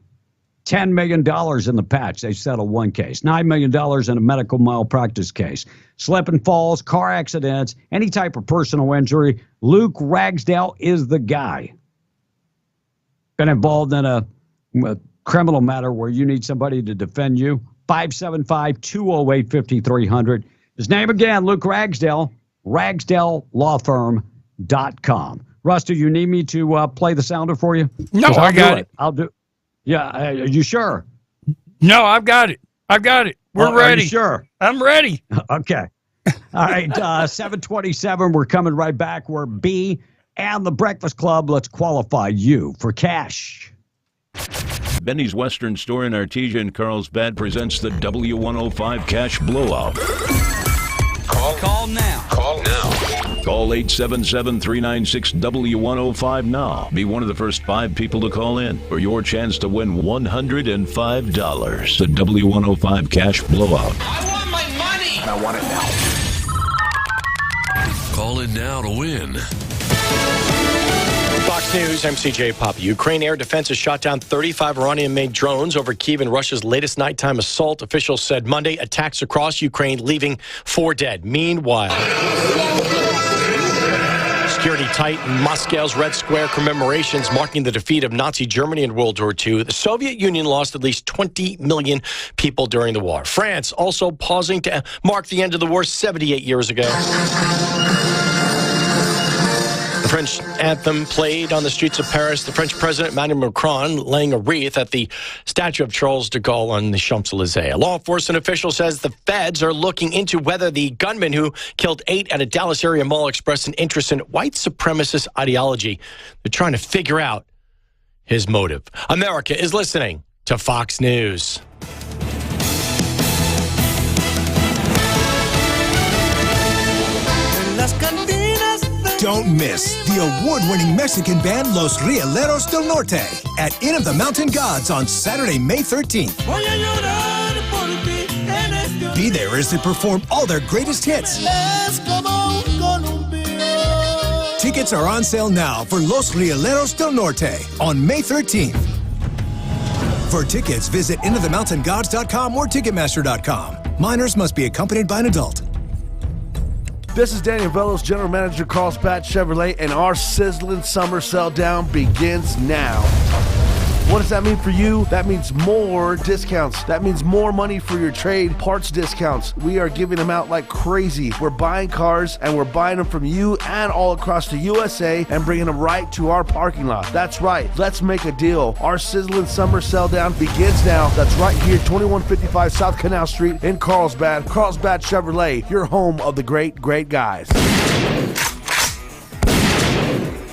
$10 million in the patch. They settled one case. $9 million in a medical malpractice case. Slip and falls, car accidents, any type of personal injury. Luke Ragsdale is the guy. Been involved in a criminal matter where you need somebody to defend you. 575-208-5300. His name again, Luke Ragsdale, RagsdaleLawFirm.com. Russ, do you need me to play the sounder for you? No, I got it. I'll do. Yeah, are you sure? No, I've got it. We're ready. Are you sure? I'm ready. Okay. All right, 7:27. We're coming right back. We're B and the Breakfast Club. Let's qualify you for cash. Benny's Western Store in Artesia and Carlsbad presents the W105 Cash Blowout. Call now. Call 877-396-W105 now. Be one of the first 5 people to call in for your chance to win $105. The W105 Cash Blowout. I want my money. I want it now. Call in now to win. Fox News, I'm CJ Papa. Ukraine air defense has shot down 35 Iranian-made drones over Kyiv in Russia's latest nighttime assault. Officials said Monday attacks across Ukraine, leaving 4 dead. Meanwhile, security tight in Moscow's Red Square commemorations marking the defeat of Nazi Germany in World War II. The Soviet Union lost at least 20 million people during the war. France also pausing to mark the end of the war 78 years ago. The French anthem played on the streets of Paris. The French President Emmanuel Macron laying a wreath at the statue of Charles de Gaulle on the Champs-Élysées. A law enforcement official says the feds are looking into whether the gunman who killed 8 at a Dallas area mall expressed an interest in white supremacist ideology. They're trying to figure out his motive. America is listening to Fox News. Don't miss the award-winning Mexican band Los Rieleros del Norte at Inn of the Mountain Gods on Saturday, May 13th. Be there as they perform all their greatest hits. Tickets are on sale now for Los Rieleros del Norte on May 13th. For tickets, visit inofthemountaingods.com or Ticketmaster.com. Minors must be accompanied by an adult. This is Daniel Velos, General Manager, Carlsbad Chevrolet, and our sizzling summer sell down begins now. What does that mean for you? That means more discounts. That means more money for your trade, parts discounts. We are giving them out like crazy. We're buying cars and we're buying them from you and all across the USA and bringing them right to our parking lot. That's right. Let's make a deal. Our sizzling summer sell down begins now. That's right here, 2155 South Canal Street in Carlsbad. Carlsbad Chevrolet, your home of the great, great guys.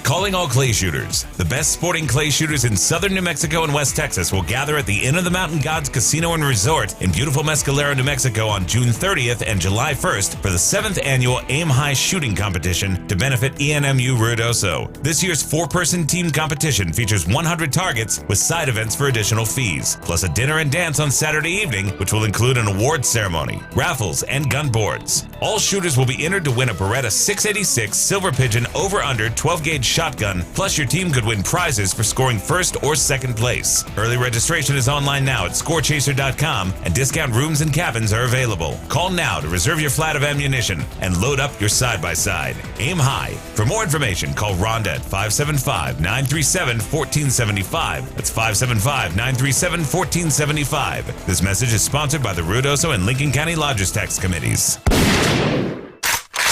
Calling all clay shooters. The best sporting clay shooters in southern New Mexico and West Texas will gather at the Inn of the Mountain Gods Casino and Resort in beautiful Mescalero, New Mexico on June 30th and July 1st for the 7th annual Aim High Shooting Competition to benefit ENMU Ruidoso. This year's 4-person team competition features 100 targets with side events for additional fees, plus a dinner and dance on Saturday evening, which will include an awards ceremony, raffles, and gun boards. All shooters will be entered to win a Beretta 686 Silver Pigeon over-under 12-gauge shotgun, plus your team could win prizes for scoring first or second place. Early registration is online now at scorechaser.com, and discount rooms and cabins are available. Call now to reserve your flat of ammunition and load up your side-by-side. Aim high. For more information, call Rhonda at 575-937-1475. That's 575-937-1475. This message is sponsored by the Ruidoso and Lincoln County Lodgers Tax Committees.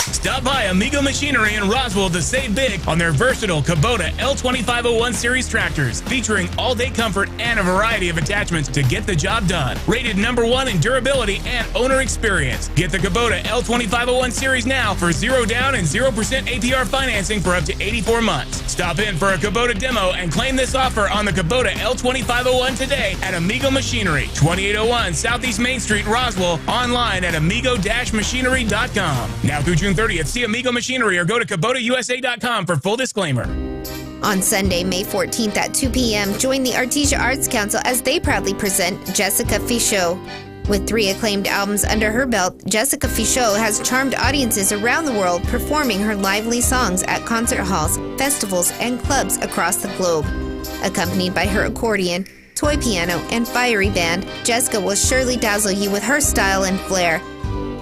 Stop by Amigo Machinery in Roswell to save big on their versatile Kubota L2501 series tractors, featuring all-day comfort and a variety of attachments to get the job done. Rated #1 in durability and owner experience. Get the Kubota L2501 series now for 0 down and 0% APR financing for up to 84 months. Stop in for a Kubota demo and claim this offer on the Kubota L2501 today at Amigo Machinery, 2801 Southeast Main Street, Roswell. Online at amigo-machinery.com. Now through June 30th, see Amigo Machinery or go to KubotaUSA.com for full disclaimer. On Sunday, May 14th at 2 p.m., join the Artesia Arts Council as they proudly present Jessica Fichot. With 3 acclaimed albums under her belt, Jessica Fichot has charmed audiences around the world performing her lively songs at concert halls, festivals, and clubs across the globe. Accompanied by her accordion, toy piano, and fiery band, Jessica will surely dazzle you with her style and flair.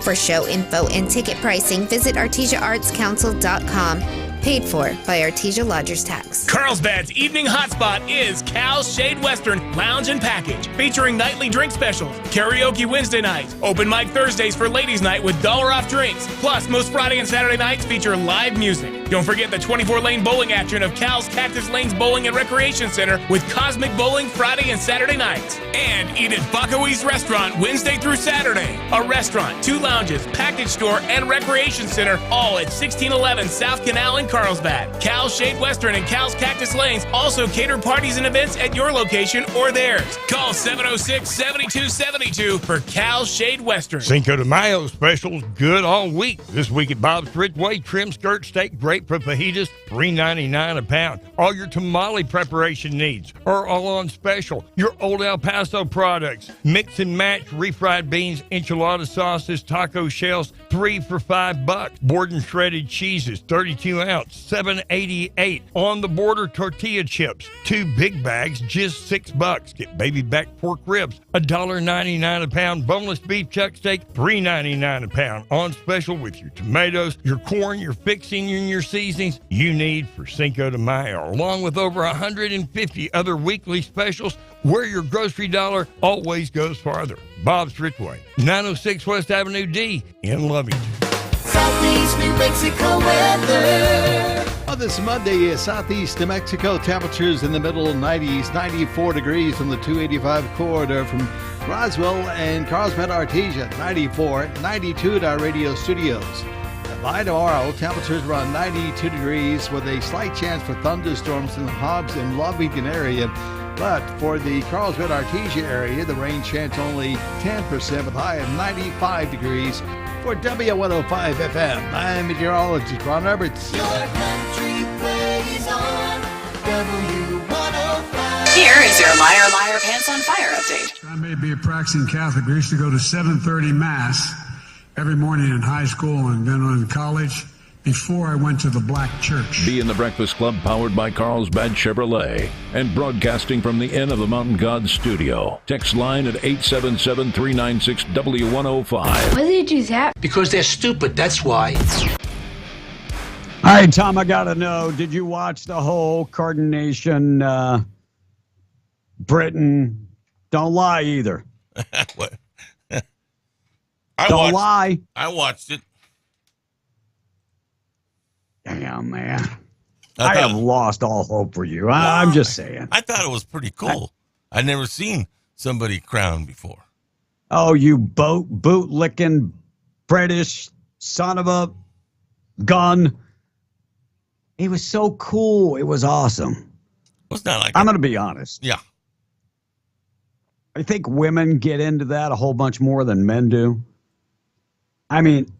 For show info and ticket pricing, visit ArtesiaArtsCouncil.com. Paid for by Artesia Lodgers Tax. Carlsbad's evening hotspot is Cal's Shade Western Lounge and Package, featuring nightly drink specials, karaoke Wednesday nights, open mic Thursdays for ladies' night with $1 off drinks. Plus, most Friday and Saturday nights feature live music. Don't forget the 24-lane bowling action of Cal's Cactus Lanes Bowling and Recreation Center with Cosmic Bowling Friday and Saturday nights. And eat at Baco's Restaurant Wednesday through Saturday. A restaurant, 2 lounges, package store, and recreation center, all at 1611 South Canal in Carlsbad. Cal's Shade Western and Cal's Cactus Lanes also cater parties and events at your location or theirs. Call 706-7272 for Cal's Shade Western. Cinco de Mayo specials good all week. This week at Bob's Ridgeway, trim skirt steak, great for fajitas, $3.99 a pound. All your tamale preparation needs are all on special. Your Old El Paso products, mix and match refried beans, enchilada sauces, taco shells, 3 for $5. Board and shredded cheeses, 32 ounce, $7.88. On the Border tortilla chips, 2 big bags, just $6. Get baby back pork ribs, $1.99 a pound. Boneless beef chuck steak, $3.99 a pound. On special with your tomatoes, your corn, your fixing, and your seasonings you need for Cinco de Mayo, along with over 150 other weekly specials where your grocery dollar always goes farther. Bob's Ridgeway, 906 West Avenue D in Lovington. Southeast New Mexico weather. On this Monday, Southeast New Mexico, temperatures in the middle 90s, 94 degrees from the 285 corridor from Roswell and Carlsbad Artesia, 94, 92 at our radio studios. By tomorrow, temperatures around 92 degrees with a slight chance for thunderstorms in the Hobbs and Lovington area. But for the Carlsbad Artesia area, the rain chance only 10% with a high of 95 degrees. For W105 FM, I'm meteorologist Ron Roberts. Your country plays on W105. Here is your Liar Liar Pants on Fire update. I may be a practicing Catholic. We used to go to 7:30 Mass every morning in high school and then in college before I went to the black church. Be in the Breakfast Club, powered by Carlsbad Chevrolet and broadcasting from the Inn of the Mountain Gods studio. Text line at 877-396-W105. Why do they do that? Because they're stupid, that's why. All right, Tom, I got to know, did you watch the whole Cardination Britain? Don't lie either. What? Don't lie. I watched it. Damn, man. I have lost all hope for you. I'm just saying. I thought it was pretty cool. I'd never seen somebody crowned before. Oh, you boot-licking British son of a gun. It was so cool. It was awesome. It's not like I'm going to be honest. Yeah. I think women get into that a whole bunch more than men do. I mean,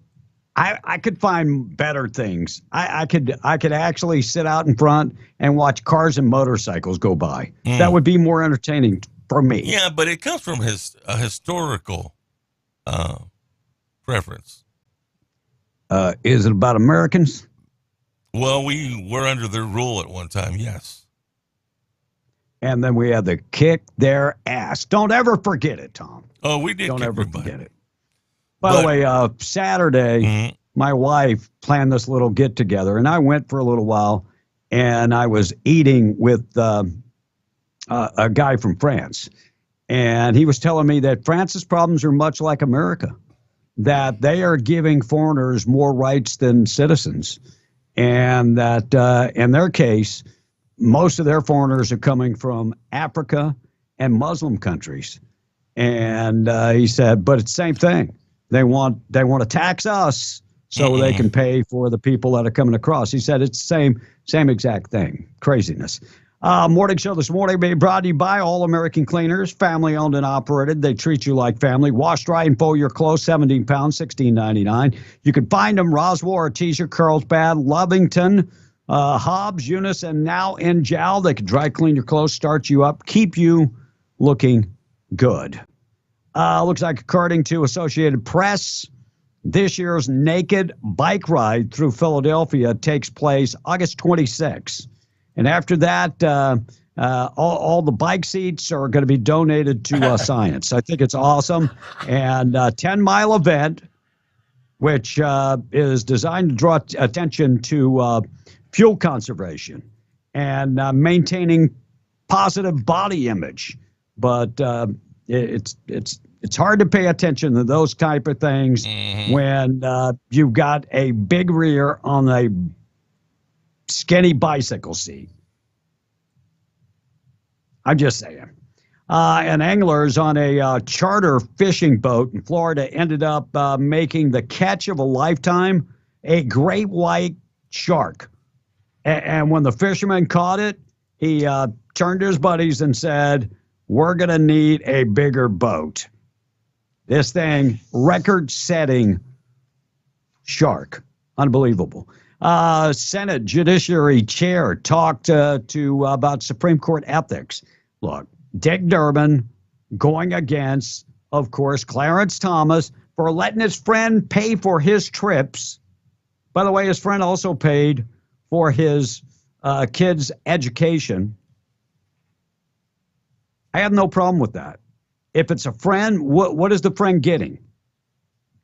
I could find better things. I could actually sit out in front and watch cars and motorcycles go by. That would be more entertaining for me. Yeah, but it comes from a historical preference. Is it about Americans? Well, we were under their rule at one time, yes. And then we had to kick their ass. Don't ever forget it, Tom. Oh, we did. Don't ever forget it. By the way, Saturday, my wife planned this little get-together, and I went for a little while, and I was eating with a guy from France. And he was telling me that France's problems are much like America, that they are giving foreigners more rights than citizens, and that in their case, most of their foreigners are coming from Africa and Muslim countries. And he said, but it's the same thing. They want to tax us so they can pay for the people that are coming across. He said it's the same exact thing. Craziness. Morning show this morning being brought to you by All American Cleaners, family owned and operated. They treat you like family. Wash, dry, and fold your clothes, 17 pounds, $16.99. You can find them Roswell, Artesia, Carlsbad, Lovington, Hobbs, Eunice, and now in Jowl. They can dry clean your clothes, start you up, keep you looking good. Looks like, according to Associated Press, this year's Naked Bike Ride through Philadelphia takes place August 26th. And after that, all the bike seats are going to be donated to science. I think it's awesome. And 10-mile event, which is designed to draw attention to fuel conservation and maintaining positive body image. But it's hard to pay attention to those type of things when you've got a big rear on a skinny bicycle seat. I'm just saying. And anglers on a charter fishing boat in Florida ended up making the catch of a lifetime, a great white shark. And when the fisherman caught it, he turned to his buddies and said, "We're going to need a bigger boat." This thing, record-setting shark. Unbelievable. Senate Judiciary Chair talked about Supreme Court ethics. Look, Dick Durbin going against, of course, Clarence Thomas for letting his friend pay for his trips. By the way, his friend also paid for his kids' education. I have no problem with that. If it's a friend, what is the friend getting?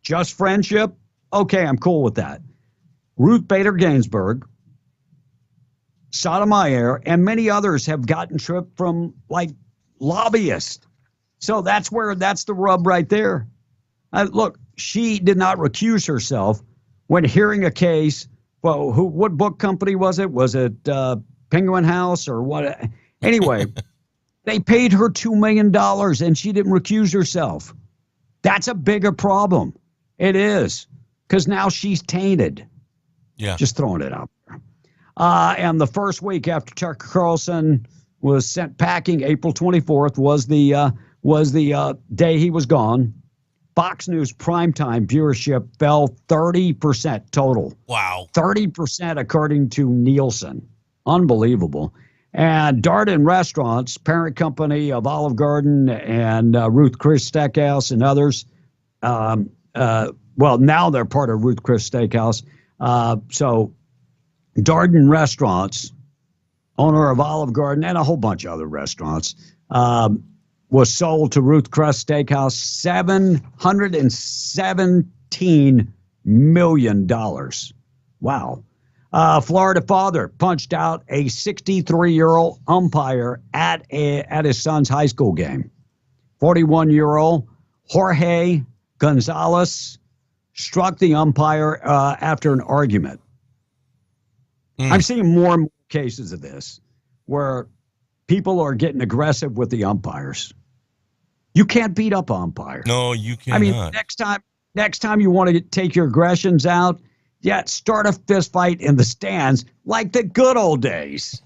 Just friendship? Okay, I'm cool with that. Ruth Bader Ginsburg, Sotomayor, and many others have gotten tripped from like lobbyists. So that's the rub right there. Look, she did not recuse herself when hearing a case. Well, what book company was it? Was it Penguin House or what? Anyway, they paid her $2 million and she didn't recuse herself. That's a bigger problem. It is, because now she's tainted. Yeah. Just throwing it out there. And the first week after Tucker Carlson was sent packing, April 24th was the day he was gone. Fox News primetime viewership fell 30% total. Wow. 30% according to Nielsen. Unbelievable. And Darden Restaurants, parent company of Olive Garden and Ruth Chris Steakhouse and others. Well, now they're part of Ruth Chris Steakhouse. So Darden Restaurants, owner of Olive Garden and a whole bunch of other restaurants, was sold to Ruth Chris Steakhouse $717 million. Wow. Florida father punched out a 63-year-old umpire at his son's high school game. 41-year-old Jorge Gonzalez struck the umpire after an argument. I'm seeing more and more cases of this where people are getting aggressive with the umpires. You can't beat up an umpire. No, you cannot. I mean, next time you want to take your aggressions out, start a fist fight in the stands like the good old days.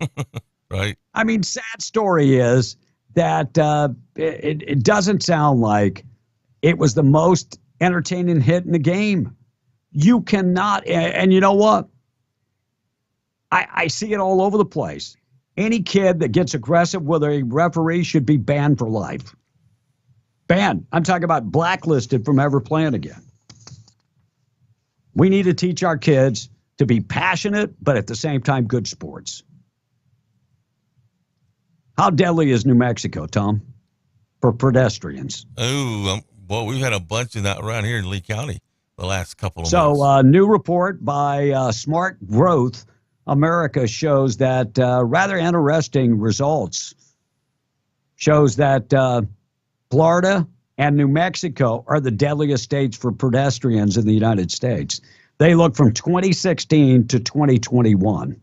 Right. I mean, sad story is that it doesn't sound like it was the most entertaining hit in the game. You cannot, and you know what? I see it all over the place. Any kid that gets aggressive with a referee should be banned for life. Banned. I'm talking about blacklisted from ever playing again. We need to teach our kids to be passionate, but at the same time, good sports. How deadly is New Mexico, Tom, for pedestrians? Oh, well, we've had a bunch of that around here in Lee County the last couple of months. So, new report by Smart Growth America shows that rather interesting results. Shows that Florida and New Mexico are the deadliest states for pedestrians in the United States. They look from 2016 to 2021.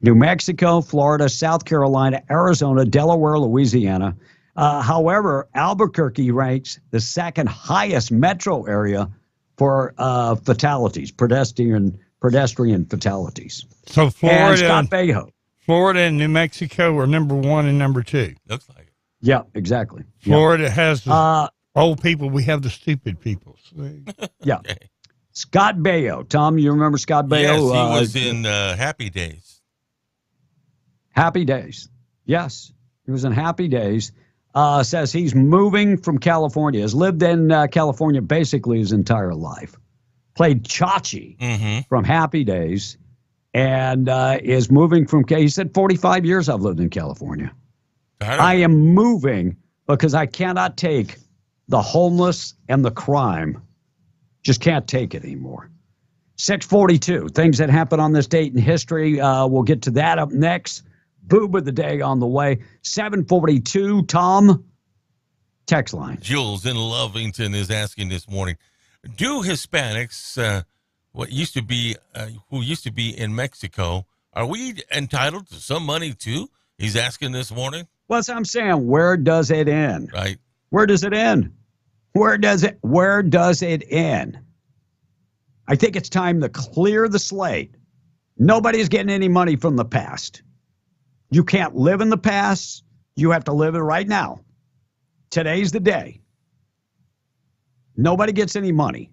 New Mexico, Florida, South Carolina, Arizona, Delaware, Louisiana. However, Albuquerque ranks the second highest metro area for fatalities, pedestrian fatalities. So Florida and New Mexico are number 1 and number 2. Looks like it. Yeah, exactly. Florida has the old people. We have the stupid people. Yeah. Scott Baio. Tom, you remember Scott Baio? Yes, he was in Happy Days. Happy Days. Yes, he was in Happy Days. Says he's moving from California. Has lived in California basically his entire life. Played Chachi from Happy Days. And is moving from, he said, 45 years I've lived in California. I am moving because I cannot take the homeless and the crime. Just can't take it anymore. 6:42. Things that happen on this date in history. We'll get to that up next. Boob of the day on the way. 7:42. Tom, text line. Jules in Lovington is asking this morning, do Hispanics, who used to be in Mexico, are we entitled to some money too? He's asking this morning. Well, that's what I'm saying. Where does it end? Right. Where does it end? Where does it end? I think it's time to clear the slate. Nobody's getting any money from the past. You can't live in the past. You have to live it right now. Today's the day. Nobody gets any money.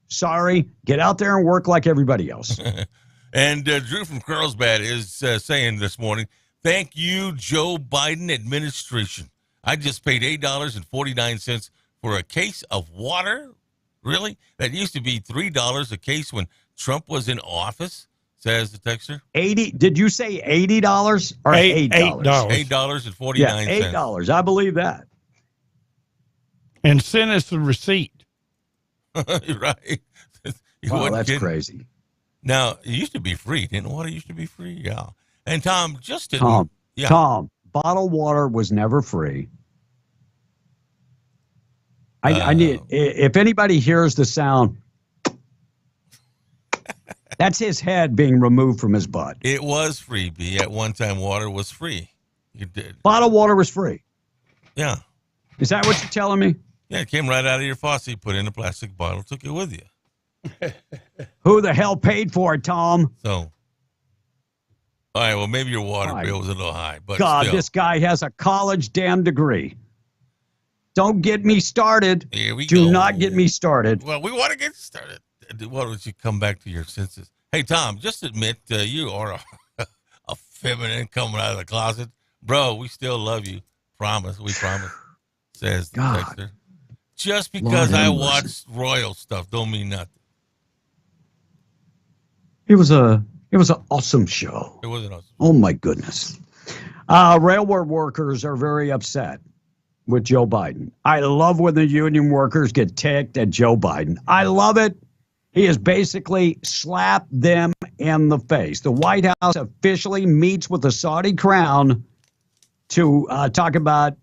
Sorry. Get out there and work like everybody else. And Drew from Carlsbad is saying this morning, thank you, Joe Biden administration. I just paid $8.49 for a case of water. Really? That used to be $3 a case when Trump was in office, says the texter. 80. Did you say $80 or $8? $8.49. Yeah, $8. I believe that. And send us the receipt. Right. Wow, that's crazy. Now, it used to be free. Didn't water used to be free? Yeah. And Tom, just Tom, bottled water was never free. I need, if anybody hears the sound, that's his head being removed from his butt. It was free, B. At one time, water was free. You did. Bottled water was free. Yeah. Is that what you're telling me? Yeah, it came right out of your faucet, put it in a plastic bottle, took it with you. Who the hell paid for it, Tom? So, all right, well, maybe your water bill was a little high, but God, still. this guy has a college damn degree. Don't get me started. Here we Do go. not get me started. Well, we want to get started. Why don't you come back to your senses? Hey, Tom, just admit you are a feminine coming out of the closet. Bro, we still love you. Promise. We promise, says the texter. Just because I watched royal stuff don't mean nothing. It was an awesome show. It was an awesome show. Oh, my goodness. Railroad workers are very upset with Joe Biden. I love when the union workers get ticked at Joe Biden. I love it. He has basically slapped them in the face. The White House officially meets with the Saudi crown to talk about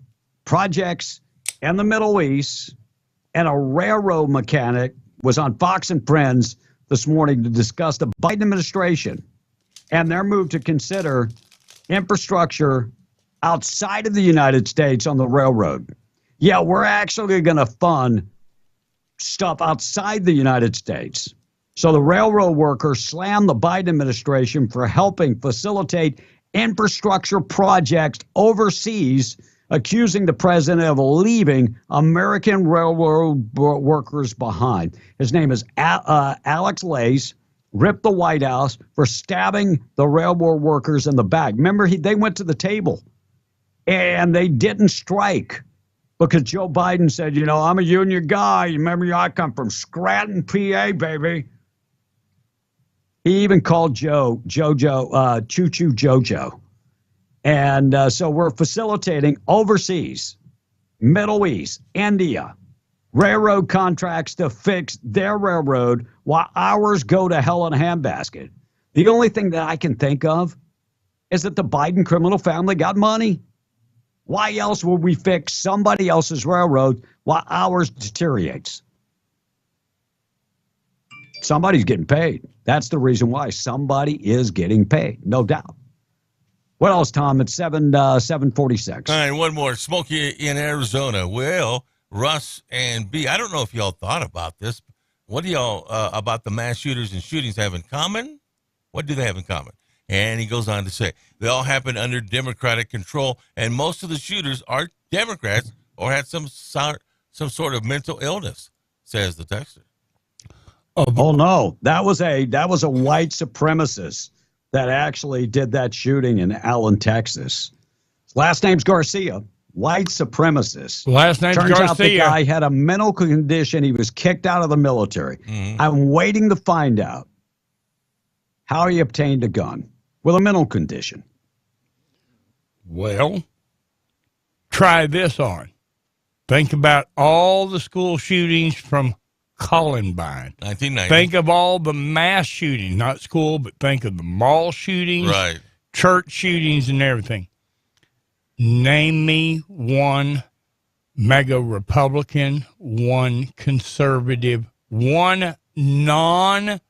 projects in the Middle East. And a railroad mechanic was on Fox and Friends this morning to discuss the Biden administration and their move to consider infrastructure outside of the United States on the railroad. Yeah, we're actually going to fund stuff outside the United States. So the railroad workers slammed the Biden administration for helping facilitate infrastructure projects overseas, accusing the president of leaving American railroad workers behind. His name is Alex Lace, ripped the White House for stabbing the railroad workers in the back. Remember, they went to the table and they didn't strike because Joe Biden said, you know, I'm a union guy. Remember, I come from Scranton, PA, baby. He even called Choo Choo Jojo. And so we're facilitating overseas, Middle East, India, railroad contracts to fix their railroad while ours go to hell in a handbasket. The only thing that I can think of is that the Biden criminal family got money. Why else would we fix somebody else's railroad while ours deteriorates? Somebody's getting paid. That's the reason why somebody is getting paid, no doubt. What else, Tom? It's 7:46. All right, one more. Smokey in Arizona. Well, Russ and B, I don't know if y'all thought about this. What do y'all about the mass shooters and shootings have in common? What do they have in common? And he goes on to say, they all happen under Democratic control, and most of the shooters are Democrats or had some sort of mental illness, says the texter. Oh no, that was a white supremacist that actually did that shooting in Allen, Texas. His last name's Garcia, white supremacist. Last name's Turns Garcia. out the guy had a mental condition. He was kicked out of the military. Mm-hmm. I'm waiting to find out how he obtained a gun with a mental condition. Well, try this on. Think about all the school shootings from Columbine. 1990. Think of all the mass shootings, not school, but think of the mall shootings, Right. church shootings, and everything. Name me one mega Republican, one conservative, one non-liberal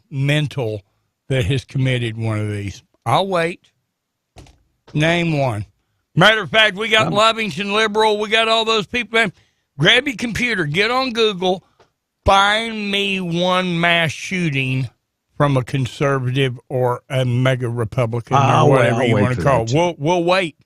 mental that has committed one of these. I'll wait. Name one. Matter of fact, we got Lovington Liberal. We got all those people. Grab your computer, get on Google, find me one mass shooting from a conservative or a mega Republican or whatever you want to call it. We'll wait.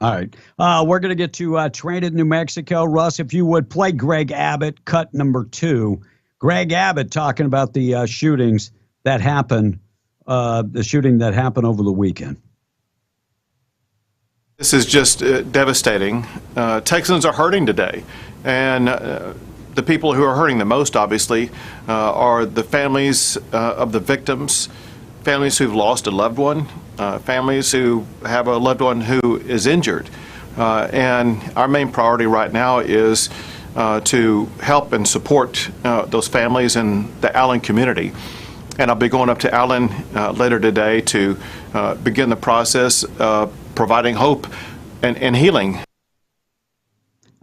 All right. We're going to get to Trinidad, New Mexico. Russ, if you would play Greg Abbott, cut number 2. Greg Abbott talking about the shootings that happened, the shooting that happened over the weekend. This is just devastating. Texans are hurting today, and the people who are hurting the most, obviously, are the families of the victims, families who've lost a loved one, families who have a loved one who is injured. And our main priority right now is to help and support those families in the Allen community. And I'll be going up to Allen later today to begin the process of providing hope and healing.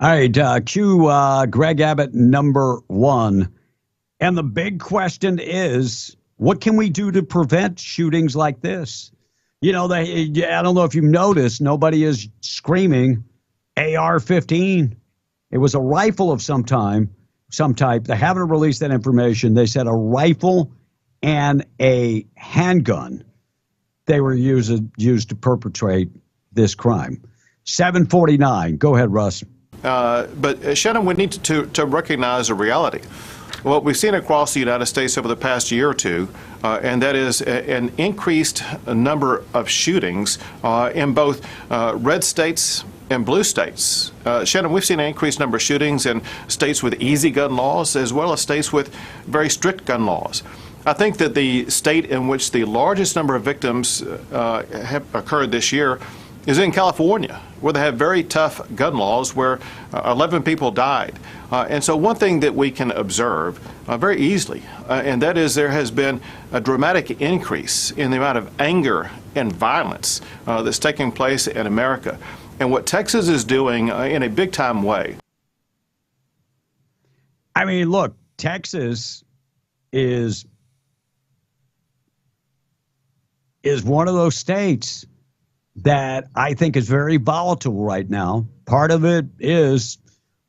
All right, cue Greg Abbott number 1. And the big question is, what can we do to prevent shootings like this? You know, I don't know if you've noticed, nobody is screaming AR-15. It was a rifle of some type. They haven't released that information. They said a rifle and a handgun they were used to perpetrate this crime. 7:49. Go ahead, Russ. But Shannon, we need to recognize a reality. What we've seen across the United States over the past year or two, and that is an increased number of shootings in both red states and blue states. Shannon, we've seen an increased number of shootings in states with easy gun laws as well as states with very strict gun laws. I think that the state in which the largest number of victims have occurred this year is in California, where they have very tough gun laws, where 11 people died. And so one thing that we can observe very easily, and that is there has been a dramatic increase in the amount of anger and violence that's taking place in America. And what Texas is doing in a big-time way. I mean, look, Texas is one of those states that I think is very volatile right now. Part of it is,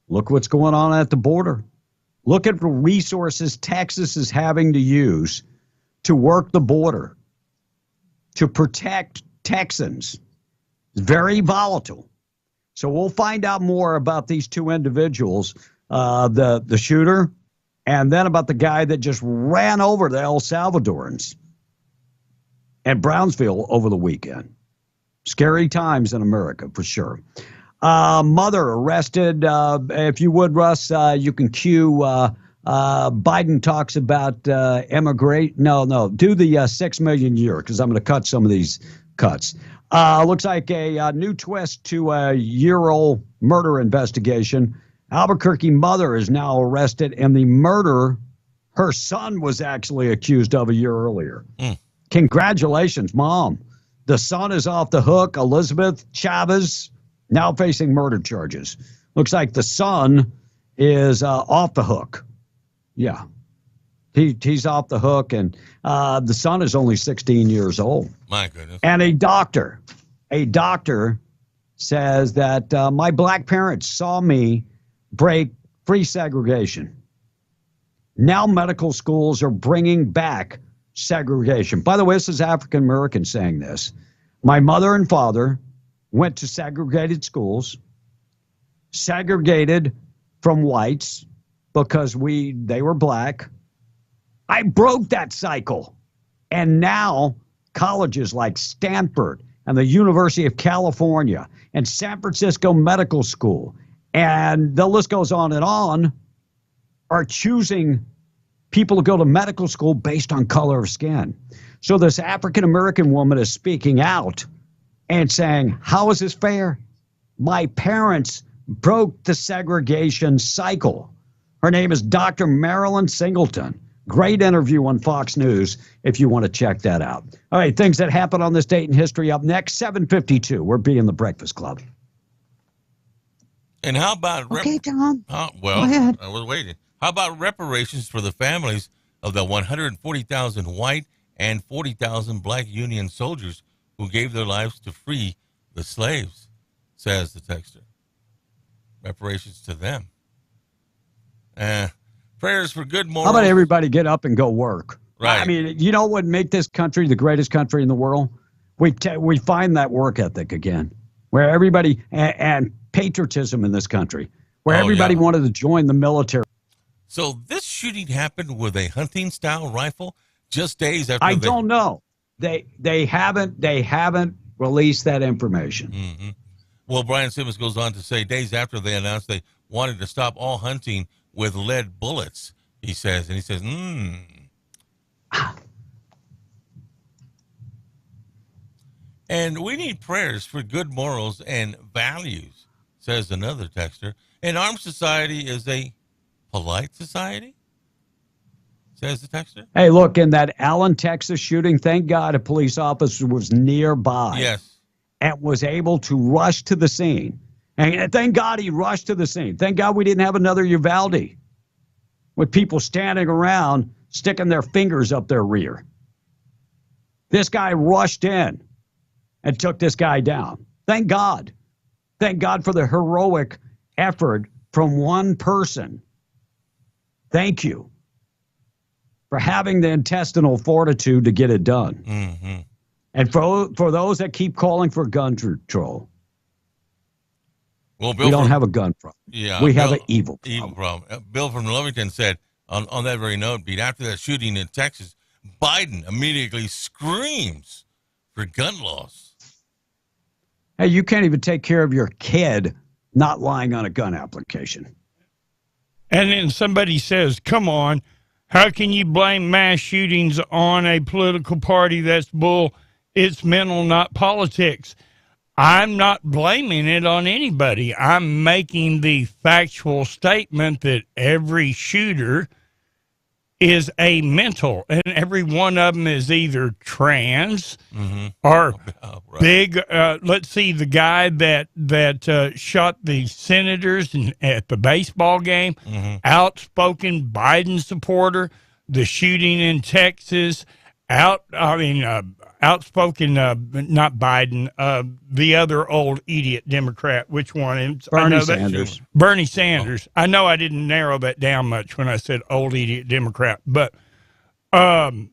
look what's going on at the border. Look at the resources Texas is having to use to work the border, to protect Texans. It's very volatile. So we'll find out more about these two individuals, the shooter, and then about the guy that just ran over the El Salvadorans at Brownsville over the weekend. Scary times in America, for sure. Mother arrested. If you would, Russ, you can cue Biden talks about immigrate. No. Do the 6 million year, because I'm going to cut some of these cuts. Looks like a new twist to a year-old murder investigation. Albuquerque mother is now arrested, and the murder her son was actually accused of a year earlier. Congratulations, Mom. The son is off the hook. Elizabeth Chavez now facing murder charges. Looks like the son is off the hook. Yeah. He's off the hook, and the son is only 16 years old. My goodness. And a doctor says that my black parents saw me break free segregation. Now medical schools are bringing back segregation. By the way, this is African American saying this. My mother and father went to segregated schools, segregated from whites because they were black. I broke that cycle. And now colleges like Stanford and the University of California and San Francisco Medical School, and the list goes on, are choosing people to go to medical school based on color of skin. So this African-American woman is speaking out and saying, how is this fair? My parents broke the segregation cycle. Her name is Dr. Marilyn Singleton. Great interview on Fox News if you want to check that out. All right, things that happened on this date in history up next, 7:52. We're being the Breakfast Club. And how about Okay, Tom. well, Go ahead. I was waiting. How about reparations for the families of the 140,000 white and 40,000 black Union soldiers who gave their lives to free the slaves, says the texter. Reparations to them. Prayers for good morals. How about everybody get up and go work? Right. I mean, you know what would make this country the greatest country in the world? We find that work ethic again, where everybody, and patriotism in this country, where everybody wanted to join the military. So this shooting happened with a hunting-style rifle just days after I don't know. They haven't released that information. Mm-hmm. Well, Brian Simmons goes on to say days after they announced they wanted to stop all hunting with lead bullets, he says. And he says, And we need prayers for good morals and values, says another texter. An armed society is a polite society, says the texter. Hey, look, in that Allen, Texas shooting, thank God a police officer was nearby. Yes. And was able to rush to the scene. And thank God he rushed to the scene. Thank God we didn't have another Uvalde with people standing around sticking their fingers up their rear. This guy rushed in and took this guy down. Thank God. Thank God for the heroic effort from one person. Thank you for having the intestinal fortitude to get it done. Mm-hmm. And for those that keep calling for gun control, well, Bill we don't have a gun problem. Yeah, we have an evil problem. Evil problem. Bill from Lovington said on that very note, Pete, after that shooting in Texas, Biden immediately screams for gun laws. Hey, you can't even take care of your kid not lying on a gun application. And then somebody says, come on, how can you blame mass shootings on a political party? That's bull. It's mental, not politics. I'm not blaming it on anybody. I'm making the factual statement that every shooter is a mental, and every one of them is either trans or big. Let's see, the guy that shot the senators at the baseball game, outspoken Biden supporter. The shooting in Texas, outspoken, not Biden, the other old idiot Democrat. Which one? Bernie Sanders. Bernie Sanders. I know I didn't narrow that down much when I said old idiot Democrat, but I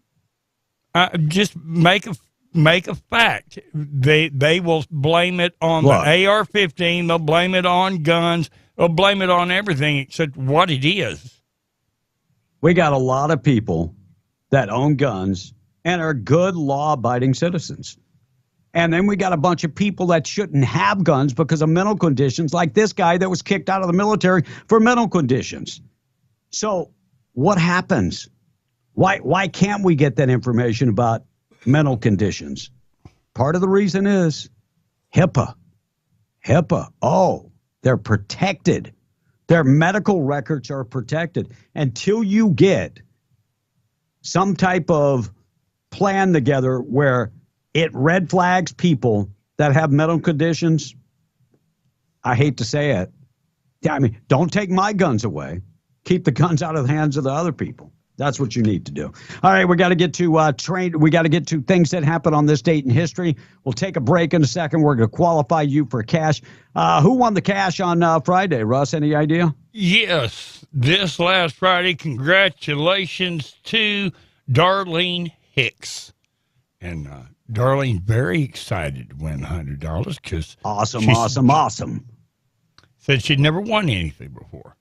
just make a fact. They will blame it on the AR-15. They'll blame it on guns. They'll blame it on everything except what it is. We got a lot of people that own guns and are good law-abiding citizens. And then we got a bunch of people that shouldn't have guns because of mental conditions, like this guy that was kicked out of the military for mental conditions. So what happens? Why can't we get that information about mental conditions? Part of the reason is HIPAA. Oh, they're protected. Their medical records are protected. Until you get some type of plan together where it red flags people that have mental conditions, I hate to say it. I mean, don't take my guns away. Keep the guns out of the hands of the other people. That's what you need to do. All right, we got to get to we got to get to things that happened on this date in history. We'll take a break in a second. We're going to qualify you for cash. Who won the cash on Friday, Russ? Any idea? Yes, this last Friday. Congratulations to Darlene Hicks. And Darlene very excited to win $100 because awesome. Said she'd never won anything before.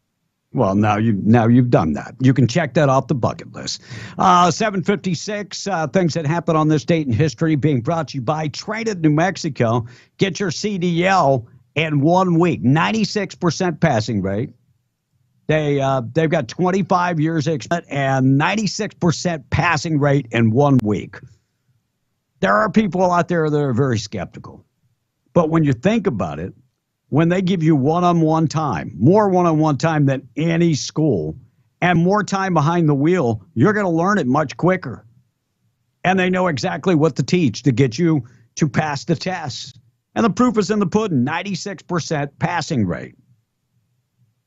Well, now you've done that. You can check that off the bucket list. 756, things that happened on this date in history being brought to you by Traded New Mexico. Get your CDL in 1 week, 96% passing rate. They've got 25 years and 96% passing rate in 1 week. There are people out there that are very skeptical. But when you think about it, when they give you one-on-one time, more one-on-one time than any school, and more time behind the wheel, you're going to learn it much quicker. And they know exactly what to teach to get you to pass the tests. And the proof is in the pudding, 96% passing rate.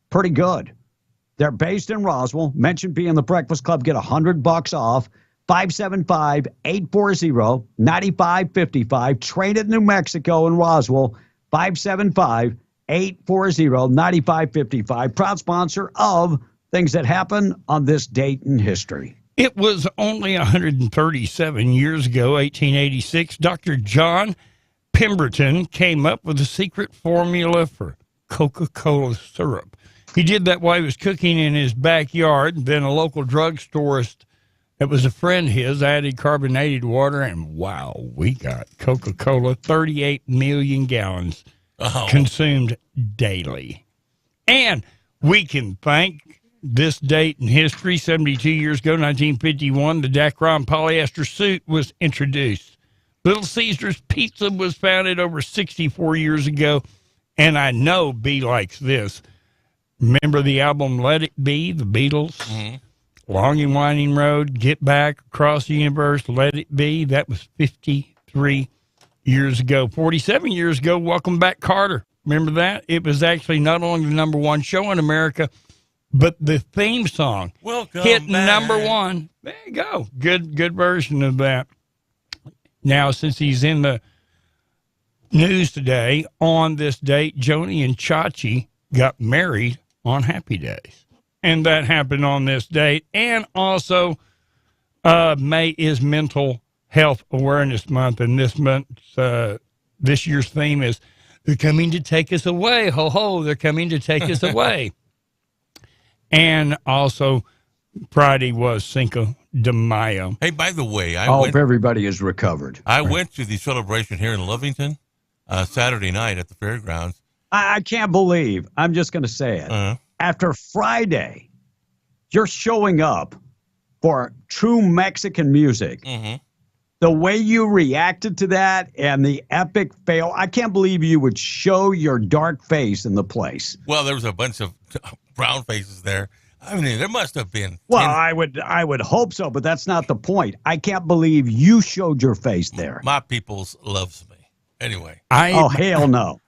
Pretty good. They're based in Roswell. Mention B in the Breakfast Club. Get $100 off. 575-840-9555. Train at New Mexico in Roswell. 575-840-9555. Proud sponsor of Things That Happen on This Date in History. It was only 137 years ago, 1886, Dr. John Pemberton came up with a secret formula for Coca-Cola syrup. He did that while he was cooking in his backyard. Then a local drugstore that was a friend of his added carbonated water, and wow, we got Coca-Cola, 38 million gallons consumed daily. And we can thank this date in history. 72 years ago, 1951, the Dacron polyester suit was introduced. Little Caesars Pizza was founded over 64 years ago, and I know B likes this. Remember the album Let It Be, the Beatles? Mm-hmm. Long and Winding Road, Get Back, Across the Universe, Let It Be. That was 53 years ago. 47 years ago, Welcome Back, Carter. Remember that? It was actually not only the number one show in America, but the theme song hit number one. There you go. Good version of that. Now, since he's in the news today, on this date, Joni and Chachi got married on Happy Days. And that happened on this date. And also, May is Mental Health Awareness Month. And this month, this year's theme is, they're coming to take us away. Ho, ho, they're coming to take us away. And also, Friday was Cinco de Mayo. Hey, by the way, I hope everybody is recovered. I went to the celebration here in Lovington Saturday night at the fairgrounds. I can't believe, I'm just going to say it. After Friday, you're showing up for true Mexican music. Mm-hmm. The way you reacted to that and the epic fail, I can't believe you would show your dark face in the place. Well, there was a bunch of brown faces there. I mean, there must have been. Well, I would hope so, but that's not the point. I can't believe you showed your face there. My peoples loves me. Anyway. Oh, hell no.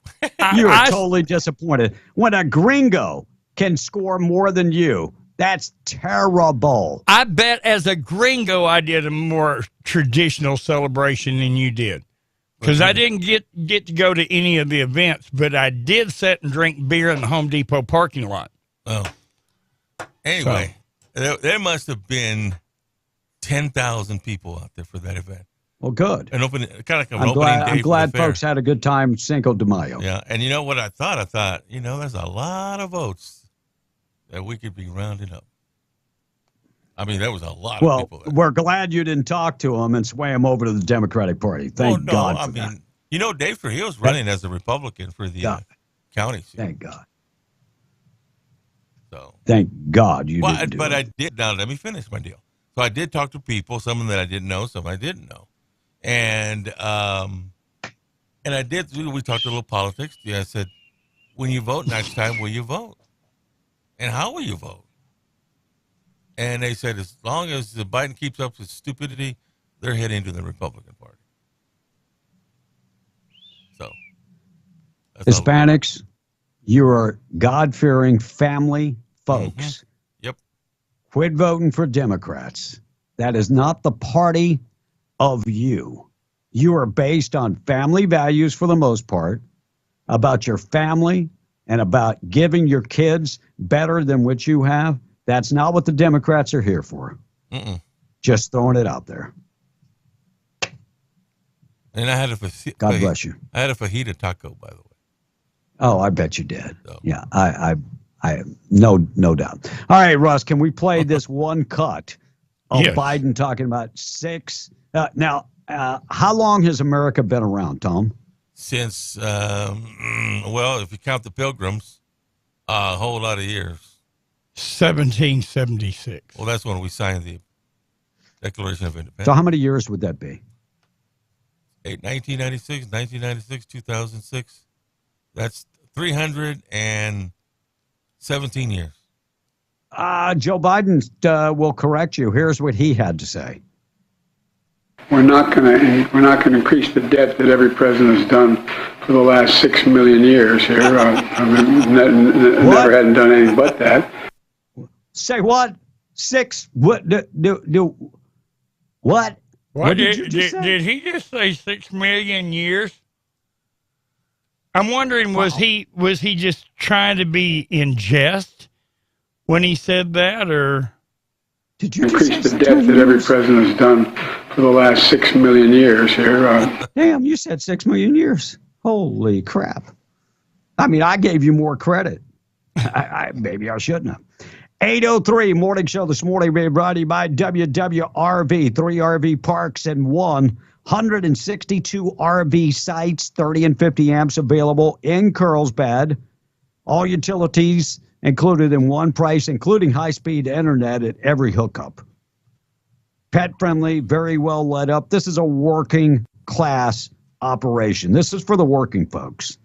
You're totally disappointed. When a gringo can score more than you, that's terrible. I bet as a gringo, I did a more traditional celebration than you did. Because I didn't get to go to any of the events, but I did sit and drink beer in the Home Depot parking lot. Oh. Anyway, there must have been 10,000 people out there for that event. Well, good. Kind of like an I'm opening day. I'm glad folks had a good time Cinco de Mayo. Yeah, and you know what I thought? I thought, there's a lot of votes that we could be rounding up. I mean, there was a lot of people there. We're glad you didn't talk to them and sway them over to the Democratic Party. Thank God for that. Dave Trujillo's running as a Republican for the county seat. Thank God. So thank God you didn't do But it. I did. Now, let me finish my deal. So I did talk to people, some that I didn't know, some I didn't know. And I did, we talked a little politics. Yeah, I said, when you vote next time, will you vote? And how will you vote? And they said, as long as Biden keeps up his stupidity, they're heading to the Republican Party. So. Hispanics, you are God-fearing family folks. Mm-hmm. Yep. Quit voting for Democrats. That is not the party of you. You are based on family values for the most part, about your family and about giving your kids better than what you have. That's not what the Democrats are here for. Mm-mm. Just throwing it out there. And I had God bless you. I had a fajita taco, by the way. Oh, I bet you did. So. Yeah, I no doubt. All right, Russ, can we play this one cut of Biden talking about 6? Now, how long has America been around, Tom? Since, if you count the Pilgrims, a whole lot of years. 1776. Well, that's when we signed the Declaration of Independence. So how many years would that be? 1996, 2006. That's 317 years. Joe Biden will correct you. Here's what he had to say. We're not going to increase the debt that every president has done for the last 6 million years here. Never hadn't done anything but that. Say what? Six? What? What? What did you just say? Did he just say 6 million years? I'm wondering, was he just trying to be in jest when he said that, or did you increase the debt that every president has done for the last 6 million years here? Damn, you said 6 million years. Holy crap! I mean, I gave you more credit. Maybe I shouldn't have. 8:03 morning show this morning being brought to you by WWRV, 3 RV parks and 162 RV sites, 30 and 50 amps available in Carlsbad. All utilities included in one price, including high-speed internet at every hookup. Pet-friendly, very well led up. This is a working class operation. This is for the working folks.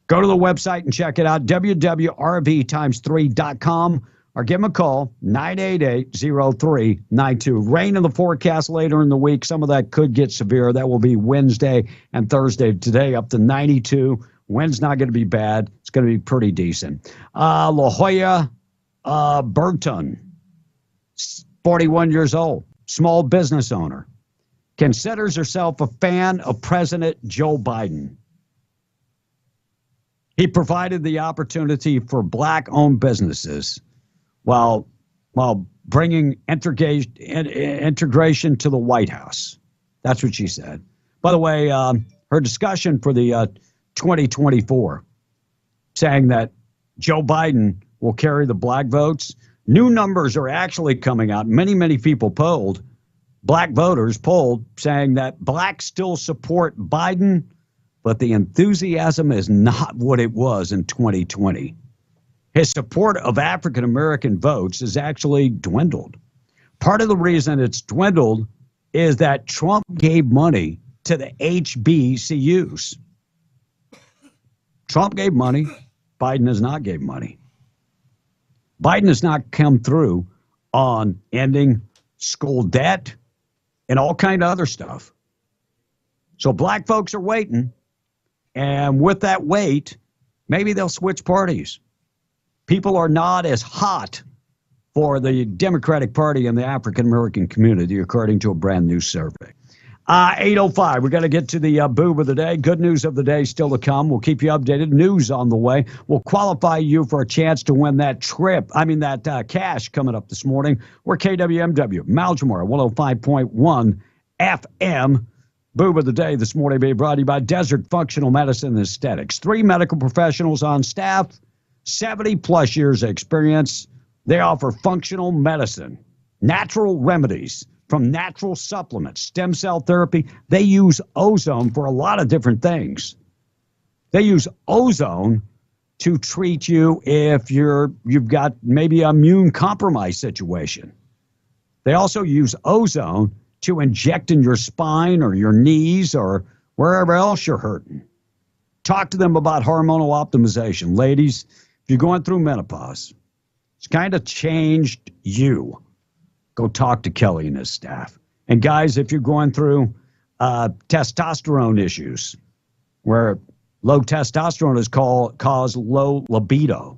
Go to the website and check it out, www.rv3.com. Or give them a call, 988-0392. Rain in the forecast later in the week. Some of that could get severe. That will be Wednesday and Thursday. Today up to 92. Wind's not going to be bad. It's going to be pretty decent. La Jolla Bergton, 41 years old, small business owner, considers herself a fan of President Joe Biden. He provided the opportunity for black-owned businesses while bringing integration to the White House. That's what she said. By the way, her discussion for the 2024, saying that Joe Biden will carry the black votes. New numbers are actually coming out. Many people polled, black voters polled, saying that blacks still support Biden, but the enthusiasm is not what it was in 2020. His support of African-American votes has actually dwindled. Part of the reason it's dwindled is that Trump gave money to the HBCUs. Trump gave money. Biden has not gave money. Biden has not come through on ending school debt and all kind of other stuff. So black folks are waiting. And with that wait, maybe they'll switch parties. People are not as hot for the Democratic Party in the African-American community, according to a brand new survey. 8:05, we got to get to the boob of the day. Good news of the day still to come. We'll keep you updated. News on the way. We'll qualify you for a chance to win that cash coming up this morning. We're KWMW, Malmore, 105.1 FM. Boob of the day this morning being brought to you by Desert Functional Medicine and Aesthetics. 3 medical professionals on staff, 70-plus years of experience. They offer functional medicine, natural remedies from natural supplements, stem cell therapy. They use ozone for a lot of different things. They use ozone to treat you if you've got maybe an immune compromised situation. They also use ozone to inject in your spine or your knees or wherever else you're hurting. Talk to them about hormonal optimization. Ladies, if you're going through menopause, it's kind of changed you. Go talk to Kelly and his staff. And guys, if you're going through testosterone issues, where low testosterone is cause low libido,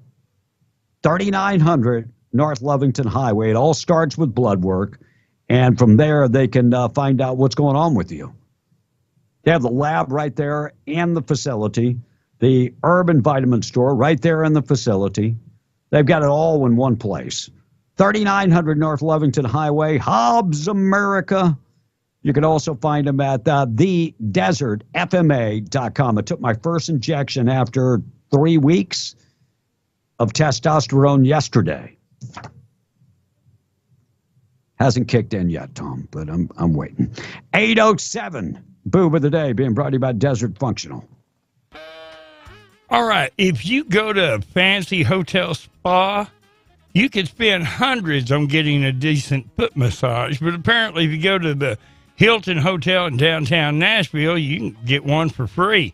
3900 North Lovington Highway. It all starts with blood work. And from there, they can find out what's going on with you. They have the lab right there in the facility, the Urban Vitamin Store right there in the facility. They've got it all in one place. 3900 North Lovington Highway, Hobbs, America. You can also find them at thedesertfma.com. I took my first injection after 3 weeks of testosterone yesterday. Hasn't kicked in yet, Tom, but I'm waiting. 8:07, boob of the day, being brought to you by Desert Functional. All right, if you go to a fancy hotel spa, you could spend hundreds on getting a decent foot massage, but apparently if you go to the Hilton Hotel in downtown Nashville, you can get one for free.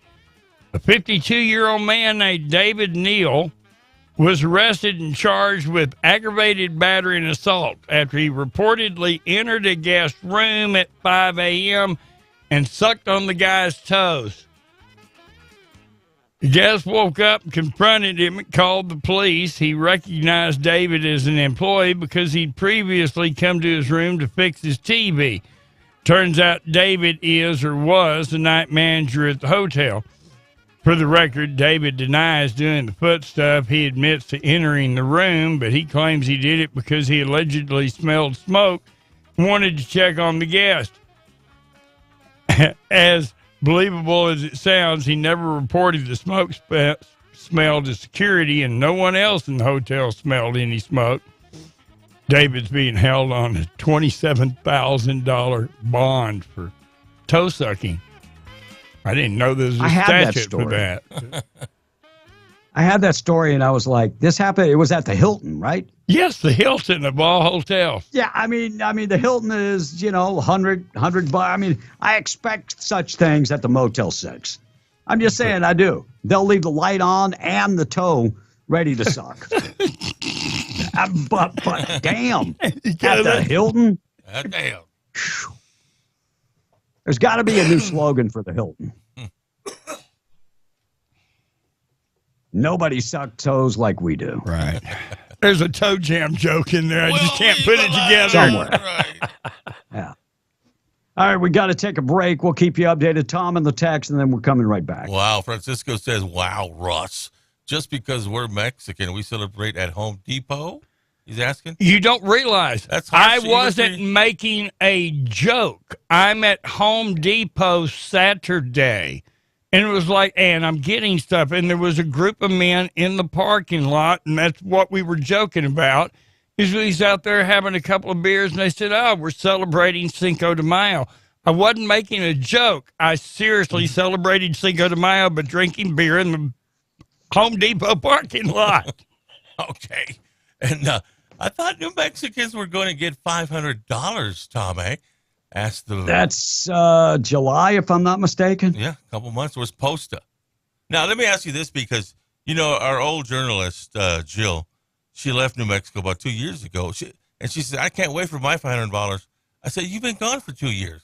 A 52-year-old man named David Neal was arrested and charged with aggravated battery and assault after he reportedly entered a guest room at 5 a.m. and sucked on the guy's toes. The guest woke up and confronted him and called the police. He recognized David as an employee because he'd previously come to his room to fix his TV. Turns out David is or was the night manager at the hotel. For the record, David denies doing the foot stuff. He admits to entering the room, but he claims he did it because he allegedly smelled smoke and wanted to check on the guest. As believable as it sounds, he never reported the smoke smell to security, and no one else in the hotel smelled any smoke. David's being held on a $27,000 bond for toe sucking. I didn't know there was a statute for that. I had that story, and I was like, this happened. It was at the Hilton, right? Yes, the Hilton of all hotels. Yeah, I mean, the Hilton is, $100. I mean, I expect such things at the Motel 6. I'm just saying, I do. They'll leave the light on and the toe ready to suck. but damn, at the Hilton. Damn. There's got to be a new slogan for the Hilton. Nobody sucked toes like we do. Right. There's a toe jam joke in there. I just can't put it together. Somewhere. Yeah. All right, we got to take a break. We'll keep you updated, Tom, in the text, and then we're coming right back. Wow. Francisco says, wow, Russ. Just because we're Mexican, we celebrate at Home Depot? He's asking. You don't realize That's I harsh. wasn't making a joke. I'm at Home Depot Saturday, and it was like, and I'm getting stuff, and there was a group of men in the parking lot, and that's what we were joking about. Is he's out there having a couple of beers, and they said, "Oh, we're celebrating Cinco de Mayo." I wasn't making a joke. I seriously celebrated Cinco de Mayo by drinking beer in the Home Depot parking lot. Okay. And I thought New Mexicans were going to get $500, Tom, eh? Asked the... That's July, if I'm not mistaken. Yeah, a couple months was Posta. Now, let me ask you this because, our old journalist, Jill, she left New Mexico about 2 years ago. She said, I can't wait for my $500. I said, you've been gone for 2 years.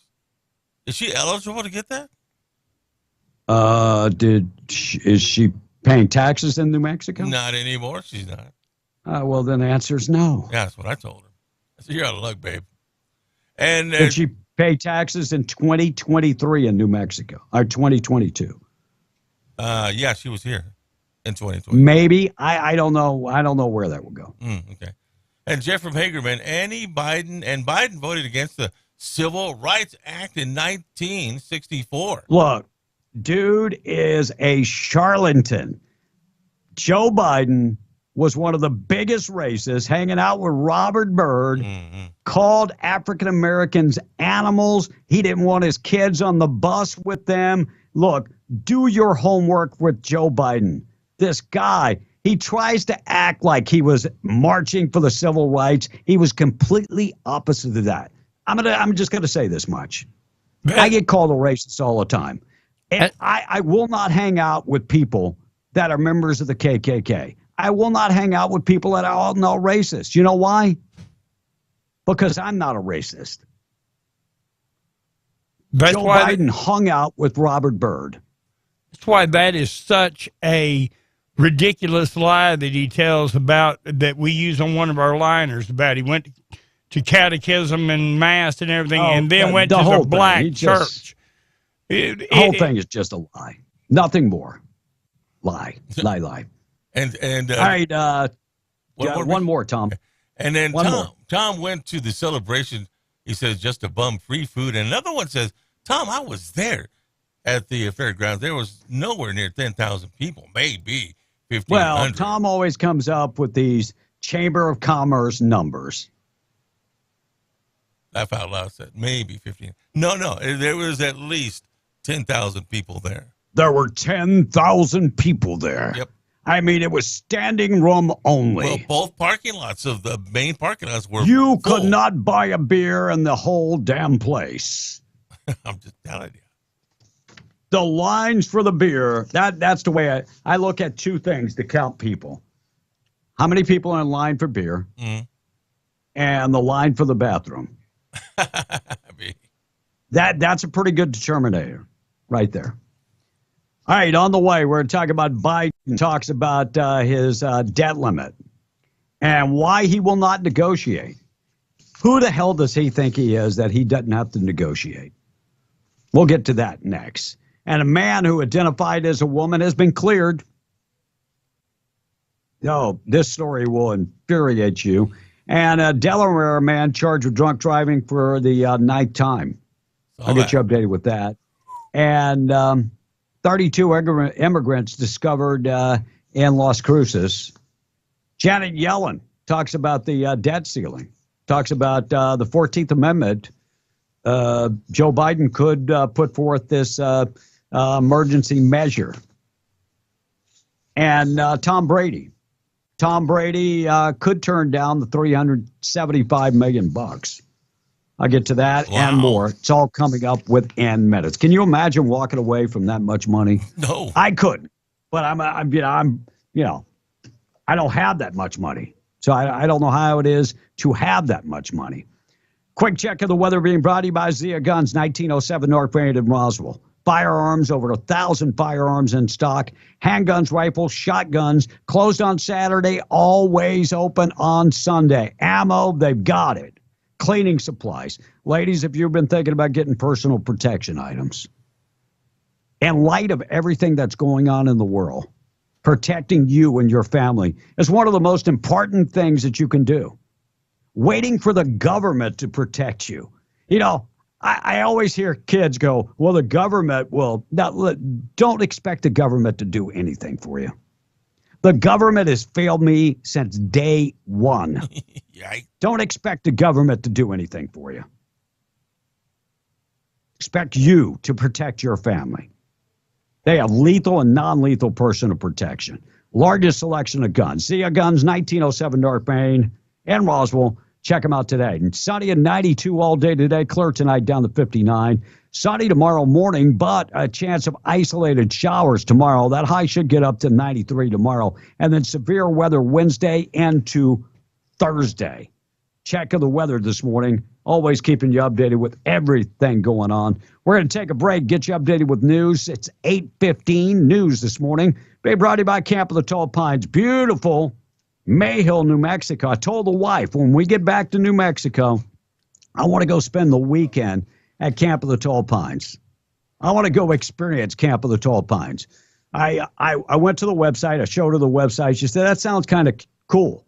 Is she eligible to get that? Is she paying taxes in New Mexico? Not anymore. She's not. Well, then the answer is no. Yeah, that's what I told her. I said, you're out of luck, babe. And did she pay taxes in 2023 in New Mexico or 2022? Yeah, she was here in 2020. Maybe. I don't know. I don't know where that will go. Okay. And Jeff from Hagerman, Biden voted against the Civil Rights Act in 1964. Look, dude is a charlatan. Joe Biden was one of the biggest racists, hanging out with Robert Byrd, called African Americans animals. He didn't want his kids on the bus with them. Look, do your homework with Joe Biden. This guy, he tries to act like he was marching for the civil rights. He was completely opposite of that. I'm just gonna say this much. I get called a racist all the time. And I will not hang out with people that are members of the KKK. I will not hang out with people that are all no racist. You know why? Because I'm not a racist. Joe Biden hung out with Robert Byrd. That's why that is such a ridiculous lie that he tells about, that we use on one of our liners about he went to catechism and mass and everything, and then went to the black church. The whole thing is just a lie. Nothing more. Lie. And all right, one more, Tom. And then Tom went to the celebration. He says just a bum, free food. And another one says, Tom, I was there at the fairgrounds. There was nowhere near 10,000 people, maybe 1,500. Well, Tom always comes up with these Chamber of Commerce numbers. Laugh out loud said maybe 15. No, there was at least 10,000 people there. There were 10,000 people there. Yep. I mean, it was standing room only. Well, both parking lots of the main parking lots were You full. could not buy a beer in the whole damn place. I'm just telling you. The lines for the beer. That's the way I look at two things to count people. How many people are in line for beer? And the line for the bathroom. That's a pretty good determinator right there. All right, on the way, we're going to talk about Biden talks about his debt limit and why he will not negotiate. Who the hell does he think he is that he doesn't have to negotiate? We'll get to that next. And a man who identified as a woman has been cleared. Oh, this story will infuriate you. And a Delaware man charged with drunk driving for the ninth time. I'll get you updated with that. And 32 immigrants discovered in Las Cruces. Janet Yellen talks about the debt ceiling, talks about the 14th Amendment. Joe Biden could put forth this emergency measure. And Tom Brady. Tom Brady could turn down the $375 million. I'll get to that and more. It's all coming up within minutes. Can you imagine walking away from that much money? No, I couldn't. But I'm I don't have that much money, so I don't know how it is to have that much money. Quick check of the weather being brought to you by Zia Guns, 1907 North Main in Roswell. Firearms, over 1,000 firearms in stock. Handguns, rifles, shotguns, closed on Saturday, always open on Sunday. Ammo, they've got it. Cleaning supplies. Ladies, if you've been thinking about getting personal protection items, in light of everything that's going on in the world, protecting you and your family is one of the most important things that you can do. Waiting for the government to protect you. You know, I always hear kids go, well, the government will. Don't expect the government to do anything for you. The government has failed me since day one. Don't expect the government to do anything for you. Expect you to protect your family. They have lethal and non-lethal personal protection. Largest selection of guns. Zia Guns, 1907 North Main in Roswell. Check them out today. And sunny and 92 all day today. Clear tonight down to 59. Sunny tomorrow morning, but a chance of isolated showers tomorrow. That high should get up to 93 tomorrow. And then severe weather Wednesday into Thursday. Check of the weather this morning. Always keeping you updated with everything going on. We're going to take a break, get you updated with news. It's 8:15 news this morning. Being brought to you by Camp of the Tall Pines. Beautiful Mayhill, New Mexico. I told the wife, when we get back to New Mexico, I want to go spend the weekend at Camp of the Tall Pines. I want to go experience Camp of the Tall Pines. I went to the website. I showed her the website. She said, that sounds kind of cool.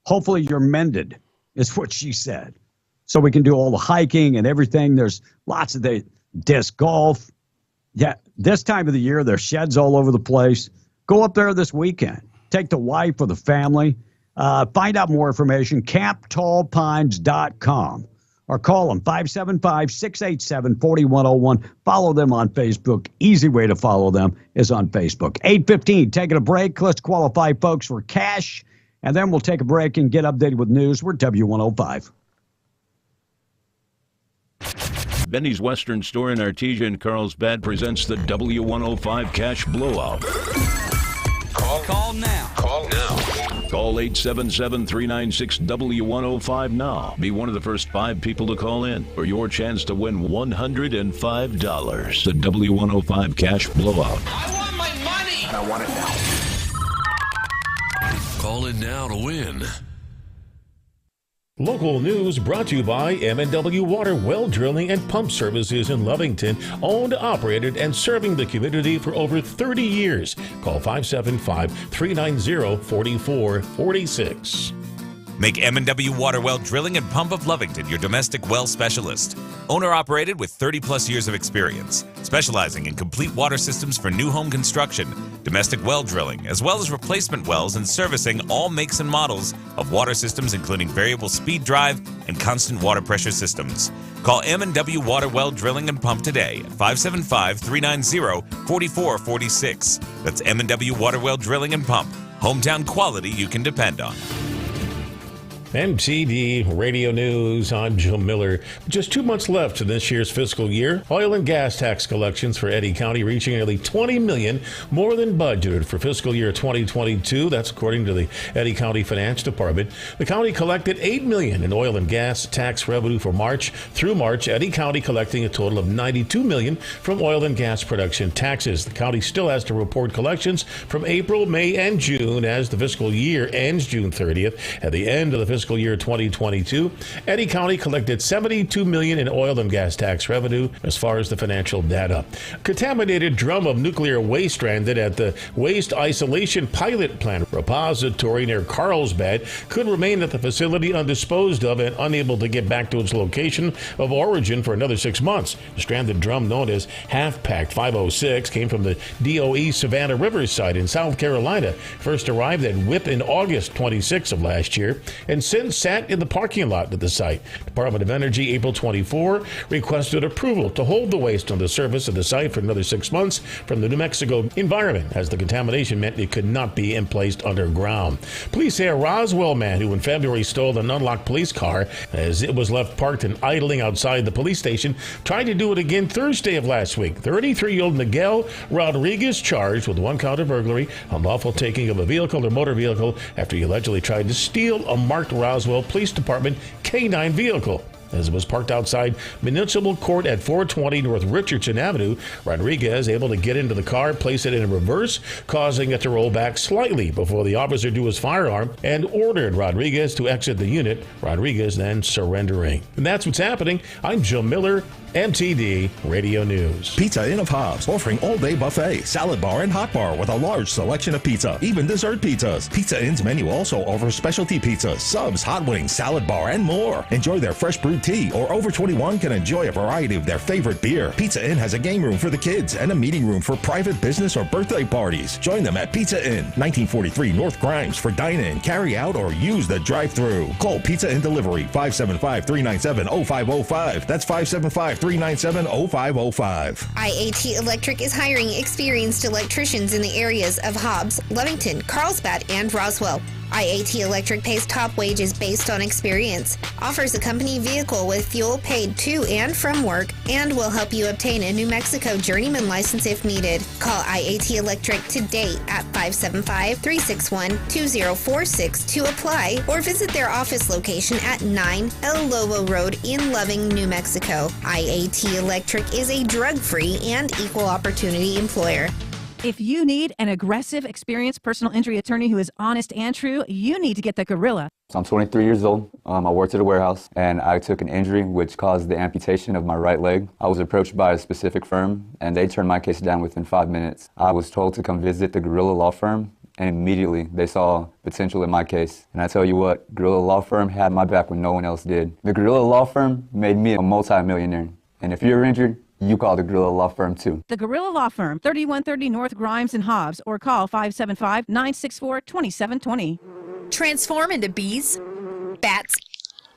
Hopefully you're mended, is what she said. So we can do all the hiking and everything. There's lots of the disc golf. Yeah, this time of the year, there's sheds all over the place. Go up there this weekend. Take the wife or the family. Find out more information, camptallpines.com. Or call them, 575-687-4101. Follow them on Facebook. Easy way to follow them is on Facebook. 8:15, taking a break. Let's qualify folks for cash. And then we'll take a break and get updated with news. We're W105. Benny's Western Store in Artesia and Carlsbad presents the W105 Cash Blowout. Call now. Call now. Call 877-396-W105 now. Be one of the first 5 people to call in for your chance to win $105. The W105 Cash Blowout. I want my money. And I want it now. Call in now to win. Local news brought to you by M&W Water Well Drilling and Pump Services in Lovington, owned, operated, and serving the community for over 30 years. Call 575-390-4446. Make M&W Water Well Drilling and Pump of Lovington your domestic well specialist. Owner-operated with 30-plus years of experience, specializing in complete water systems for new home construction, domestic well drilling, as well as replacement wells and servicing all makes and models of water systems, including variable speed drive and constant water pressure systems. Call M&W Water Well Drilling and Pump today at 575-390-4446. That's M&W Water Well Drilling and Pump. Hometown quality you can depend on. MTD Radio News, I'm Joe Miller. Just 2 months left in this year's fiscal year. Oil and gas tax collections for Eddy County reaching nearly $20 million more than budgeted for fiscal year 2022. That's according to the Eddy County Finance Department. The county collected $8 million in oil and gas tax revenue for March. Through March, Eddy County collecting a total of $92 million from oil and gas production taxes. The county still has to report collections from April, May, and June as the fiscal year ends June 30th. At the end of the fiscal year 2022, Eddy County collected $72 million in oil and gas tax revenue as far as the financial data. A contaminated drum of nuclear waste stranded at the Waste Isolation Pilot Plant repository near Carlsbad could remain at the facility undisposed of and unable to get back to its location of origin for another 6 months. The stranded drum, known as Half-Pack 506, came from the DOE Savannah River site in South Carolina. First arrived at WIP in August 26 of last year and since sat in the parking lot at the site. Department of Energy, April 24, requested approval to hold the waste on the surface of the site for another 6 months from the New Mexico environment, as the contamination meant it could not be placed underground. Police say a Roswell man who in February stole an unlocked police car as it was left parked and idling outside the police station tried to do it again Thursday of last week. 33-year-old Miguel Rodriguez charged with 1 count of burglary, unlawful taking of a vehicle or motor vehicle after he allegedly tried to steal a marked Roswell Police Department K9 vehicle. As it was parked outside Municipal Court at 420 North Richardson Avenue, Rodriguez able to get into the car, place it in reverse, causing it to roll back slightly before the officer drew his firearm and ordered Rodriguez to exit the unit, Rodriguez then surrendering. And that's what's happening. I'm Joe Miller, MTD Radio News. Pizza Inn of Hobbs, offering all-day buffet, salad bar, and hot bar with a large selection of pizza, even dessert pizzas. Pizza Inn's menu also offers specialty pizzas, subs, hot wings, salad bar, and more. Enjoy their fresh brewed tea, or over 21 can enjoy a variety of their favorite beer. Pizza Inn has a game room for the kids and a meeting room for private business or birthday parties. Join them at Pizza Inn, 1943 North Grimes for dine-in, carry-out, or use the drive-thru. Call Pizza Inn Delivery, 575-397-0505. That's 575-397-0505. IAT Electric is hiring experienced electricians in the areas of Hobbs, Lovington, Carlsbad, and Roswell. IAT Electric pays top wages based on experience, offers a company vehicle with fuel paid to and from work, and will help you obtain a New Mexico journeyman license if needed. Call IAT Electric today at 575-361-2046 to apply, or visit their office location at 9 El Lobo Road in Loving, New Mexico. IAT Electric is a drug-free and equal opportunity employer. If you need an aggressive, experienced personal injury attorney who is honest and true, you need to get the Gorilla. So I'm 23 years old. I worked at a warehouse, and I took an injury which caused the amputation of my right leg. I was approached by a specific firm, and they turned my case down within 5 minutes. I was told to come visit the Gorilla Law Firm, and immediately they saw potential in my case. And I tell you what, Gorilla Law Firm had my back when no one else did. The Gorilla Law Firm made me a multi-millionaire. And if you're injured, you call the Gorilla Law Firm too. The Gorilla Law Firm, 3130 North Grimes and Hobbs, or call 575-964-2720. Transform into bees, bats,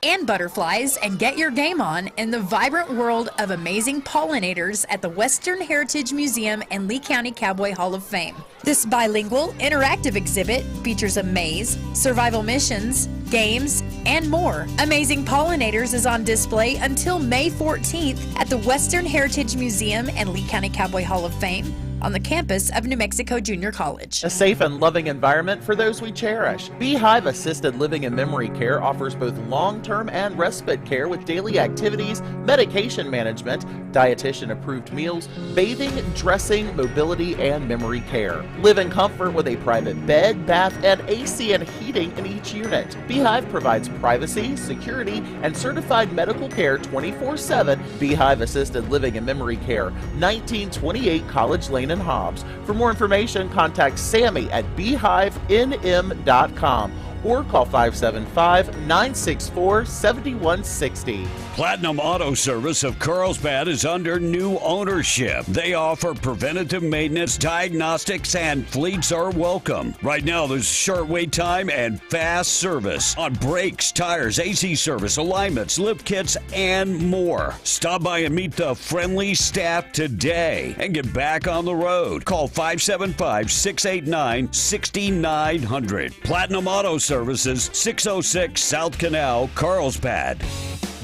and butterflies and get your game on in the vibrant world of amazing pollinators at the Western Heritage Museum and Lee County Cowboy Hall of Fame. This bilingual, interactive exhibit features a maze, survival missions, games, and more. Amazing Pollinators is on display until May 14th at the Western Heritage Museum and Lee County Cowboy Hall of Fame on the campus of New Mexico Junior College. A safe and loving environment for those we cherish. Beehive Assisted Living and Memory Care offers both long-term and respite care with daily activities, medication management, dietitian-approved meals, bathing, dressing, mobility, and memory care. Live in comfort with a private bed, bath, and AC and heating in each unit. Beehive provides privacy, security, and certified medical care 24/7. Beehive Assisted Living and Memory Care, 1928 College Lane in Hobbs. For more information, contact Sammy at beehivenm.com or call 575-964-7160. Platinum Auto Service of Carlsbad is under new ownership. They offer preventative maintenance, diagnostics, and fleets are welcome. Right now, there's short wait time and fast service on brakes, tires, AC service, alignments, lift kits, and more. Stop by and meet the friendly staff today and get back on the road. Call 575-689-6900. Platinum Auto Service Services, 606 South Canal, Carlsbad.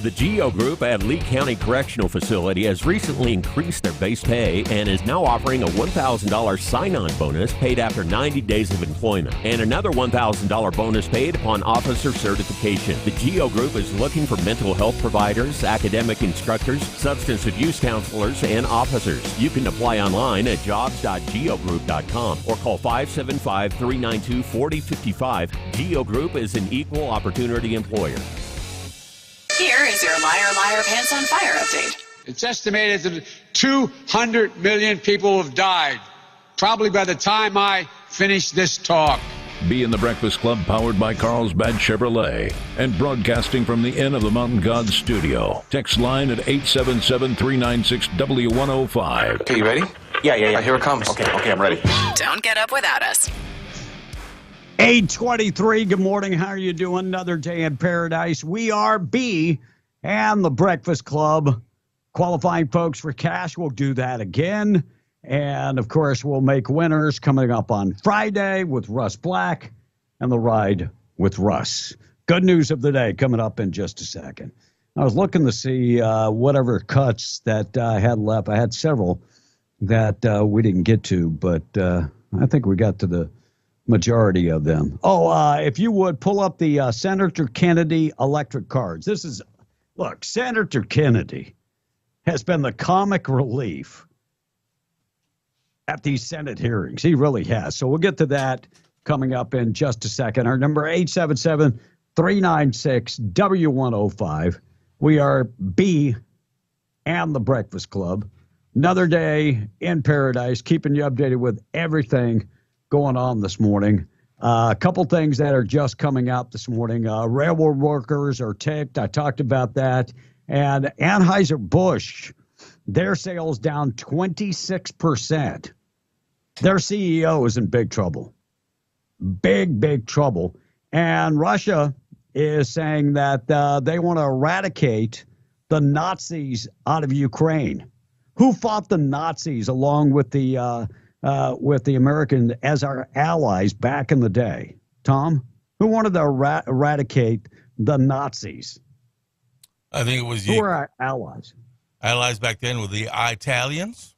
The GEO Group at Lee County Correctional Facility has recently increased their base pay and is now offering a $1,000 sign-on bonus paid after 90 days of employment and another $1,000 bonus paid upon officer certification. The GEO Group is looking for mental health providers, academic instructors, substance abuse counselors, and officers. You can apply online at jobs.geogroup.com or call 575-392-4055. GEO Group is an equal opportunity employer. Here is your Liar Liar Pants on Fire update. It's estimated that 200 million people have died, probably by the time I finish this talk. Be in the Breakfast Club, powered by Carlsbad Chevrolet and broadcasting from the Inn of the Mountain Gods studio. Text line at 877-396-W105. Okay, you ready? Yeah. Here it comes. Okay, I'm ready. Don't get up without us. 8:23. Good morning. How are you doing? Another day in paradise. We are B and the Breakfast Club. Qualifying folks for cash. We'll do that again. And, of course, we'll make winners coming up on Friday with Russ Black and the Ride with Russ. Good news of the day coming up in just a second. I was looking to see whatever cuts that I had left. I had several that we didn't get to, but I think we got to the majority of them. If you would pull up the Senator Kennedy electric cards. Look, Senator Kennedy has been the comic relief at these Senate hearings. He really has. So we'll get to that coming up in just a second. Our number 877-396-W105. We are B and the Breakfast Club. Another day in paradise, keeping you updated with everything going on this morning. A couple things that are just coming out this morning. Railroad workers are ticked. I talked about that. And Anheuser-Busch, their sales down 26%. Their CEO is in big trouble. Big trouble. And Russia is saying that they want to eradicate the Nazis out of Ukraine. Who fought the Nazis along with the Americans as our allies back in the day? Tom, who wanted to eradicate the Nazis? I think it was you. Who were our allies? Allies back then were the Italians,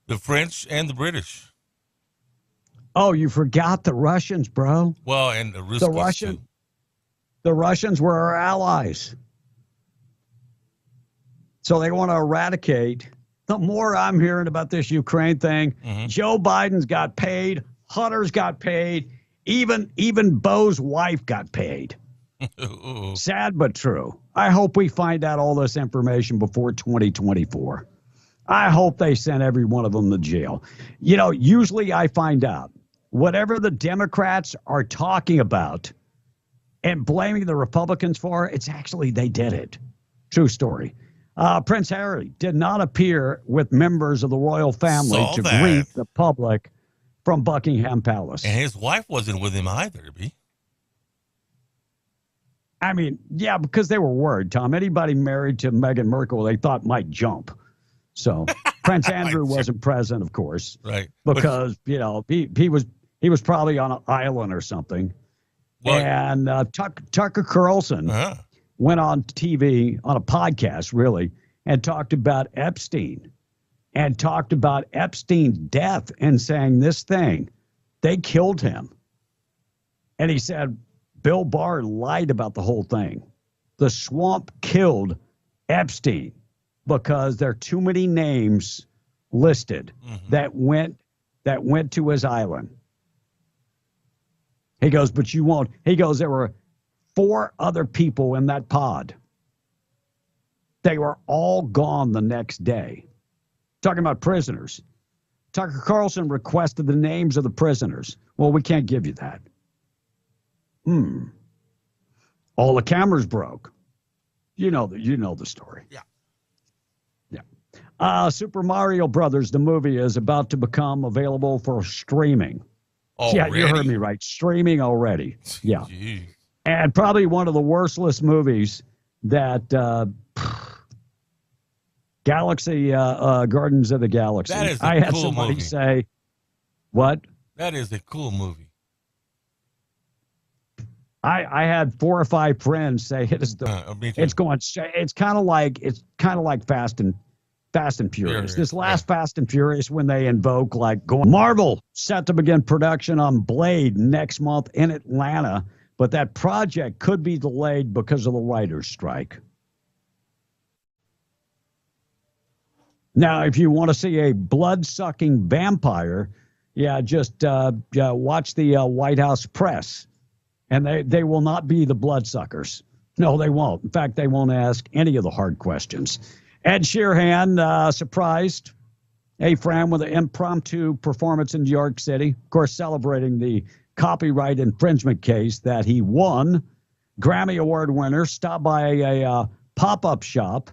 the French, and the British. Oh, you forgot the Russians, bro. Well, and the Ruskies, too. The Russians were our allies. So they want to eradicate. The more I'm hearing about this Ukraine thing, Joe Biden's got paid, Hunter's got paid, even Bo's wife got paid. Sad but true. I hope we find out all this information before 2024. I hope they send every one of them to jail. You know, usually I find out whatever the Democrats are talking about and blaming the Republicans for, it's actually they did it. True story. Prince Harry did not appear with members of the royal family to greet the public from Buckingham Palace. And his wife wasn't with him either, B. I mean, yeah, because they were worried, Tom. Anybody married to Meghan Markle, they thought might jump. So Prince Andrew wasn't present, of course. Right. Because, he was probably on an island or something. What? And Tucker Carlson went on TV, on a podcast, really, and talked about Epstein and talked about Epstein's death and saying this thing, they killed him. And he said, Bill Barr lied about the whole thing. The swamp killed Epstein because there are too many names listed that went to his island. He goes, but you won't. He goes, there were 4 other people in that pod. They were all gone the next day. Talking about prisoners. Tucker Carlson requested the names of the prisoners. Well, we can't give you that. All the cameras broke. You know the story. Yeah. Super Mario Brothers, the movie, is about to become available for streaming. Already? Yeah, you heard me right. Streaming already. Yeah. Jeez. And probably one of the worstless movies that Galaxy, Guardians of the Galaxy. That is a I had cool somebody movie. say, what? That is a cool movie. I had 4 or 5 friends say it is it's kind of like Fast and Furious. This last Fast and Furious, when they invoke Marvel set to begin production on Blade next month in Atlanta, but that project could be delayed because of the writer's strike. Now, if you want to see a blood-sucking vampire, just watch the White House press. And they will not be the bloodsuckers. No, they won't. In fact, they won't ask any of the hard questions. Ed Sheeran surprised A. Fran with an impromptu performance in New York City. Of course, celebrating the copyright infringement case that he won. Grammy Award winner stopped by a pop-up shop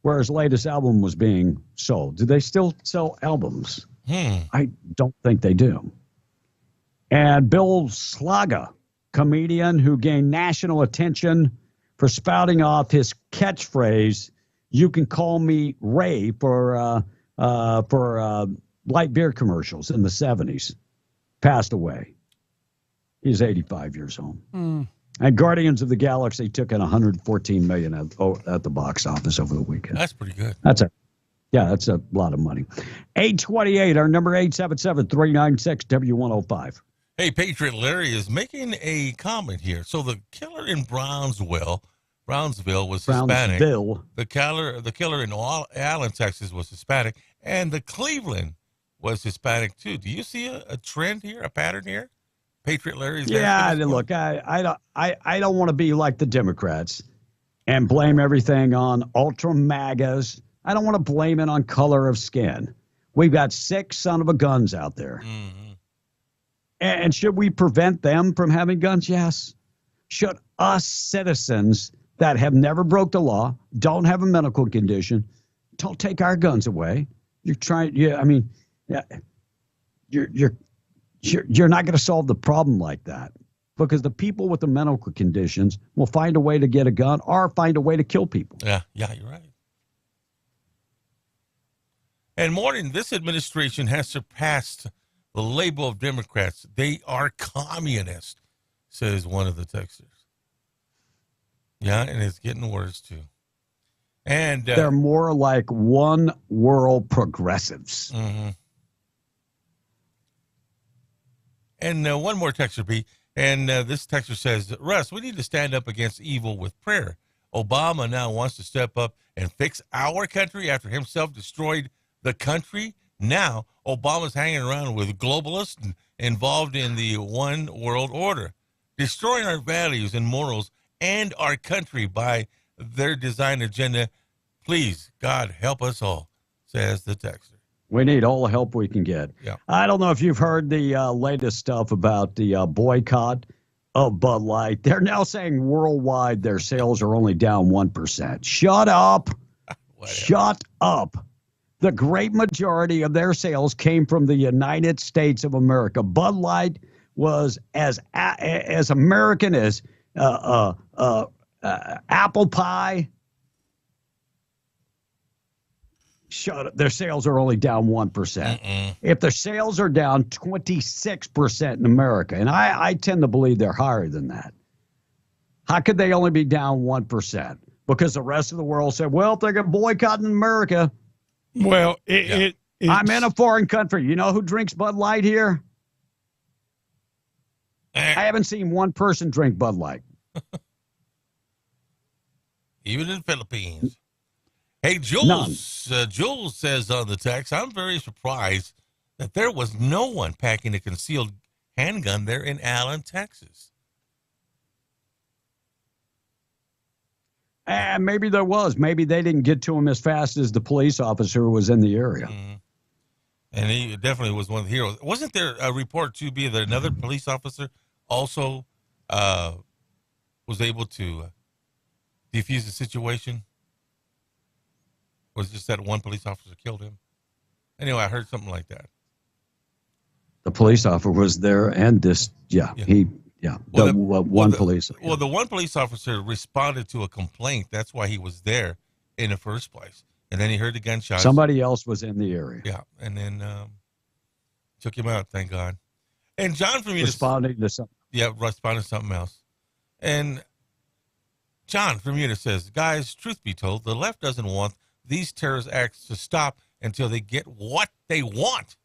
where his latest album was being sold. Do they still sell albums? I don't think they do. And Bill Slaga, comedian who gained national attention for spouting off his catchphrase, "You can call me Ray," for light beer commercials in the 70s, passed away. He's 85 years old. And Guardians of the Galaxy took in $114 million at the box office over the weekend. That's pretty good. That's a lot of money. 828, our number 877-396-W105. Hey, Patriot Larry is making a comment here. So the killer in Brownsville was Hispanic. The killer in Allen, Texas was Hispanic, and the Cleveland was Hispanic too. Do you see a trend here, a pattern here? Patriot Larry's look, I don't want to be like the Democrats and blame everything on ultra MAGAs. I don't want to blame it on color of skin. We've got 6 son of a guns out there. And should we prevent them from having guns? Yes. Should us citizens that have never broke the law, don't have a medical condition, don't take our guns away? You're not going to solve the problem like that, because the people with the medical conditions will find a way to get a gun or find a way to kill people. Yeah, you're right. And morning, this administration has surpassed the label of Democrats. They are communist, says one of the texters. Yeah, and it's getting worse too. And they're more like one world progressives. And one more texter, B. And this texter says, Russ, we need to stand up against evil with prayer. Obama now wants to step up and fix our country after himself destroyed the country. Now Obama's hanging around with globalists and involved in the one world order, destroying our values and morals and our country by their design agenda. Please, God, help us all, says the texter. We need all the help we can get. Yeah. I don't know if you've heard the latest stuff about the boycott of Bud Light. They're now saying worldwide their sales are only down 1%. Shut up. Shut up. The great majority of their sales came from the United States of America. Bud Light was as American as apple pie. Shut up. Their sales are only down 1%. If their sales are down 26% in America, and I tend to believe they're higher than that, how could they only be down 1%? Because the rest of the world said, well, if they're going to boycott in America. Well, I'm in a foreign country. You know who drinks Bud Light here? I haven't seen one person drink Bud Light. Even in the Philippines. Hey, Jules. Jules says on the text, I'm very surprised that there was no one packing a concealed handgun there in Allen, Texas. And maybe there was. Maybe they didn't get to him as fast as the police officer was in the area. And he definitely was one of the heroes. Wasn't there a report to be that another police officer also was able to defuse the situation? Or was it just that one police officer killed him? Anyway, I heard something like that. The police officer was there, and this, one police. Well, the one police officer responded to a complaint. That's why he was there in the first place. And then he heard the gunshots. Somebody else was in the area. Yeah, and then took him out, thank God. And John from responding to something. Yeah, responding to something else. And John from Unit says, guys, truth be told, the left doesn't want these terrorist acts to stop until they get what they want.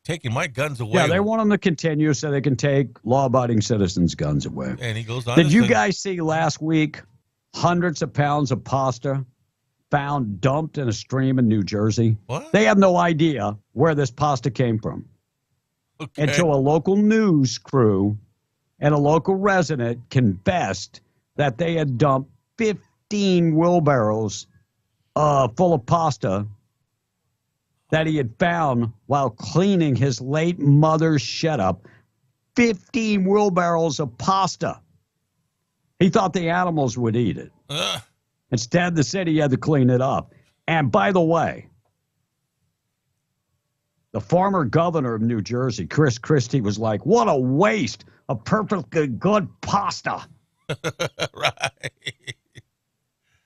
Taking my guns away. Yeah, they want them to continue so they can take law-abiding citizens' guns away. And he goes on. Did you guys see last week hundreds of pounds of pasta found dumped in a stream in New Jersey? What? They have no idea where this pasta came from. Okay. Until a local news crew and a local resident confessed that they had dumped 15 wheelbarrows full of pasta that he had found while cleaning his late mother's shed up. 15 wheelbarrows of pasta. He thought the animals would eat it. Instead, the city had to clean it up. And by the way, the former governor of New Jersey, Chris Christie, was like, what a waste of perfectly good pasta. Right.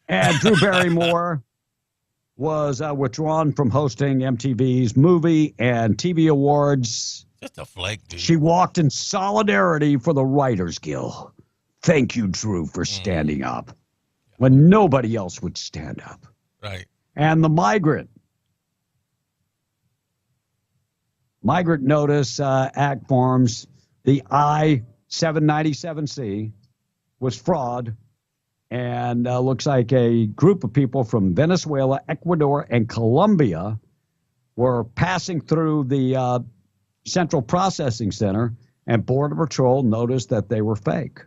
And Drew Barrymore was withdrawn from hosting MTV's movie and TV awards. Just a flake, dude. She walked in solidarity for the Writers Guild. Thank you, Drew, for standing up when nobody else would stand up. Right. And the migrant notice act forms, the I-797C was fraud. And looks like a group of people from Venezuela, Ecuador, and Colombia were passing through the Central Processing Center, and Border Patrol noticed that they were fake.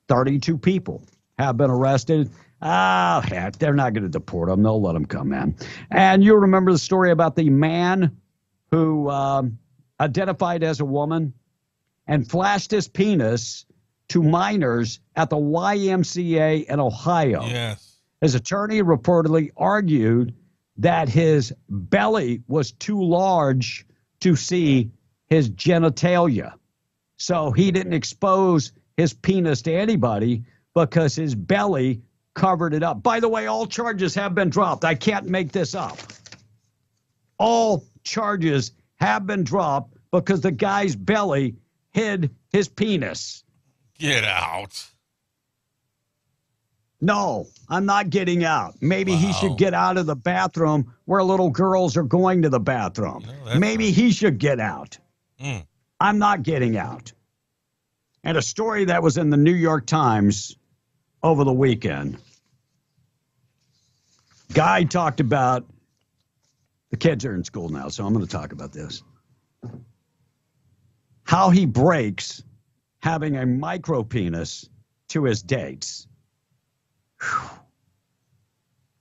32 people have been arrested. Oh, heck, they're not going to deport them. They'll let them come in. And you remember the story about the man who identified as a woman and flashed his penis to minors at the YMCA in Ohio. Yes. His attorney reportedly argued that his belly was too large to see his genitalia. So he didn't expose his penis to anybody because his belly covered it up. By the way, all charges have been dropped. I can't make this up. All charges have been dropped because the guy's belly hid his penis. Get out. No, I'm not getting out. Maybe he should get out of the bathroom where little girls are going to the bathroom. Maybe he should get out. I'm not getting out. And a story that was in the New York Times over the weekend. Guy talked about, the kids are in school now, so I'm going to talk about this. How he breaks having a micro penis to his dates. Whew.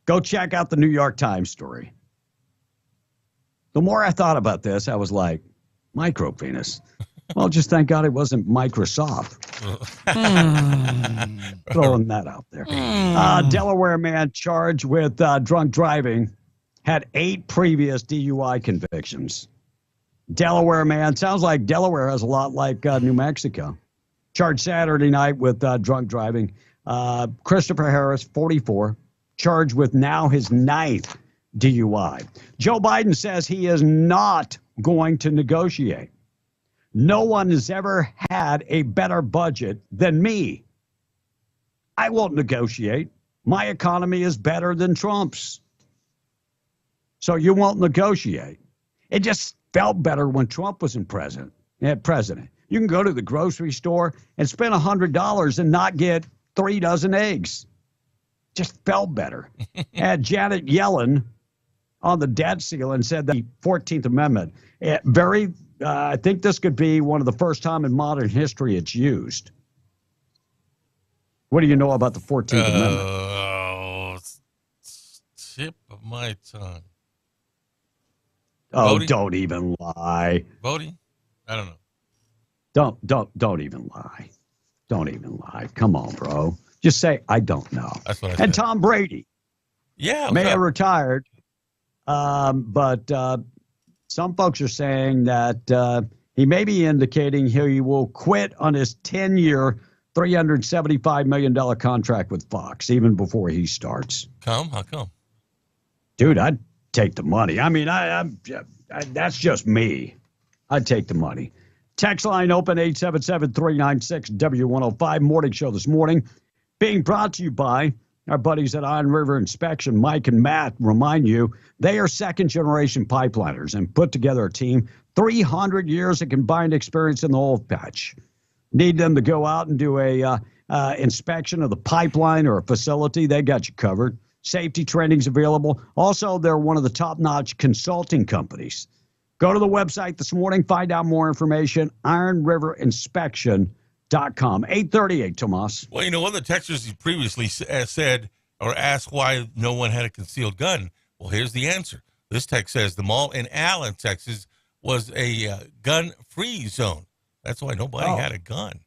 Go check out the New York Times story. The more I thought about this, I was like, micro penis. Well, just thank God it wasn't Microsoft. Throwing that out there. Delaware man charged with drunk driving had 8 previous DUI convictions. Delaware man, sounds like Delaware has a lot like New Mexico. Charged Saturday night with drunk driving. Christopher Harris, 44, charged with now his 9th DUI. Joe Biden says he is not going to negotiate. No one has ever had a better budget than me. I won't negotiate. My economy is better than Trump's. So you won't negotiate. It just felt better when Trump was president. You can go to the grocery store and spend $100 and not get 3 dozen eggs. Just felt better. Had Janet Yellen on the debt ceiling said that the 14th Amendment, I think this could be one of the first time in modern history it's used. What do you know about the 14th Amendment? Oh, tip of my tongue. Oh, Voting? Don't even lie. Voting? I don't know. Don't even lie. Don't even lie. Come on, bro. Just say, I don't know. That's what I said. And Tom Brady may have retired, but some folks are saying that he may be indicating he will quit on his 10-year, $375 million contract with Fox, even before he starts. How come? Dude, I'd take the money. I mean, that's just me. I'd take the money. Text line open 877-396-W105. Morning show this morning being brought to you by our buddies at Iron River Inspection. Mike and Matt remind you they are second-generation pipeliners and put together a team 300 years of combined experience in the oil patch. Need them to go out and do a inspection of the pipeline or a facility, they got you covered. Safety training's available. Also, they're one of the top-notch consulting companies. Go to the website this morning, find out more information, ironriverinspection.com. 838, Tomas. Well, you know, one of the texters previously said or asked why no one had a concealed gun. Well, here's the answer. This text says the mall in Allen, Texas was a gun-free zone. That's why nobody had a gun,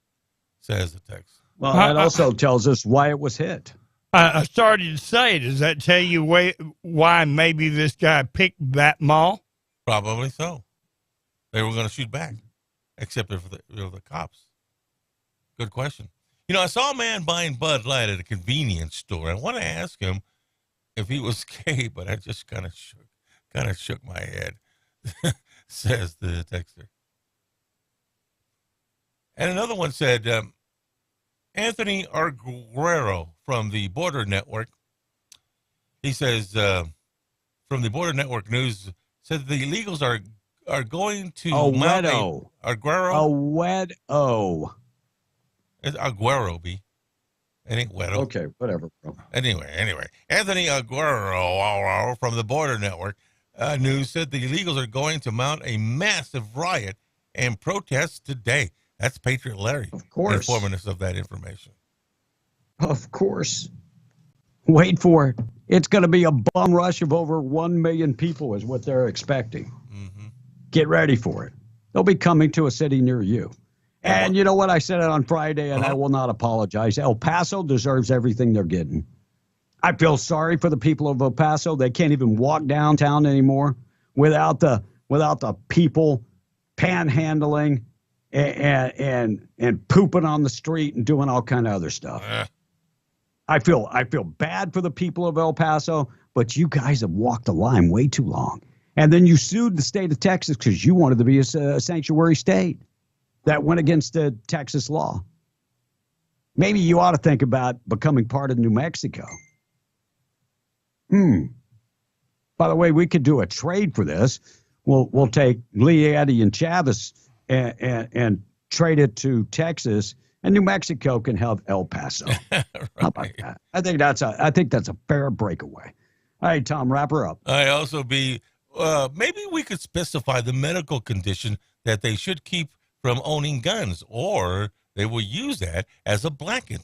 says the text. Well, that also tells us why it was hit. I started to say, does that tell you why maybe this guy picked that mall? Probably so. They were going to shoot back, except for the cops. Good question. You know, I saw a man buying Bud Light at a convenience store. I want to ask him if he was gay, but I just kind of shook my head, says the texter. And another one said, Anthony Arguero from the Border Network. He says, from the Border Network News, said the illegals are going to mount Arguero. It's Aguero, B. It ain't Wedo. Okay, whatever, bro. Anyway. Anthony Aguero from the Border Network News said the illegals are going to mount a massive riot and protest today. That's Patriot Larry. Of course. Informing us of that information. Of course. Wait for it. It's going to be a bum rush of over 1 million people is what they're expecting. Mm-hmm. Get ready for it. They'll be coming to a city near you. And you know what? I said it on Friday, and I will not apologize. El Paso deserves everything they're getting. I feel sorry for the people of El Paso. They can't even walk downtown anymore without the people panhandling and pooping on the street and doing all kind of other stuff. I feel bad for the people of El Paso, but you guys have walked the line way too long. And then you sued the state of Texas because you wanted to be a sanctuary state. That went against the Texas law. Maybe you ought to think about becoming part of New Mexico. By the way, we could do a trade for this. We'll take Lee, Eddie, and Chavez and trade it to Texas, and New Mexico can have El Paso. Right. How about that? I think that's a fair breakaway. All right, Tom, wrap her up. I also maybe we could specify the medical condition that they should keep from owning guns, or they will use that as a blanket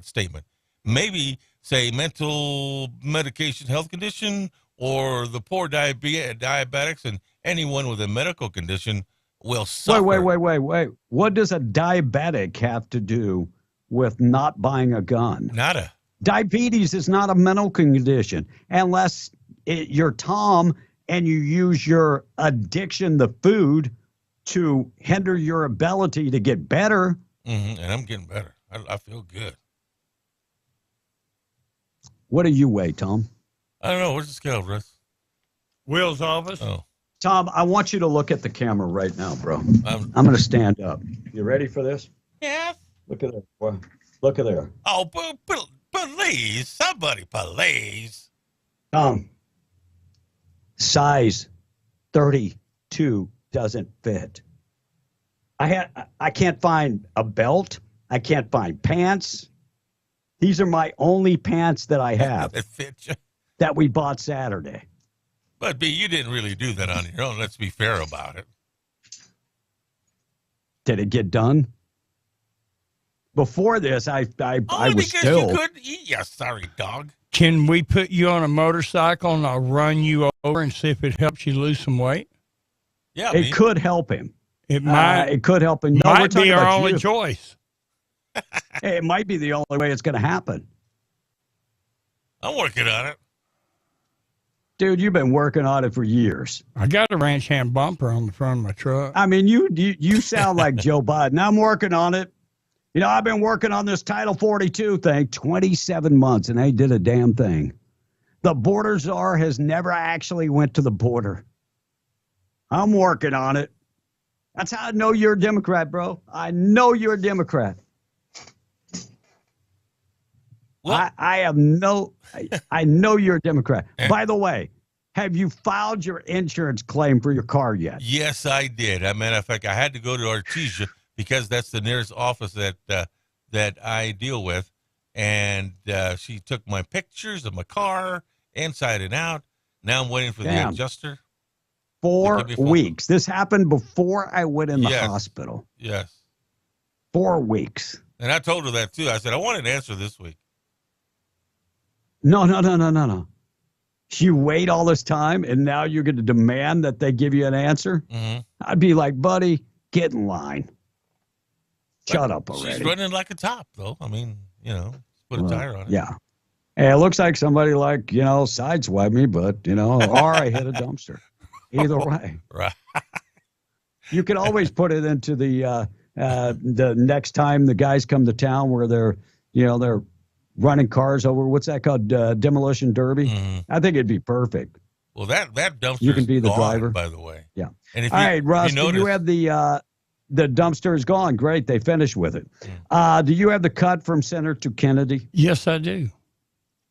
statement. Maybe say mental medication health condition, or the poor diabetics and anyone with a medical condition will suffer. Wait. What does a diabetic have to do with not buying a gun? Nada. Diabetes is not a mental condition unless you're Tom and you use your addiction, the food, to hinder your ability to get better. Mm-hmm. And I'm getting better. I feel good. What do you weigh, Tom? I don't know. Where's the scale, Russ? Will's office. Oh. Tom, I want you to look at the camera right now, bro. I'm going to stand up. You ready for this? Yes. Look at there. Look at there. Oh, please. Somebody, please. Tom, size 32 doesn't fit. I can't find a belt. I can't find pants. These are my only pants that I have that fit you. That we bought Saturday. But B, you didn't really do that on your own. Let's be fair about it. Did it get done? Before this, I was still. You couldn't eat, you sorry dog. Can we put you on a motorcycle and I'll run you over and see if it helps you lose some weight? Yeah, it could help him. It might. It could help him. No, might be our only choice. It might be the only way it's going to happen. I'm working on it. Dude, you've been working on it for years. I got a ranch hand bumper on the front of my truck. I mean, you sound like Joe Biden. I'm working on it. You know, I've been working on this Title 42 thing 27 months, and they did a damn thing. The border czar has never actually went to the border. I'm working on it. That's how I know you're a Democrat, bro. I know you're a Democrat. I know you're a Democrat. By the way, have you filed your insurance claim for your car yet? Yes, I did. As a matter of fact, I had to go to Artesia because that's the nearest office that I deal with. And she took my pictures of my car, inside and out. Now I'm waiting for the adjuster. 4 weeks. This happened before I went in the hospital. Yes. 4 weeks. And I told her that, too. I said, I want an answer this week. No. You wait all this time, and now you're going to demand that they give you an answer? Mm-hmm. I'd be like, buddy, get in line. Shut up already. She's running like a top, though. I mean, put a tire on it. Yeah. Hey, it looks like somebody sideswiped me, but, or I hit a dumpster. Either way. Right. You can always put it into the next time the guys come to town where they're running cars over. What's that called? Demolition Derby. Mm-hmm. I think it'd be perfect. Well, that dumpster you can be the gone, driver, by the way. Yeah. And if all right, Russ, do you have the dumpster is gone? Great, they finished with it. Do you have the cut from Senator Kennedy? Yes, I do.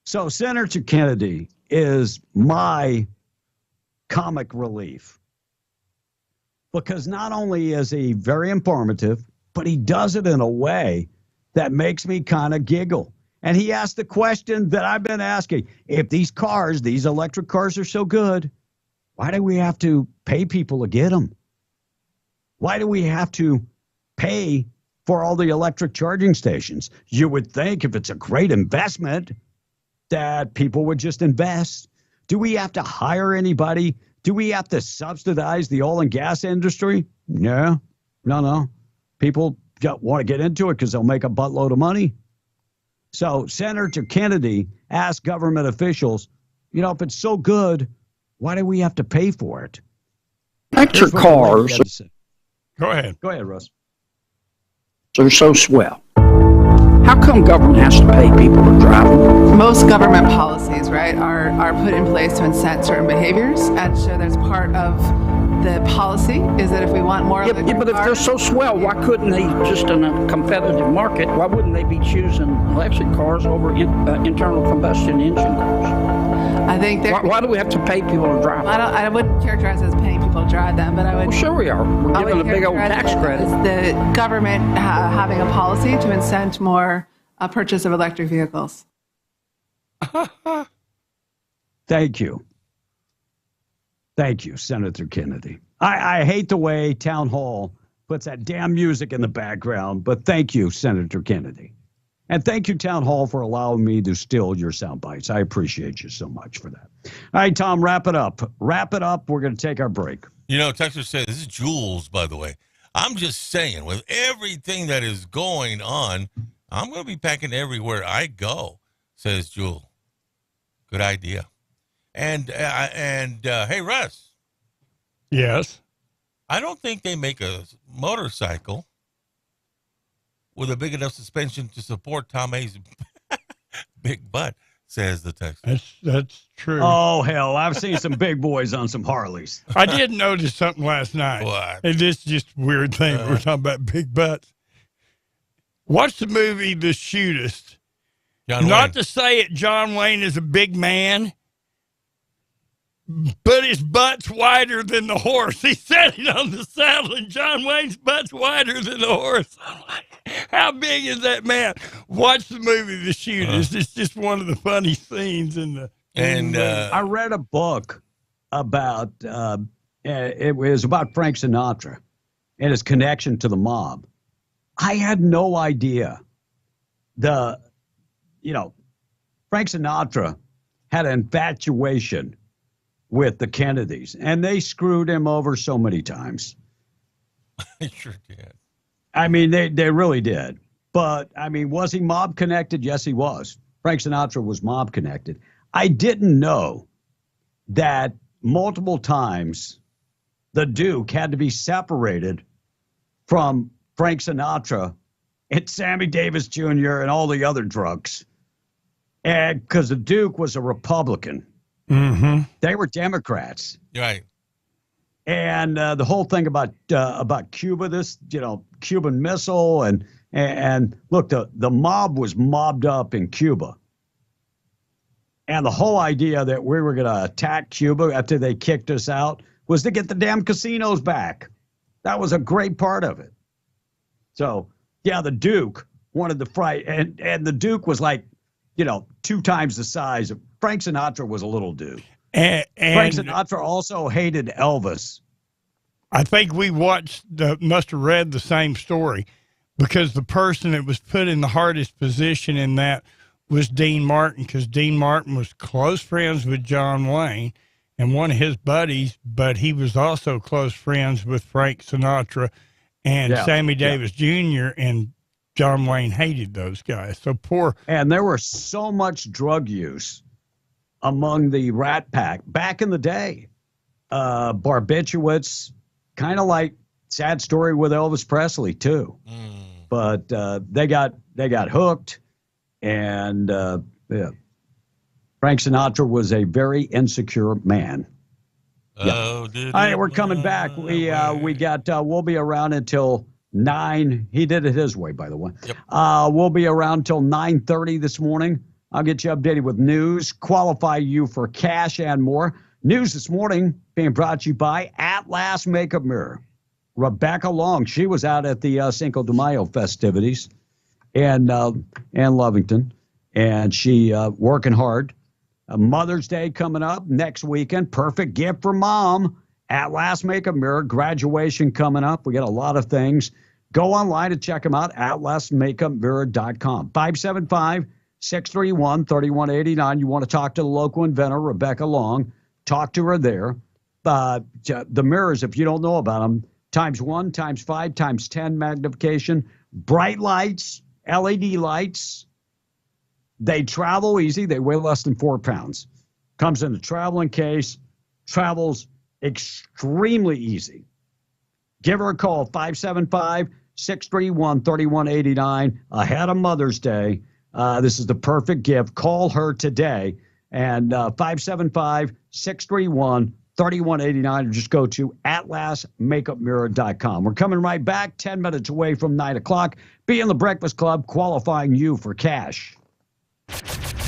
So Senator Kennedy is my comic relief because not only is he very informative, but he does it in a way that makes me kind of giggle. And he asked the question that I've been asking. If these electric cars are so good, why do we have to pay people to get them? Why do we have to pay for all the electric charging stations? You would think if it's a great investment that people would just invest. Do we have to hire anybody? Do we have to subsidize the oil and gas industry? No. People want to get into it because they'll make a buttload of money. So Senator Kennedy asked government officials, if it's so good, why do we have to pay for it? Electric cars. Go ahead. Go ahead, Russ. They're so swell. How come government has to pay people to drive them? Most government policies, right, are put in place to incent certain behaviors. And so there's part of the policy is that if we want more but if they're so swell, why couldn't they just in a competitive market, why wouldn't they be choosing electric cars over internal combustion engine cars? I think why do we have to pay people to drive them? I wouldn't characterize it as paying people to drive them, but I would. Well, sure we are. We're giving a big old tax credit. The government having a policy to incent more purchase of electric vehicles. Thank you. Thank you, Senator Kennedy. I hate the way Town Hall puts that damn music in the background, but thank you, Senator Kennedy. And thank you, Town Hall, for allowing me to steal your sound bites. I appreciate you so much for that. All right, Tom, wrap it up. Wrap it up. We're going to take our break. Texas said, this is Jules, by the way. I'm just saying, with everything that is going on, I'm going to be packing everywhere I go, says Jewel. Good idea. And hey, Russ. Yes? I don't think they make a motorcycle with a big enough suspension to support Tom Hayes' big butt, says the Texan. That's true. Oh, hell, I've seen some big boys on some Harleys. I did notice something last night. What? And this is just a weird thing. We're talking about big butts. Watch the movie The Shootist. Not to say it, John Wayne is a big man, but his butt's wider than the horse. He sat it on the saddle, and John Wayne's butt's wider than the horse. I'm like, how big is that man? Watch the movie The Shootist. It's just one of the funny scenes in the movie. I read a book about, it was about Frank Sinatra and his connection to the mob. I had no idea Frank Sinatra had an infatuation with the Kennedys, and they screwed him over so many times. They sure did. I mean, they really did. But, I mean, was he mob connected? Yes, he was. Frank Sinatra was mob connected. I didn't know that multiple times the Duke had to be separated from Frank Sinatra and Sammy Davis Jr. and all the other drunks. And because the Duke was a Republican. Mm-hmm. They were Democrats. Right. And the whole thing about Cuba, this, Cuban Missile, and look, the mob was mobbed up in Cuba. And the whole idea that we were going to attack Cuba after they kicked us out was to get the damn casinos back. That was a great part of it. So, yeah, the Duke wanted to fight, and the Duke was like, 2 times the size of Frank Sinatra was a little dude. And Frank Sinatra also hated Elvis. I think we must have read the same story, because the person that was put in the hardest position in that was Dean Martin, because Dean Martin was close friends with John Wayne and one of his buddies, but he was also close friends with Frank Sinatra and Sammy Davis Jr., and John Wayne hated those guys. So poor. And there was so much drug use among the Rat Pack back in the day. Barbiturates, kind of like sad story with Elvis Presley too. But they got hooked, and Frank Sinatra was a very insecure man. All right, we're coming back. We'll be around until 9. He did it his way, by the way. We'll be around till 9:30 this morning. I'll get you updated with news, qualify you for cash, and more. News this morning being brought to you by At Last Makeup Mirror. Rebecca Long, she was out at the Cinco de Mayo festivities in Lovington, and she working hard. Mother's Day coming up next weekend. Perfect gift for mom. At Last Makeup Mirror. Graduation coming up. We got a lot of things. Go online and check them out. AtLastMakeupMirror.com. 575-631-3189. You want to talk to the local inventor, Rebecca Long. Talk to her there. The mirrors, if you don't know about them, ×1, ×5, ×10 magnification. Bright lights, LED lights. They travel easy. They weigh less than 4 pounds. Comes in a traveling case. Travels extremely easy. Give her a call, 575-631-3189, ahead of Mother's Day. This is the perfect gift. Call her today, and 575-631-3189, or just go to AtLastMakeupMirror.com. We're coming right back, 10 minutes away from 9 o'clock. Be in the Breakfast Club, qualifying you for cash.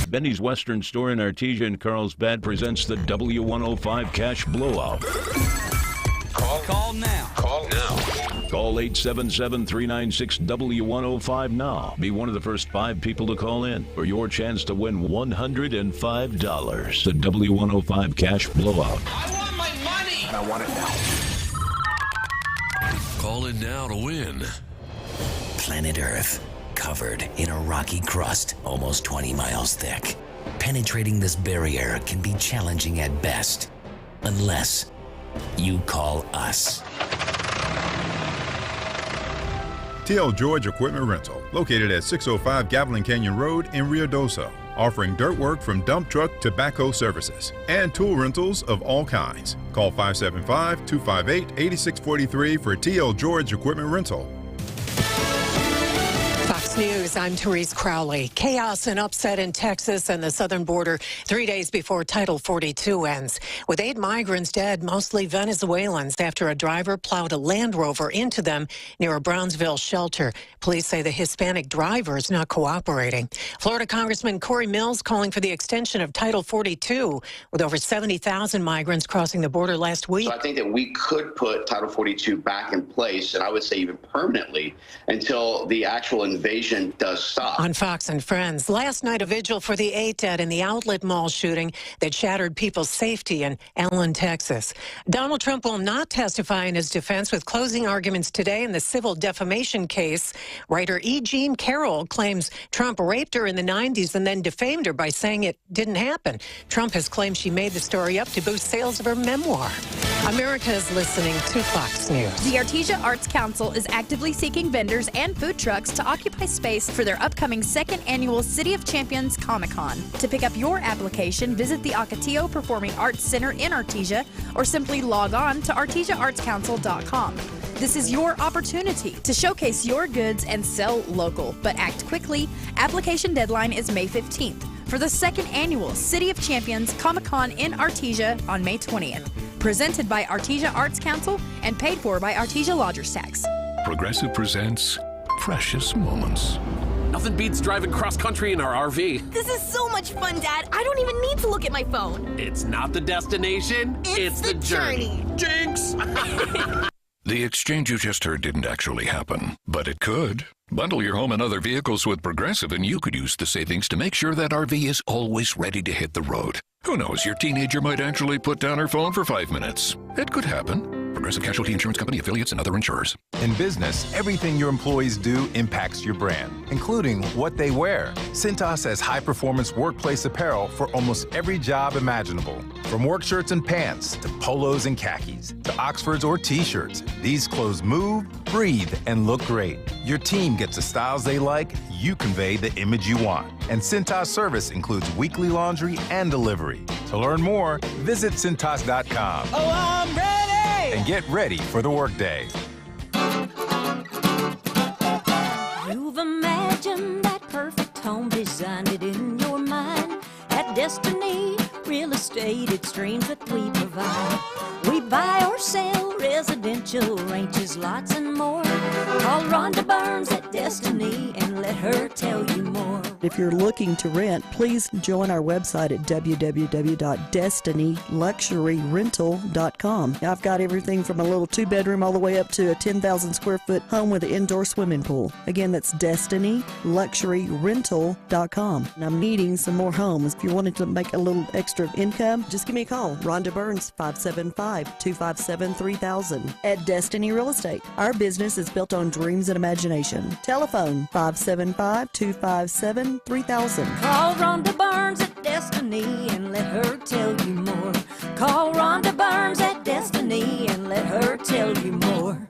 Benny's Western Store in Artesia and Carlsbad presents the W105 Cash Blowout. Call now. Call 877-396-W105 now. Be one of the first 5 people to call in for your chance to win $105. The W105 Cash Blowout. I want my money. I want it now. Call in now to win. Planet Earth, covered in a rocky crust almost 20 miles thick. Penetrating this barrier can be challenging at best, unless you call us. TL George Equipment Rental, located at 605 Gavilan Canyon Road in Ruidoso, offering dirt work from dump truck to backhoe services and tool rentals of all kinds. Call 575-258-8643 for TL George Equipment Rental. Fox News, I'm Therese Crowley. Chaos and upset in Texas and the southern border 3 days before Title 42 ends. With 8 migrants dead, mostly Venezuelans, after a driver plowed a Land Rover into them near a Brownsville shelter. Police say the Hispanic driver is not cooperating. Florida Congressman Corey Mills calling for the extension of Title 42, with over 70,000 migrants crossing the border last week. So I think that we could put Title 42 back in place, and I would say even permanently, until the actual invasion does stop. On Fox and Friends, last night a vigil for the 8 dead in the Outlet Mall shooting that shattered people's safety in Allen, Texas. Donald Trump will not testify in his defense with closing arguments today in the civil defamation case. Writer E. Jean Carroll claims Trump raped her in the 90s and then defamed her by saying it didn't happen. Trump has claimed she made the story up to boost sales of her memoir. America is listening to Fox News. The Artesia Arts Council is actively seeking vendors and food trucks to occupy space for their upcoming 2nd annual City of Champions Comic-Con. To pick up your application, visit the Ocotillo Performing Arts Center in Artesia or simply log on to artesiaartscouncil.com. This is your opportunity to showcase your goods and sell local, but act quickly. Application deadline is May 15th for the 2nd annual City of Champions Comic-Con in Artesia on May 20th. Presented by Artesia Arts Council and paid for by Artesia Lodgers Tax. Progressive presents Precious Moments. Nothing beats driving cross-country in our RV. This is so much fun, Dad. I don't even need to look at my phone. It's not the destination, it's the journey. Jinx! The exchange you just heard didn't actually happen, but it could. Bundle your home and other vehicles with Progressive and you could use the savings to make sure that RV is always ready to hit the road. Who knows, your teenager might actually put down her phone for 5 minutes. It could happen. Progressive Casualty Insurance Company, affiliates, and other insurers. In business, everything your employees do impacts your brand, including what they wear. Cintas has high-performance workplace apparel for almost every job imaginable. From work shirts and pants, to polos and khakis, to Oxfords or T-shirts, these clothes move, breathe, and look great. Your team gets the styles they like, you convey the image you want. And Cintas service includes weekly laundry and delivery. To learn more, visit Cintas.com. Oh, I'm ready! And get ready for the workday. You've imagined that perfect home, designed it in your mind. At Destiny Real Estate, it's dreams that we provide. We buy or sell residential ranches, lots and more. Call Rhonda Burns at Destiny and let her tell you more. If you're looking to rent, please join our website at www.destinyluxuryrental.com. I've got everything from a little 2-bedroom all the way up to a 10,000 square foot home with an indoor swimming pool. Again, that's destinyluxuryrental.com. And I'm needing some more homes. If you wanted to make a little extra income, just give me a call. Rhonda Burns, 575-257-3000. At Destiny Real Estate, our business is built on dreams and imagination. Telephone 575-257-3000. Call Rhonda Burns at Destiny and let her tell you more. Call Rhonda Burns at Destiny and let her tell you more.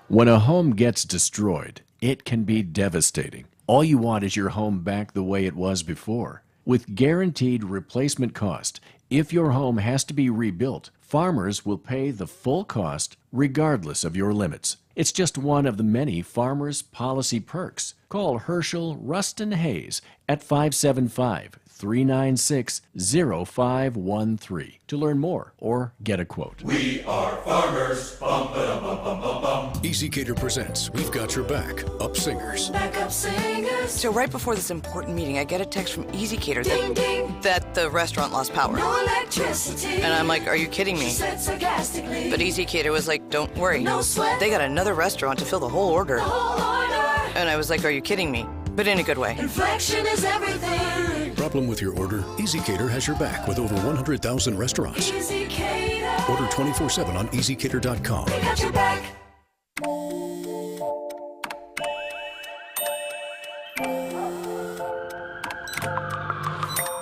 When a home gets destroyed, it can be devastating. All you want is your home back the way it was before. With guaranteed replacement cost, if your home has to be rebuilt, Farmers will pay the full cost regardless of your limits. It's just one of the many Farmers policy perks. Call Herschel Rustin Hayes at 575-396-0513 to learn more or get a quote. We are farmers. Bum, ba, bum, bum, bum, bum. EasyCater presents We've Got Your Back, Up Singers. Backup singers. So right before this important meeting, I get a text from EasyCater that the restaurant lost power. No electricity. And I'm like, are you kidding me? She said sarcastically. But EasyCater was like, don't worry. No sweat. They got another restaurant to fill the whole order. The whole order. And I was like, are you kidding me? But in a good way. Inflection is everything. Problem with your order? EasyCater has your back with over 100,000 restaurants. EasyCater. Order 24/7 on EasyCater.com. They got your back.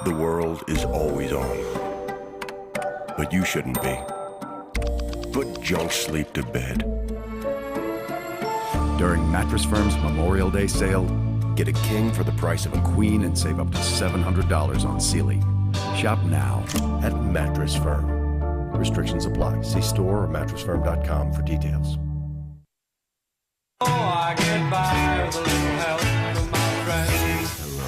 The world is always on, but you shouldn't be. Put junk sleep to bed. During Mattress Firm's Memorial Day sale, get a king for the price of a queen and save up to $700 on Sealy. Shop now at Mattress Firm. Restrictions apply. See store or mattressfirm.com for details. Oh, I get by with a little help from my friends.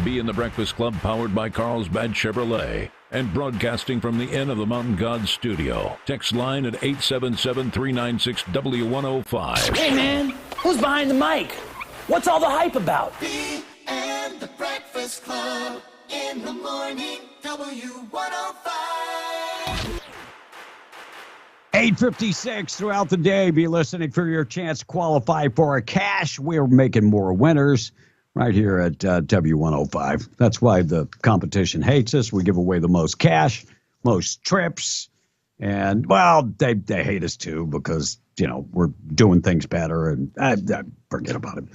Be in the Breakfast Club, powered by Carlsbad Chevrolet, and broadcasting from the Inn of the Mountain God studio. Text line at 877-396-W105. Hey, man, who's behind the mic? What's all the hype about? B and the Breakfast Club in the morning, W105. 8:56 throughout the day. Be listening for your chance to qualify for a cash. We're making more winners right here at W105. That's why the competition hates us. We give away the most cash, most trips. And, well, they hate us too because, you know, we're doing things better. And forget about it.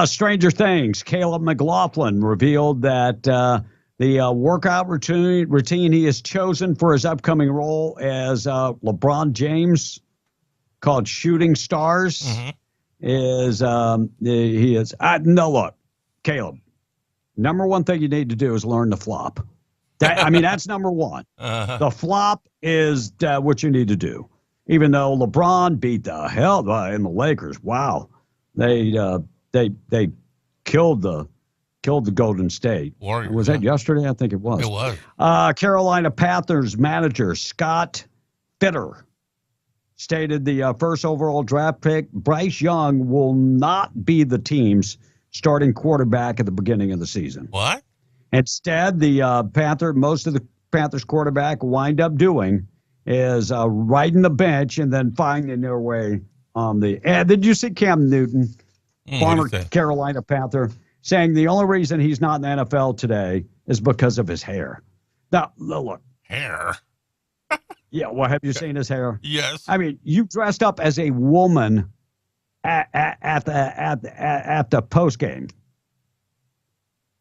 Stranger Things. Caleb McLaughlin revealed that the workout routine he has chosen for his upcoming role as LeBron James, called Shooting Stars, is he is no, look, Caleb, number one thing you need to do is learn to flop. That's number one. The flop is what you need to do. Even though LeBron beat the hell in the Lakers, wow, they killed the killed the Golden State. Warriors, was that yesterday? I think it was. It was. Carolina Panthers manager Scott Fitter stated the first overall draft pick, Bryce Young, will not be the team's starting quarterback at the beginning of the season. What? Instead, most of the Panthers quarterback wind up doing is riding the bench and then finding their way on the. Did you see Cam Newton, former Carolina Panther, saying the only reason he's not in the NFL today is because of his hair? Now, look. Hair? Yeah, well, have you seen his hair? Yes. I mean, you dressed up as a woman at the post game.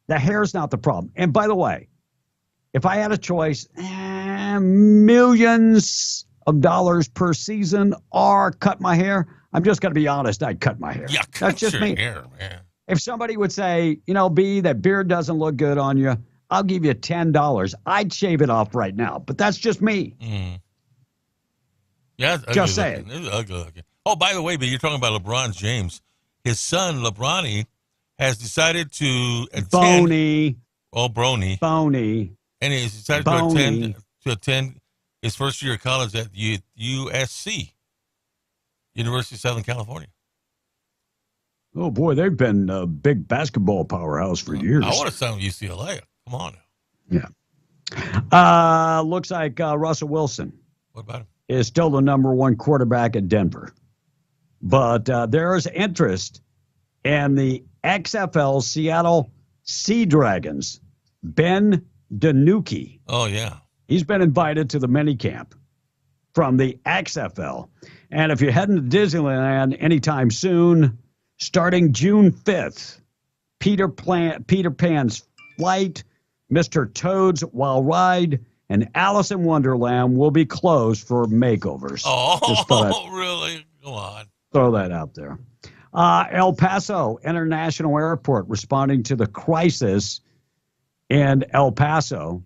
The hair's not the problem. And by the way, if I had a choice, millions of dollars per season or cut my hair, I'm just going to be honest, I'd cut my hair. Yeah, that's just me. Hair, man. If somebody would say, B, that beard doesn't look good on you, I'll give you $10. I'd shave it off right now, but that's just me. Mm. Yeah, just saying. It's ugly looking. Oh, by the way, but you're talking about LeBron James. His son, LeBronny, has decided to attend. Boney. And he's decided to attend his first year of college at USC, University of Southern California. Oh, boy, they've been a big basketball powerhouse for years. I want to sign with UCLA. Come on now. Yeah. Looks like Russell Wilson. What about him? Is still the number one quarterback at Denver. But there is interest in the XFL Seattle Sea Dragons, Ben DiNucci. Oh, yeah. He's been invited to the minicamp from the XFL. And if you're heading to Disneyland anytime soon, starting June 5th, Peter Pan's Flight, Mr. Toad's Wild Ride, and Alice in Wonderland will be closed for makeovers. Oh, really? Go on. Throw that out there. El Paso International Airport responding to the crisis in El Paso,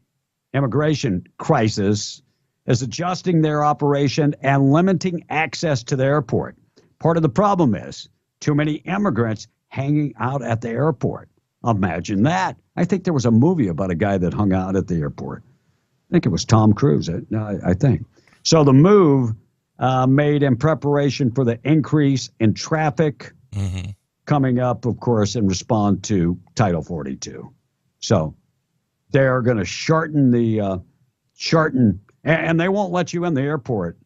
immigration crisis, is adjusting their operation and limiting access to the airport. Part of the problem is too many immigrants hanging out at the airport. Imagine that. I think there was a movie about a guy that hung out at the airport. I think it was Tom Cruise, I think. So the move made in preparation for the increase in traffic coming up, of course, in response to Title 42. So they're going to shorten, and they won't let you in the airport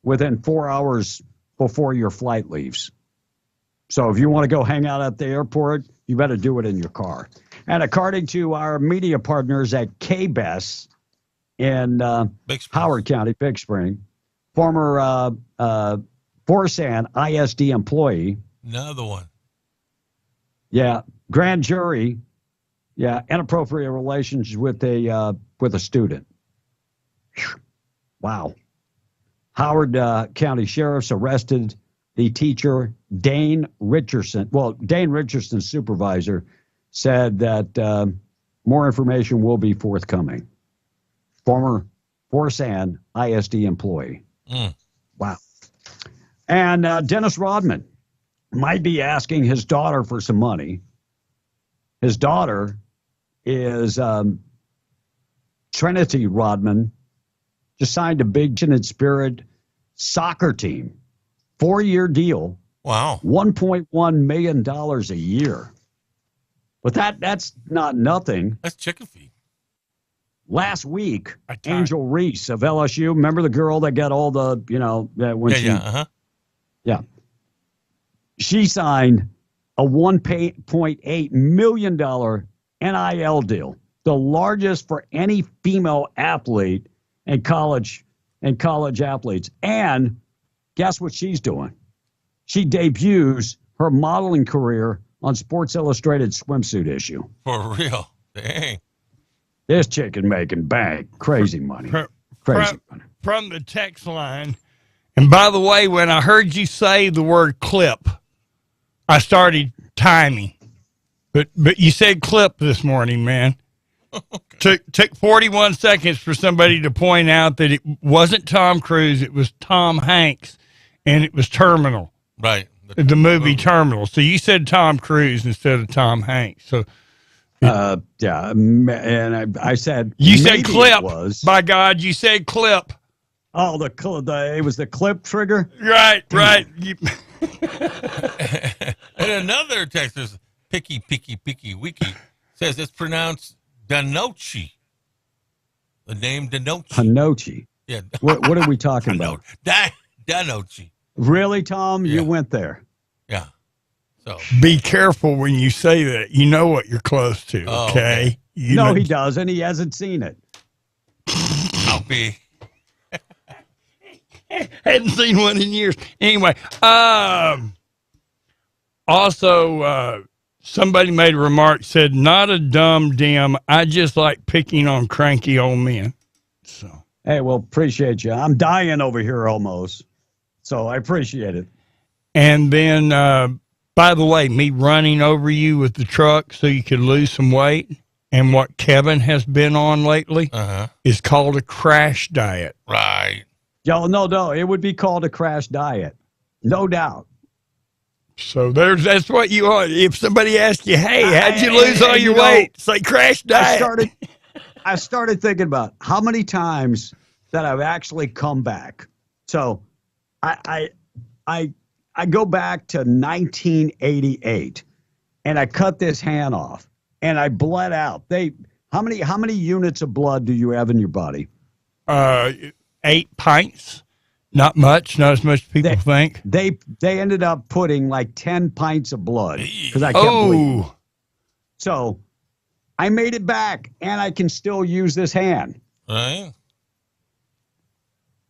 within 4 hours before your flight leaves. So if you want to go hang out at the airport, you better do it in your car. And according to our media partners at KBES in Howard County, Big Spring, former Forsan ISD employee. Another one. Yeah, grand jury. Yeah, inappropriate relations with a student. Wow. Howard County Sheriff's arrested the teacher, Dane Richardson. Well, Dane Richardson's supervisor said that more information will be forthcoming. Former Forsan ISD employee. Wow. And Dennis Rodman might be asking his daughter for some money. His daughter is Trinity Rodman, just signed a big and spirit soccer team. 4-year deal. Wow. $1.1 million a year. But that's not nothing. That's chicken feed. Last week, Angel Reese of LSU, remember the girl that got all the, Yeah. She signed a $1.8 million NIL deal, the largest for any female athlete in college athletes. And guess what she's doing? She debuts her modeling career on Sports Illustrated swimsuit issue. For real. Dang. This chicken making bank. Crazy money. Crazy money. From the text line. And by the way, when I heard you say the word clip, I started timing. But you said clip this morning, man. Took 41 seconds for somebody to point out that it wasn't Tom Cruise, it was Tom Hanks, and it was Terminal. Right. The movie Terminal. So you said Tom Cruise instead of Tom Hanks. So Yeah, and I said You said maybe clip. It was. By God, you said clip. Oh, it was the clip trigger. Right. And another texter's picky wiki says it's pronounced Danochi. The name Danochi. Hanochi. Yeah. What are we talking about? Danochi. Really, Tom? You went there. Yeah. So be careful when you say that. You know what you're close to. Oh, Okay. You no, know, he doesn't. He hasn't seen it. I'll be. Hadn't seen one in years. Anyway, also, somebody made a remark, said, not a dumb dim. I just like picking on cranky old men. So, hey, well, appreciate you. I'm dying over here almost. So I appreciate it. And then, by the way, me running over you with the truck so you could lose some weight and what Kevin has been on lately is called a crash diet. Right. Yo, no, it would be called a crash diet. No doubt. So that's what you are. If somebody asks you, hey, how'd you lose all your weight? Say crash diet. I started thinking about how many times that I've actually come back. So I go back to 1988 and I cut this hand off and I bled out. How many units of blood do you have in your body? 8 pints. Not much, not as much as people think. They ended up putting like 10 pints of blood because I kept bleeding. So I made it back and I can still use this hand. Right.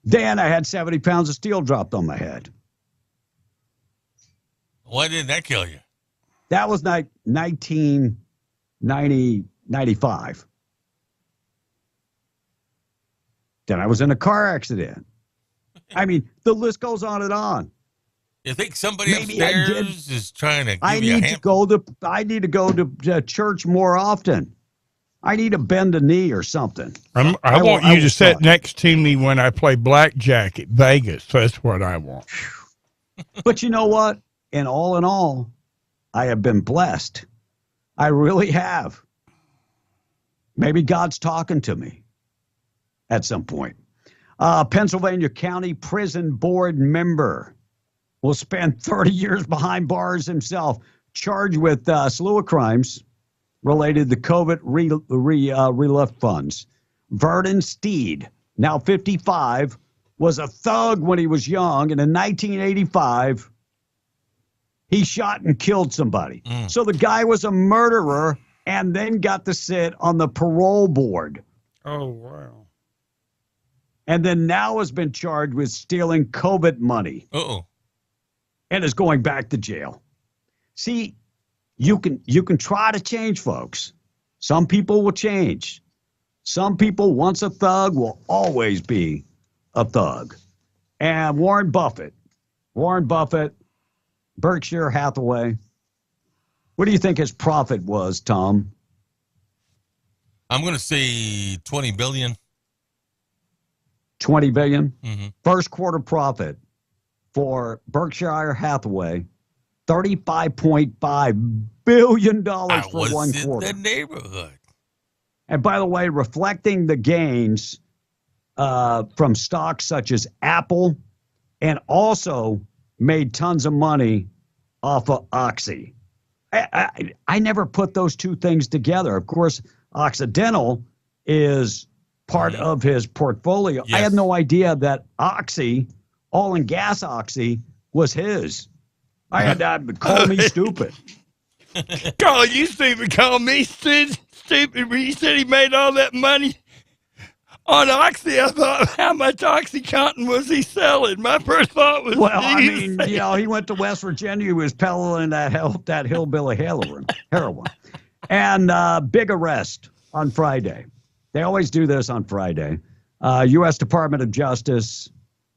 Then I had 70 pounds of steel dropped on my head. Why didn't that kill you? That was like 1995. Then I was in a car accident. I mean, the list goes on and on. You think somebody upstairs is trying to give you a hand? I need to go to church more often. I need to bend a knee or something. I want you to sit next to me when I play blackjack at Vegas. That's what I want. But you know what? In all, I have been blessed. I really have. Maybe God's talking to me at some point. Pennsylvania County Prison Board member will spend 30 years behind bars himself, charged with a slew of crimes related to COVID relief funds. Vernon Steed, now 55, was a thug when he was young, and in 1985, he shot and killed somebody. So the guy was a murderer and then got to sit on the parole board. Oh, wow. And then now has been charged with stealing COVID money. And is going back to jail. See, you can try to change folks. Some people will change. Some people, once a thug, will always be a thug. And Warren Buffett, Berkshire Hathaway. What do you think his profit was, Tom? I'm going to say 20 billion. 20 billion. Mm-hmm. First quarter profit for Berkshire Hathaway, $35.5 billion for one quarter. The neighborhood. And by the way, reflecting the gains from stocks such as Apple, and also made tons of money off of Oxy. I never put those two things together. Of course, Occidental is part of his portfolio. Yes. I had no idea that Oxy, oil and gas Oxy, was his. I had to call me stupid. Call you stupid. Call me stupid. When you said he made all that money on Oxy, I thought, how much OxyContin was he selling? My first thought was, well, I mean, he went to West Virginia. He was peddling that hillbilly heroin. And big arrest on Friday. They always do this on Friday. U.S. Department of Justice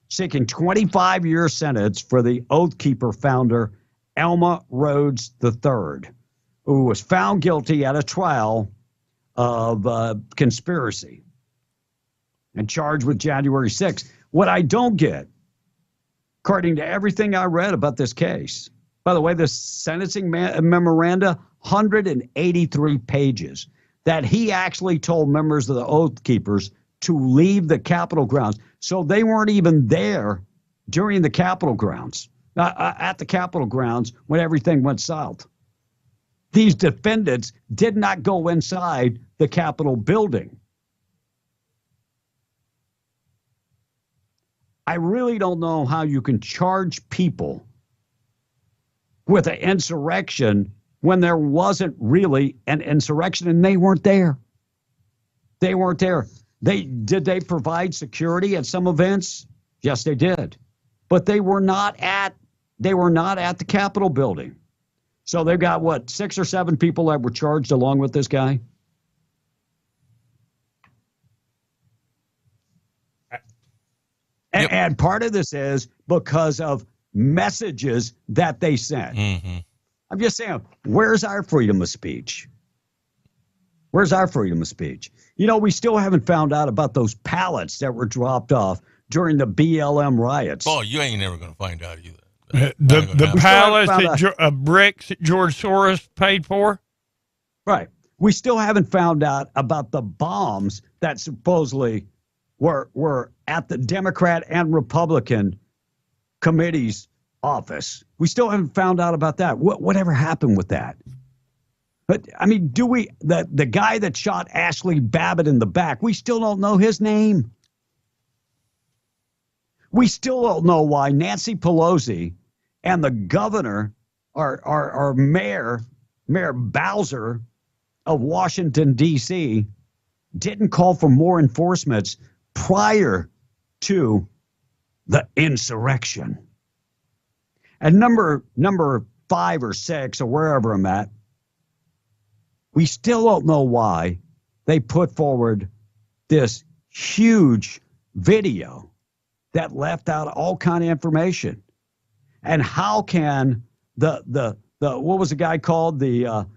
seeking 25-year sentence for the Oath Keeper founder, Elma Rhodes III, who was found guilty at a trial of conspiracy and charged with January 6th. What I don't get, according to everything I read about this case, by the way, the sentencing memoranda 183 pages that he actually told members of the Oath Keepers to leave the Capitol grounds. So they weren't even there during the Capitol grounds, at the Capitol grounds when everything went south. These defendants did not go inside the Capitol building. I really don't know how you can charge people with an insurrection when there wasn't really an insurrection and they weren't there. They weren't there. Did they provide security at some events? Yes, they did. But they were not at the Capitol building. So they've got, what, 6 or 7 people that were charged along with this guy? Yep. And part of this is because of messages that they sent. Mm-hmm. I'm just saying, where's our freedom of speech? Where's our freedom of speech? You know, we still haven't found out about those pallets that were dropped off during the BLM riots. Oh, you ain't never going to find out either. The pallets that bricks that George Soros paid for? Right. We still haven't found out about the bombs that supposedly were at the Democrat and Republican committee's office. We still haven't found out about that. Whatever happened with that? But, I mean, the guy that shot Ashley Babbitt in the back, we still don't know his name. We still don't know why Nancy Pelosi and the governor, or Mayor Bowser of Washington, D.C., didn't call for more enforcements prior to the insurrection. And number 5 or 6 or wherever I'm at, we still don't know why they put forward this huge video that left out all kind of information. And how can the what was the guy called, the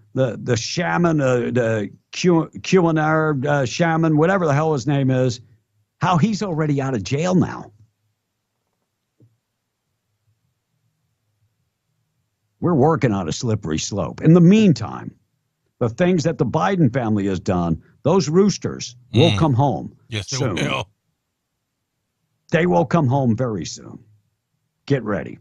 shaman, the QAnon shaman, whatever the hell his name is, how he's already out of jail now? We're working on a slippery slope. In the meantime, the things that the Biden family has done, those roosters will come home. Yes, they soon. will. They will come home very soon. Get ready.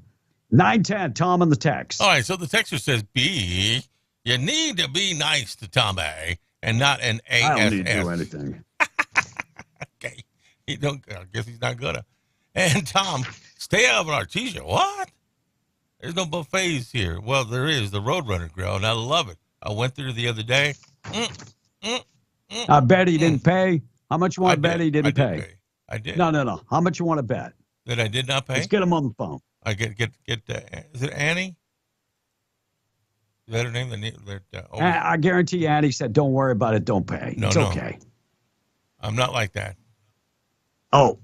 910, Tom on the text. All right, so the texter says, B, you need to be nice to Tommy and not an ASS. I don't need to do anything. Okay. I guess he's not gonna. And Tom, stay out of an Artesia. What? There's no buffets here. Well, there is, the Roadrunner Grill, and I love it. I went there the other day. I bet he didn't pay. How much you want to bet he didn't pay? I did. No. How much you want to bet? That I did not pay? Let's get him on the phone. I get is it Annie? Is that her name? I guarantee Annie said, don't worry about it, don't pay. No, it's okay. I'm not like that. Oh,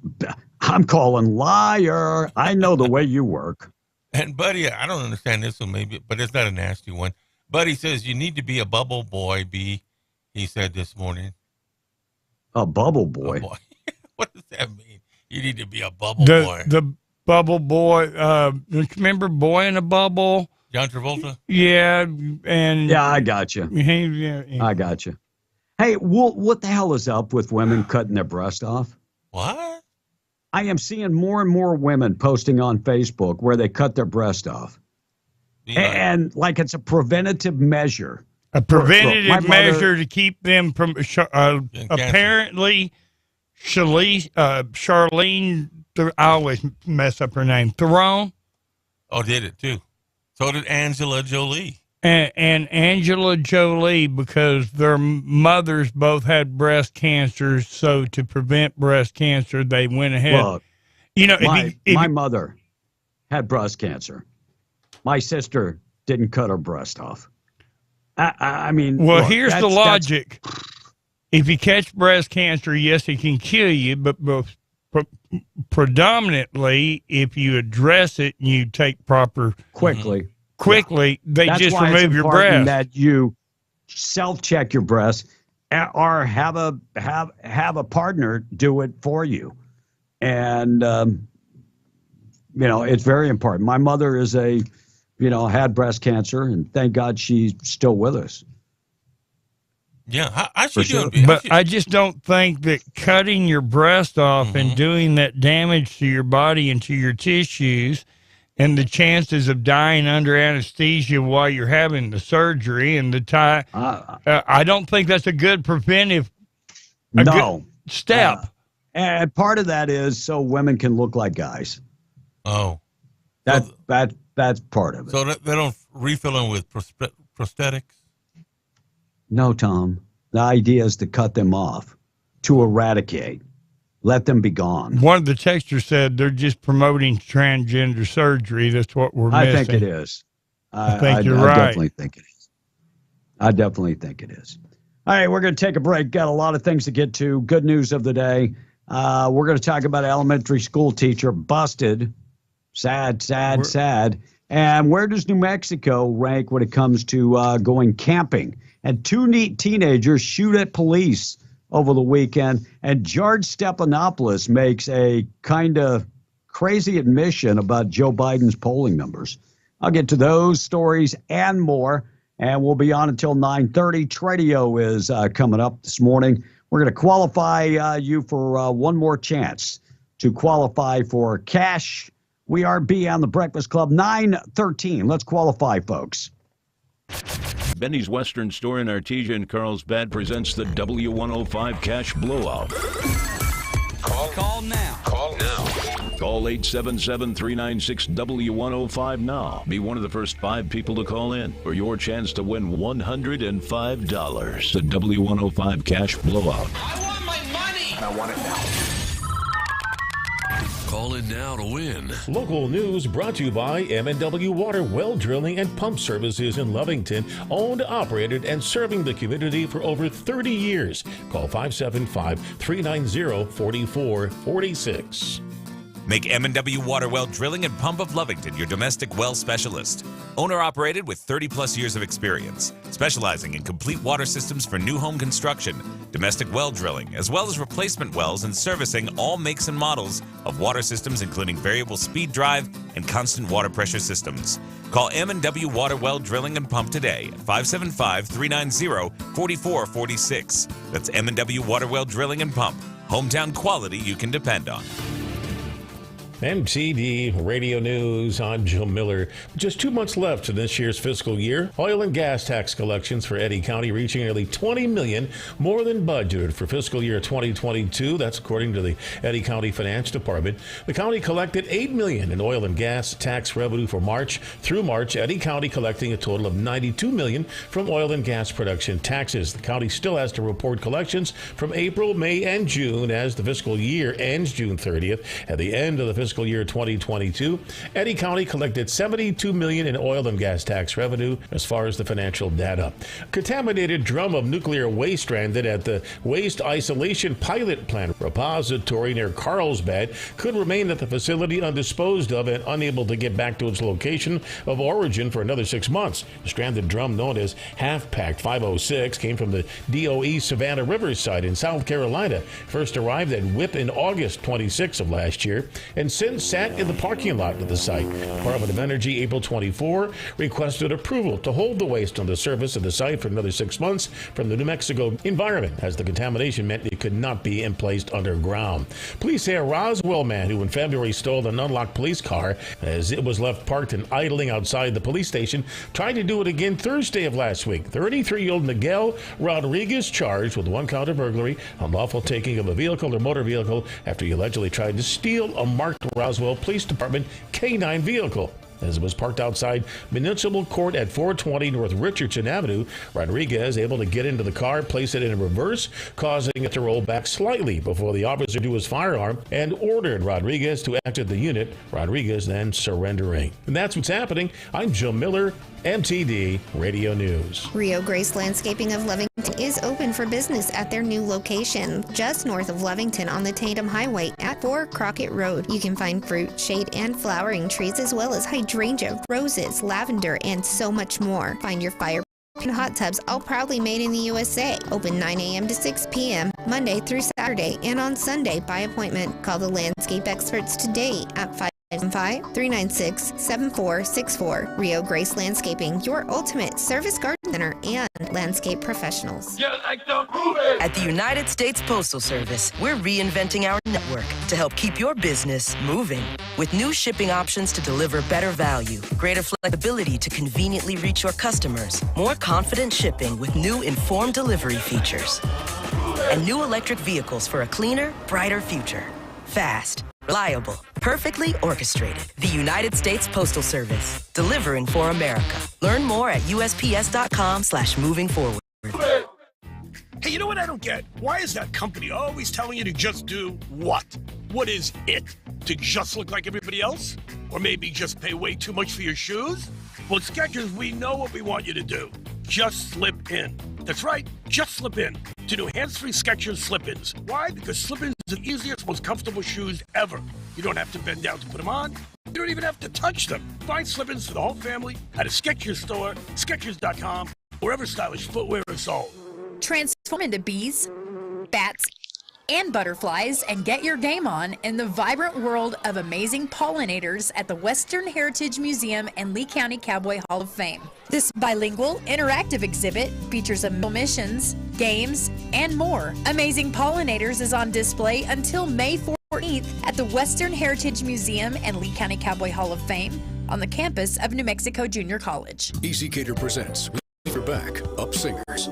I'm calling liar. I know the way you work. And Buddy, I don't understand this one maybe, but it's not a nasty one. Buddy says you need to be a bubble boy, B, he said this morning. A bubble boy? A boy. What does that mean? You need to be a bubble boy. The bubble boy, remember Boy in a Bubble? John Travolta? Yeah, and... Yeah, I got you. Yeah. I got you. Hey, what the hell is up with women cutting their breast off? What? I am seeing more and more women posting on Facebook where they cut their breast off. Yeah. And like it's a preventative measure. A preventative measure to keep them from, apparently, Charlene, I always mess up her name, Theron. Oh, did it too. So did Angela Jolie. And Angela Jolie, because their mothers both had breast cancer, so to prevent breast cancer, they went ahead. Well, my mother had breast cancer. My sister didn't cut her breast off. I mean, well, here's the logic. If you catch breast cancer, yes, it can kill you, but predominantly, if you address it and you take proper quickly, they that's just why remove your breast. That you self-check your breast, or have a partner do it for you, and it's very important. My mother is a had breast cancer, and thank God she's still with us. Yeah, I should sure. do it. But I just don't think that cutting your breast off and doing that damage to your body and to your tissues and the chances of dying under anesthesia while you're having the surgery and the time, I don't think that's a good preventive good step. And part of that is so women can look like guys. Oh. That's part of it. So they don't refill them with prosthetics? No, Tom. The idea is to cut them off, to eradicate, let them be gone. One of the texters said they're just promoting transgender surgery. That's what we're missing. I think it is. I think you're right. I definitely think it is. I definitely think it is. All right, we're going to take a break. Got a lot of things to get to. Good news of the day. We're going to talk about an elementary school teacher busted. Sad. And where does New Mexico rank when it comes to going camping? And two neat teenagers shoot at police over the weekend. And George Stephanopoulos makes a kind of crazy admission about Joe Biden's polling numbers. I'll get to those stories and more. And we'll be on until 9:30. Tradio is coming up this morning. We're going to qualify you for one more chance to qualify for cash. We are Beyond the Breakfast Club, 9:13. Let's qualify, folks. Benny's Western Store in Artesia and Carlsbad presents the W105 Cash Blowout. Call now. Call 877-396-W105 now. Be one of the first 5 people to call in for your chance to win $105. The W105 Cash Blowout. I want my money. And I want it now. Call in now to win. Local news brought to you by M&W Water Well Drilling and Pump Services in Lovington, owned, operated, and serving the community for over 30 years. Call 575-390-4446. Make M&W Water Well Drilling and Pump of Lovington your domestic well specialist. Owner-operated with 30-plus years of experience, specializing in complete water systems for new home construction, domestic well drilling, as well as replacement wells and servicing all makes and models of water systems, including variable speed drive and constant water pressure systems. Call M&W Water Well Drilling and Pump today at 575-390-4446. That's M&W Water Well Drilling and Pump. Hometown quality you can depend on. MTD Radio News. I'm Joe Miller. Just 2 months left in this year's fiscal year. Oil and gas tax collections for Eddy County reaching nearly $20 million more than budgeted for fiscal year 2022. That's according to the Eddy County Finance Department. The county collected $8 million in oil and gas tax revenue for March. Through March, Eddy County collecting a total of $92 million from oil and gas production taxes. The county still has to report collections from April, May, and June as the fiscal year ends June 30th. At the end of the fiscal year 2022, Eddy County collected $72 million in oil and gas tax revenue as far as the financial data. Contaminated drum of nuclear waste stranded at the Waste Isolation Pilot Plant repository near Carlsbad could remain at the facility undisposed of and unable to get back to its location of origin for another 6 months. The stranded drum, known as Half-Packed 506, came from the DOE Savannah River site in South Carolina. First arrived at WIP in August 26 of last year and since sat in the parking lot of the site. Department of Energy, April 24, requested approval to hold the waste on the surface of the site for another 6 months from the New Mexico environment, as the contamination meant it could not be placed underground. Police say a Roswell man who in February stole an unlocked police car as it was left parked and idling outside the police station tried to do it again Thursday of last week. 33-year-old Miguel Rodriguez charged with 1 count of burglary, unlawful taking of a vehicle or motor vehicle after he allegedly tried to steal a marked Roswell Police Department K9 vehicle. As it was parked outside Municipal Court at 420 North Richardson Avenue, Rodriguez able to get into the car, place it in reverse, causing it to roll back slightly before the officer drew his firearm and ordered Rodriguez to exit the unit, Rodriguez then surrendering. And that's what's happening. I'm Joe Miller, MTD Radio News. Rio Grace Landscaping of Lovington is open for business at their new location, just north of Lovington on the Tatum Highway at 4 Crockett Road. You can find fruit, shade, and flowering trees as well as hydrangea, roses, lavender, and so much more. Find your fire and hot tubs, all proudly made in the USA. Open 9 a.m. to 6 p.m. Monday through Saturday and on Sunday by appointment. Call the landscape experts today at 5-396-7464. Rio Grace Landscaping, your ultimate service garden center and landscape professionals. At the United States Postal Service, we're reinventing our network to help keep your business moving. With new shipping options to deliver better value, greater flexibility to conveniently reach your customers, more confident shipping with new informed delivery features, and new electric vehicles for a cleaner, brighter future. Fast, reliable, perfectly orchestrated. The United States Postal Service, delivering for America. Learn more at USPS.com/moving forward. Hey, you know what I don't get? Why is that company always telling you to just do what? What is it? To just look like everybody else? Or maybe just pay way too much for your shoes? Well, at Skechers, we know what we want you to do. Just slip in. That's right, just slip in to new hands-free Skechers slip-ins. Why? Because slip-ins are the easiest, most comfortable shoes ever. You don't have to bend down to put them on. You don't even have to touch them. Find slip-ins for the whole family at a Skechers store, Skechers.com, wherever stylish footwear is sold. Transform into bees, bats, and butterflies and get your game on in the vibrant world of amazing pollinators at the Western Heritage Museum and Lee County Cowboy Hall of Fame. This bilingual, interactive exhibit features missions, games, and more. Amazing Pollinators is on display until May 14th at the Western Heritage Museum and Lee County Cowboy Hall of Fame on the campus of New Mexico Junior College. EasyCater presents for Back Up Singers.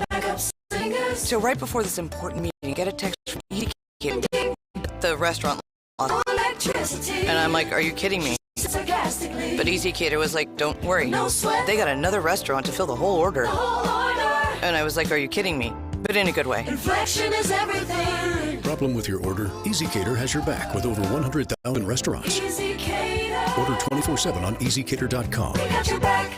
So right before this important meeting, I get a text from EasyCater, the restaurant, and I'm like, are you kidding me? But EasyCater was like, don't worry, they got another restaurant to fill the whole order. And I was like, are you kidding me? But in a good way. Inflection is everything. Problem with your order? EasyCater has your back with over 100,000 restaurants. EasyCater. Order 24/7 on EasyCater.com. We got your back.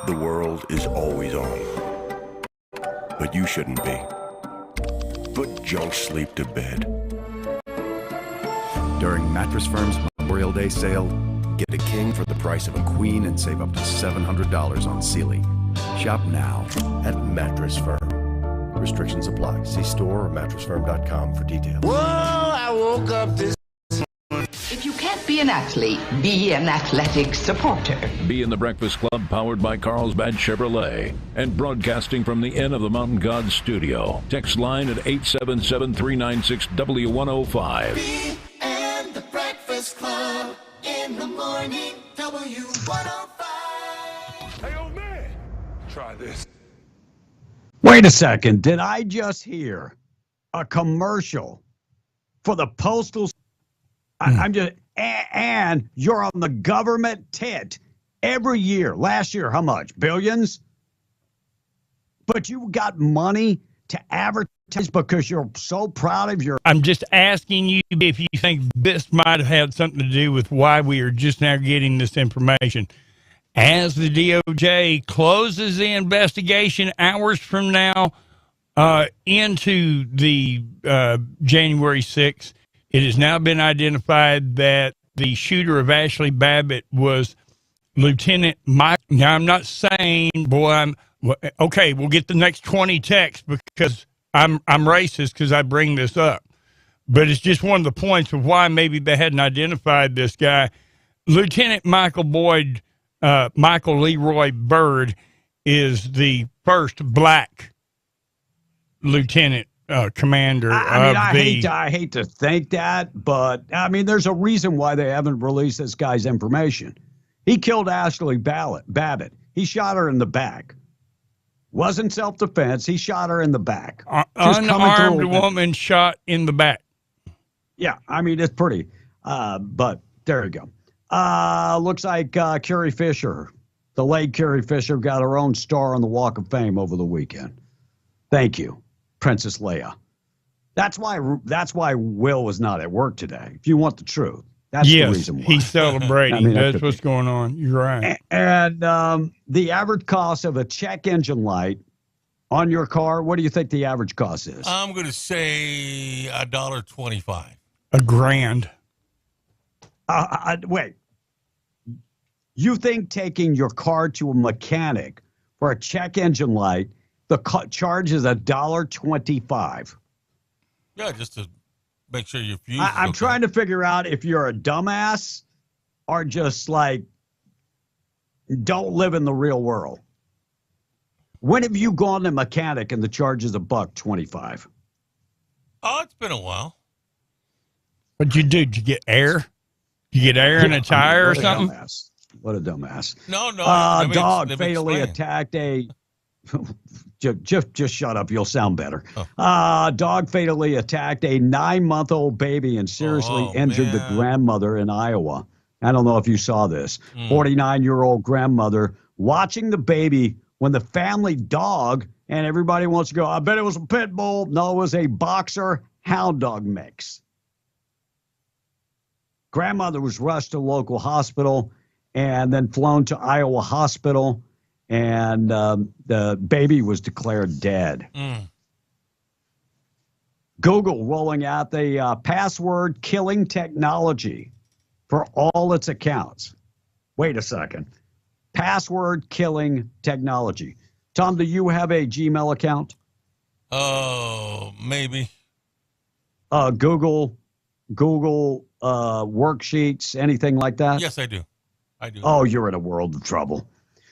The world is always on. But you shouldn't be. Put junk sleep to bed. During Mattress Firm's Memorial Day sale, get a king for the price of a queen and save up to $700 on Sealy. Shop now at Mattress Firm. Restrictions apply. See store or mattressfirm.com for details. Whoa, I woke up this. If you can't be an athlete, be an athletic supporter. Be in the Breakfast Club, powered by Carlsbad Chevrolet, and broadcasting from the Inn of the Mountain Gods studio. Text line at 877-396-W105. Be and the Breakfast Club in the morning, W105. Hey, old man, try this. Wait a second. Did I just hear a commercial for the Postal? I'm just, and you're on the government tit every year. Last year, how much? Billions? But you got money to advertise because you're so proud of your. I'm just asking you if you think this might have had something to do with why we are just now getting this information. As the DOJ closes the investigation hours from now into the January 6th, it has now been identified that the shooter of Ashley Babbitt was Lieutenant Mike. Now, I'm not saying, okay, we'll get the next 20 texts because I'm racist because I bring this up. But it's just one of the points of why maybe they hadn't identified this guy. Lieutenant Michael Leroy Byrd is the first black lieutenant commander. I hate to think that, but I mean, there's a reason why they haven't released this guy's information. He killed Ashley Babbitt. He shot her in the back. Wasn't self-defense. He shot her in the back. Unarmed woman shot in the back. Yeah, I mean, it's pretty. But there you go. Looks like Carrie Fisher, the late Carrie Fisher, got her own star on the Walk of Fame over the weekend. Thank you, Princess Leia. That's why Will was not at work today. If you want the truth, that's the reason why. He's celebrating. I mean, that's what's going on. You're right. And the average cost of a check engine light on your car, what do you think the average cost is? I'm going to say $1.25. $1,000. Wait. You think taking your car to a mechanic for a check engine light The charge is $1.25. Yeah, just to make sure your fuse. I'm trying to figure out if you're a dumbass or just like don't live in the real world. When have you gone to mechanic and the charge is $1.25? Oh, it's been a while. What'd you do? Did you get air? Did you get air in a tire or something? What a dumbass. No. Dog fatally attacked a... Just shut up. You'll sound better. Dog fatally attacked a 9-month-old baby and seriously injured the grandmother in Iowa. I don't know if you saw this. 49-year-old grandmother watching the baby when the family dog, and everybody wants to go, I bet it was a pit bull. No, it was a boxer hound dog mix. Grandmother was rushed to a local hospital and then flown to Iowa Hospital, and the baby was declared dead. Google rolling out the password killing technology for all its accounts. Wait a second. Password killing technology. Tom, do you have a Gmail account? Oh, maybe. Google worksheets, anything like that? Yes, I do. Oh, you're in a world of trouble.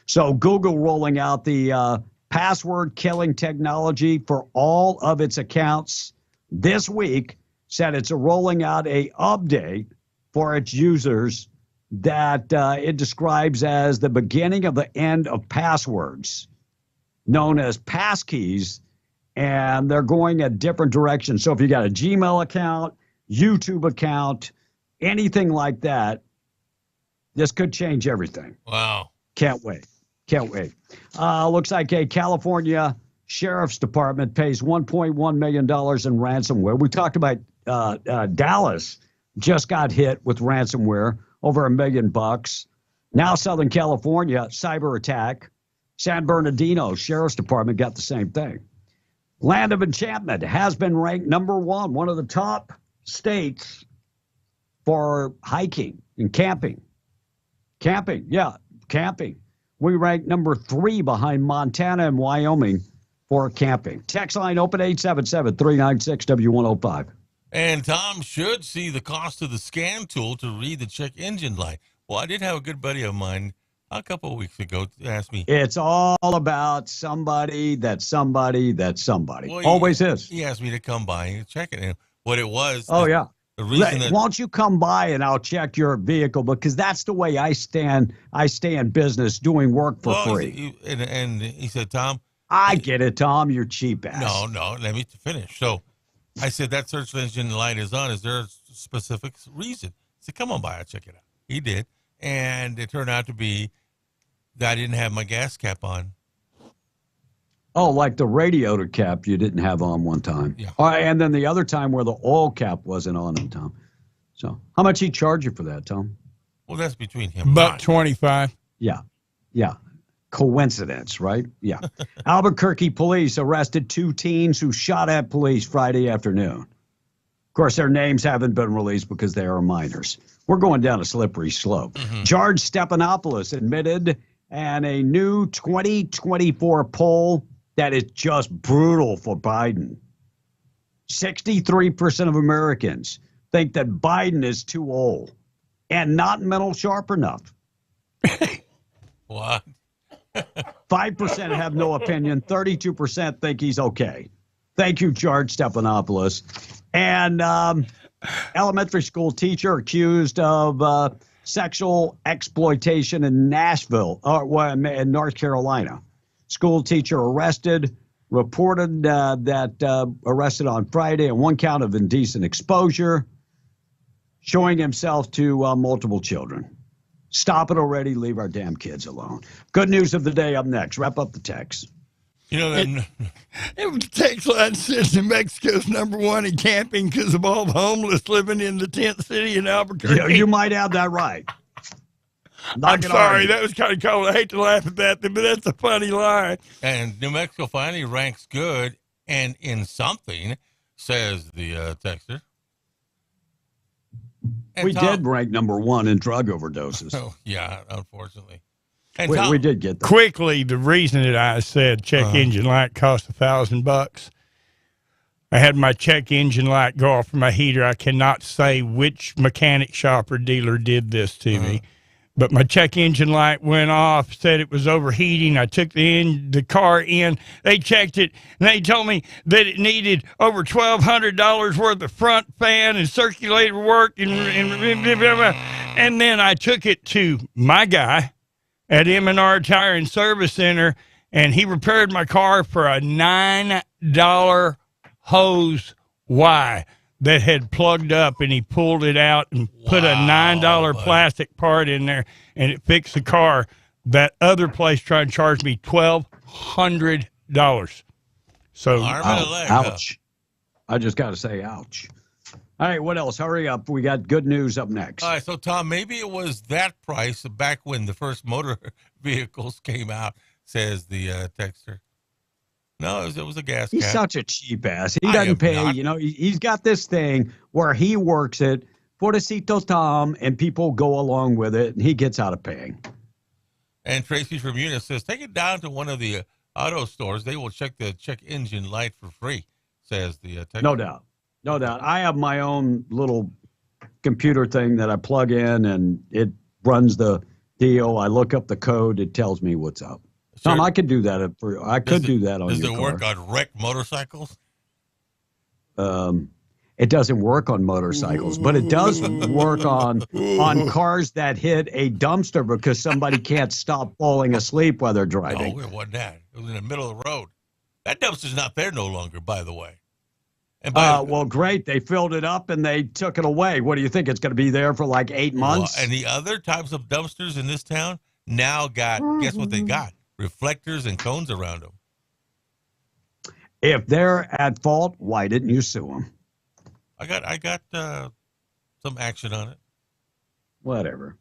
So Google rolling out the password killing technology for all of its accounts this week, said it's rolling out a update for its users that it describes as the beginning of the end of passwords, known as passkeys, and they're going a different direction. So if you got a Gmail account, YouTube account, anything like that, this could change everything. Wow. Can't wait. Looks like a California Sheriff's Department pays $1.1 million in ransomware. We talked about Dallas just got hit with ransomware, over $1 million. Now Southern California, cyber attack. San Bernardino Sheriff's Department got the same thing. Land of Enchantment has been ranked number one of the top states for hiking and camping. Camping. We rank number 3 behind Montana and Wyoming for camping. Text line open 877-396-W105. And Tom should see the cost of the scan tool to read the check engine light. Well, I did have a good buddy of mine a couple of weeks ago ask me. It's all about somebody that's somebody that's somebody. Well, Always is. He asked me to come by and check it. And what it was. Oh, yeah. The reason that, won't you come by and I'll check your vehicle, because that's the way I stand in business, doing work for free. And he said, Tom. I get it, Tom. You're cheap ass. No. Let me finish. So I said, that search engine light is on. Is there a specific reason? He said, come on by. I'll check it out. He did. And it turned out to be that I didn't have my gas cap on. Oh, like the radiator cap you didn't have on one time. Yeah. And then the other time where the oil cap wasn't on it, Tom. So how much he charge you for that, Tom? Well, that's between him and $1.25. Yeah. Coincidence, right? Yeah. Albuquerque police arrested 2 teens who shot at police Friday afternoon. Of course, their names haven't been released because they are minors. We're going down a slippery slope. George Stephanopoulos admitted in a new 2024 poll that is just brutal for Biden. 63% of Americans think that Biden is too old and not mental sharp enough. What? 5% have no opinion. 32% think he's okay. Thank you, George Stephanopoulos. And elementary school teacher accused of sexual exploitation in Nashville, in North Carolina. School teacher arrested, reported arrested on Friday on 1 count of indecent exposure, showing himself to multiple children. Stop it already. Leave our damn kids alone. Good news of the day up next. Wrap up the text. You know, it was text line says New Mexico's #1 in camping because of all the homeless living in the tent city in Albuquerque. Yeah, you might have that right. I'm sorry, that was kind of cold. I hate to laugh at that, but that's a funny line. And New Mexico finally ranks good and in something, says the texter. And we Tom, did rank #1 in drug overdoses. Oh, yeah, unfortunately. And we did get that. Quickly, the reason that I said check engine light cost $1,000, I had my check engine light go off for my heater. I cannot say which mechanic shop or dealer did this to me, but my check engine light went off, said it was overheating. I took the car in. They checked it, and they told me that it needed over $1,200 worth of front fan and circulator work. And then I took it to my guy at M&R Tire and Service Center, and he repaired my car for a $9 hose Y that had plugged up, and he pulled it out and put a $9 plastic part in there, and it fixed the car. That other place tried to charge me $1,200. So ouch. I just got to say ouch. All right, what else? Hurry up. We got good news up next. All right, so, Tom, maybe it was that price back when the first motor vehicles came out, says the texter. No, it was a gas He's cap. such a cheap ass. He doesn't pay. Not. You know, he's got this thing where he works it, Pobrecito Tom, and people go along with it, and he gets out of paying. And Tracy from Eunice says, take it down to one of the auto stores. They will check the check engine light for free, says the texter. No doubt. No doubt. I have my own little computer thing that I plug in, and it runs the deal. I look up the code. It tells me what's up. Sure. Tom, I could do that. I could do that on your car. Does it work on wrecked motorcycles? It doesn't work on motorcycles, but it does work on cars that hit a dumpster because somebody can't stop falling asleep while they're driving. No, it wasn't that. It was in the middle of the road. That dumpster's not there no longer, by the way. And well, great. They filled it up and they took it away. What do you think? It's going to be there for like 8 months? And the other types of dumpsters in this town now got, guess what they got? Reflectors and cones around them. If they're at fault, why didn't you sue them? I got some action on it. Whatever.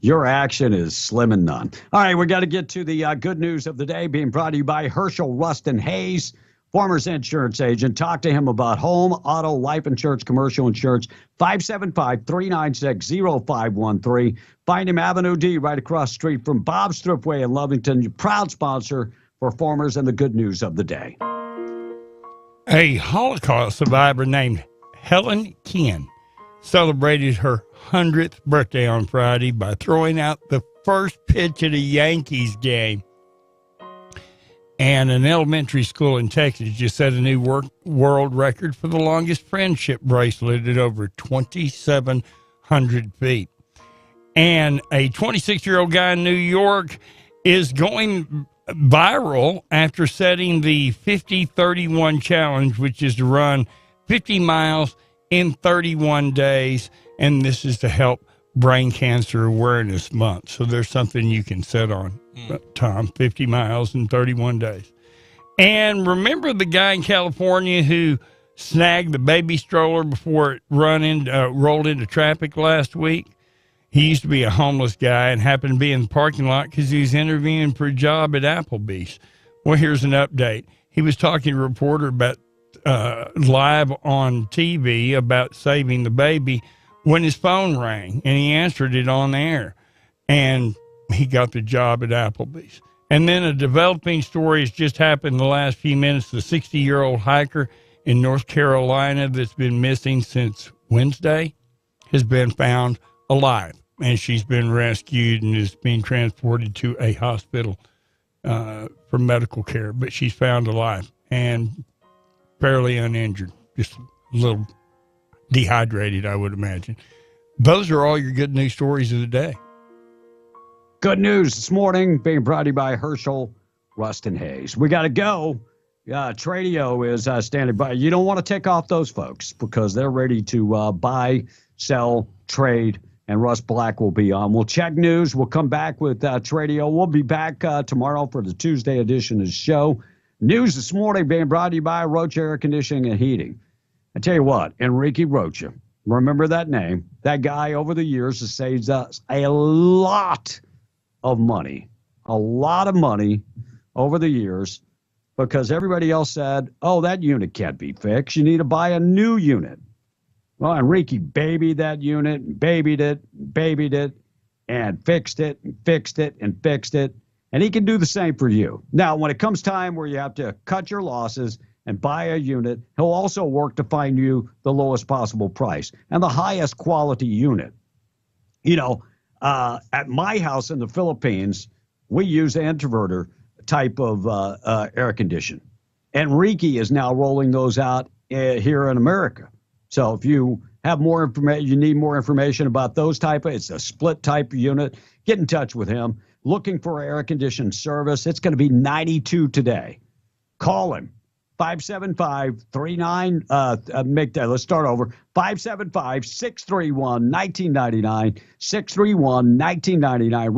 Your action is slim and none. All right, we got to get to the good news of the day, being brought to you by Herschel Rustin Hayes, Farmers Insurance agent. Talk to him about home, auto, life insurance, commercial insurance. 575-396-0513. Find him Avenue D right across the street from Bob's Thriftway in Lovington. Proud sponsor for Farmers and the good news of the day. A Holocaust survivor named Helen Ken celebrated her 100th birthday on Friday by throwing out the first pitch at a Yankees game. And an elementary school in Texas just set a new world record for the longest friendship bracelet at over 2,700 feet. And a 26-year-old guy in New York is going viral after setting the 50-31 challenge, which is to run 50 miles in 31 days. And this is to help Brain Cancer Awareness Month. So there's something you can set on, Tom, 50 miles in 31 days. And remember the guy in California who snagged the baby stroller before it rolled into traffic last week? He used to be a homeless guy and happened to be in the parking lot because he was interviewing for a job at Applebee's. Well, here's an update. He was talking to a reporter about live on TV about saving the baby when his phone rang, and he answered it on air, and he got the job at Applebee's. And then a developing story has just happened in the last few minutes. The 60-year-old hiker in North Carolina that's been missing since Wednesday has been found alive, and she's been rescued and is being transported to a hospital for medical care, but she's found alive and fairly uninjured, just a little dehydrated, I would imagine. Those are all your good news stories of the day. Good news this morning being brought to you by Herschel Rustin Hayes. We got to go. Tradio is standing by. You don't want to take off those folks because they're ready to buy, sell, trade, and Russ Black will be on. We'll check news. We'll come back with Tradio. We'll be back tomorrow for the Tuesday edition of the show. News this morning being brought to you by Rocha Air Conditioning and Heating. I tell you what, Enrique Rocha, remember that name? That guy over the years has saved us a lot of money over the years because everybody else said, oh, that unit can't be fixed. You need to buy a new unit. Well, Enrique babied that unit, babied it, and fixed it and fixed it and fixed it. And he can do the same for you. Now, when it comes time where you have to cut your losses and buy a unit, he'll also work to find you the lowest possible price and the highest quality unit. You know, at my house in the Philippines, we use inverter type of air condition. Enrique is now rolling those out here in America. So if you have more information, you need more information about those type of, it's a split type unit, get in touch with him. Looking for air conditioned service, it's going to be 92 today. Call him. 575-39, let's start over. 575-631-1999, 631-1999.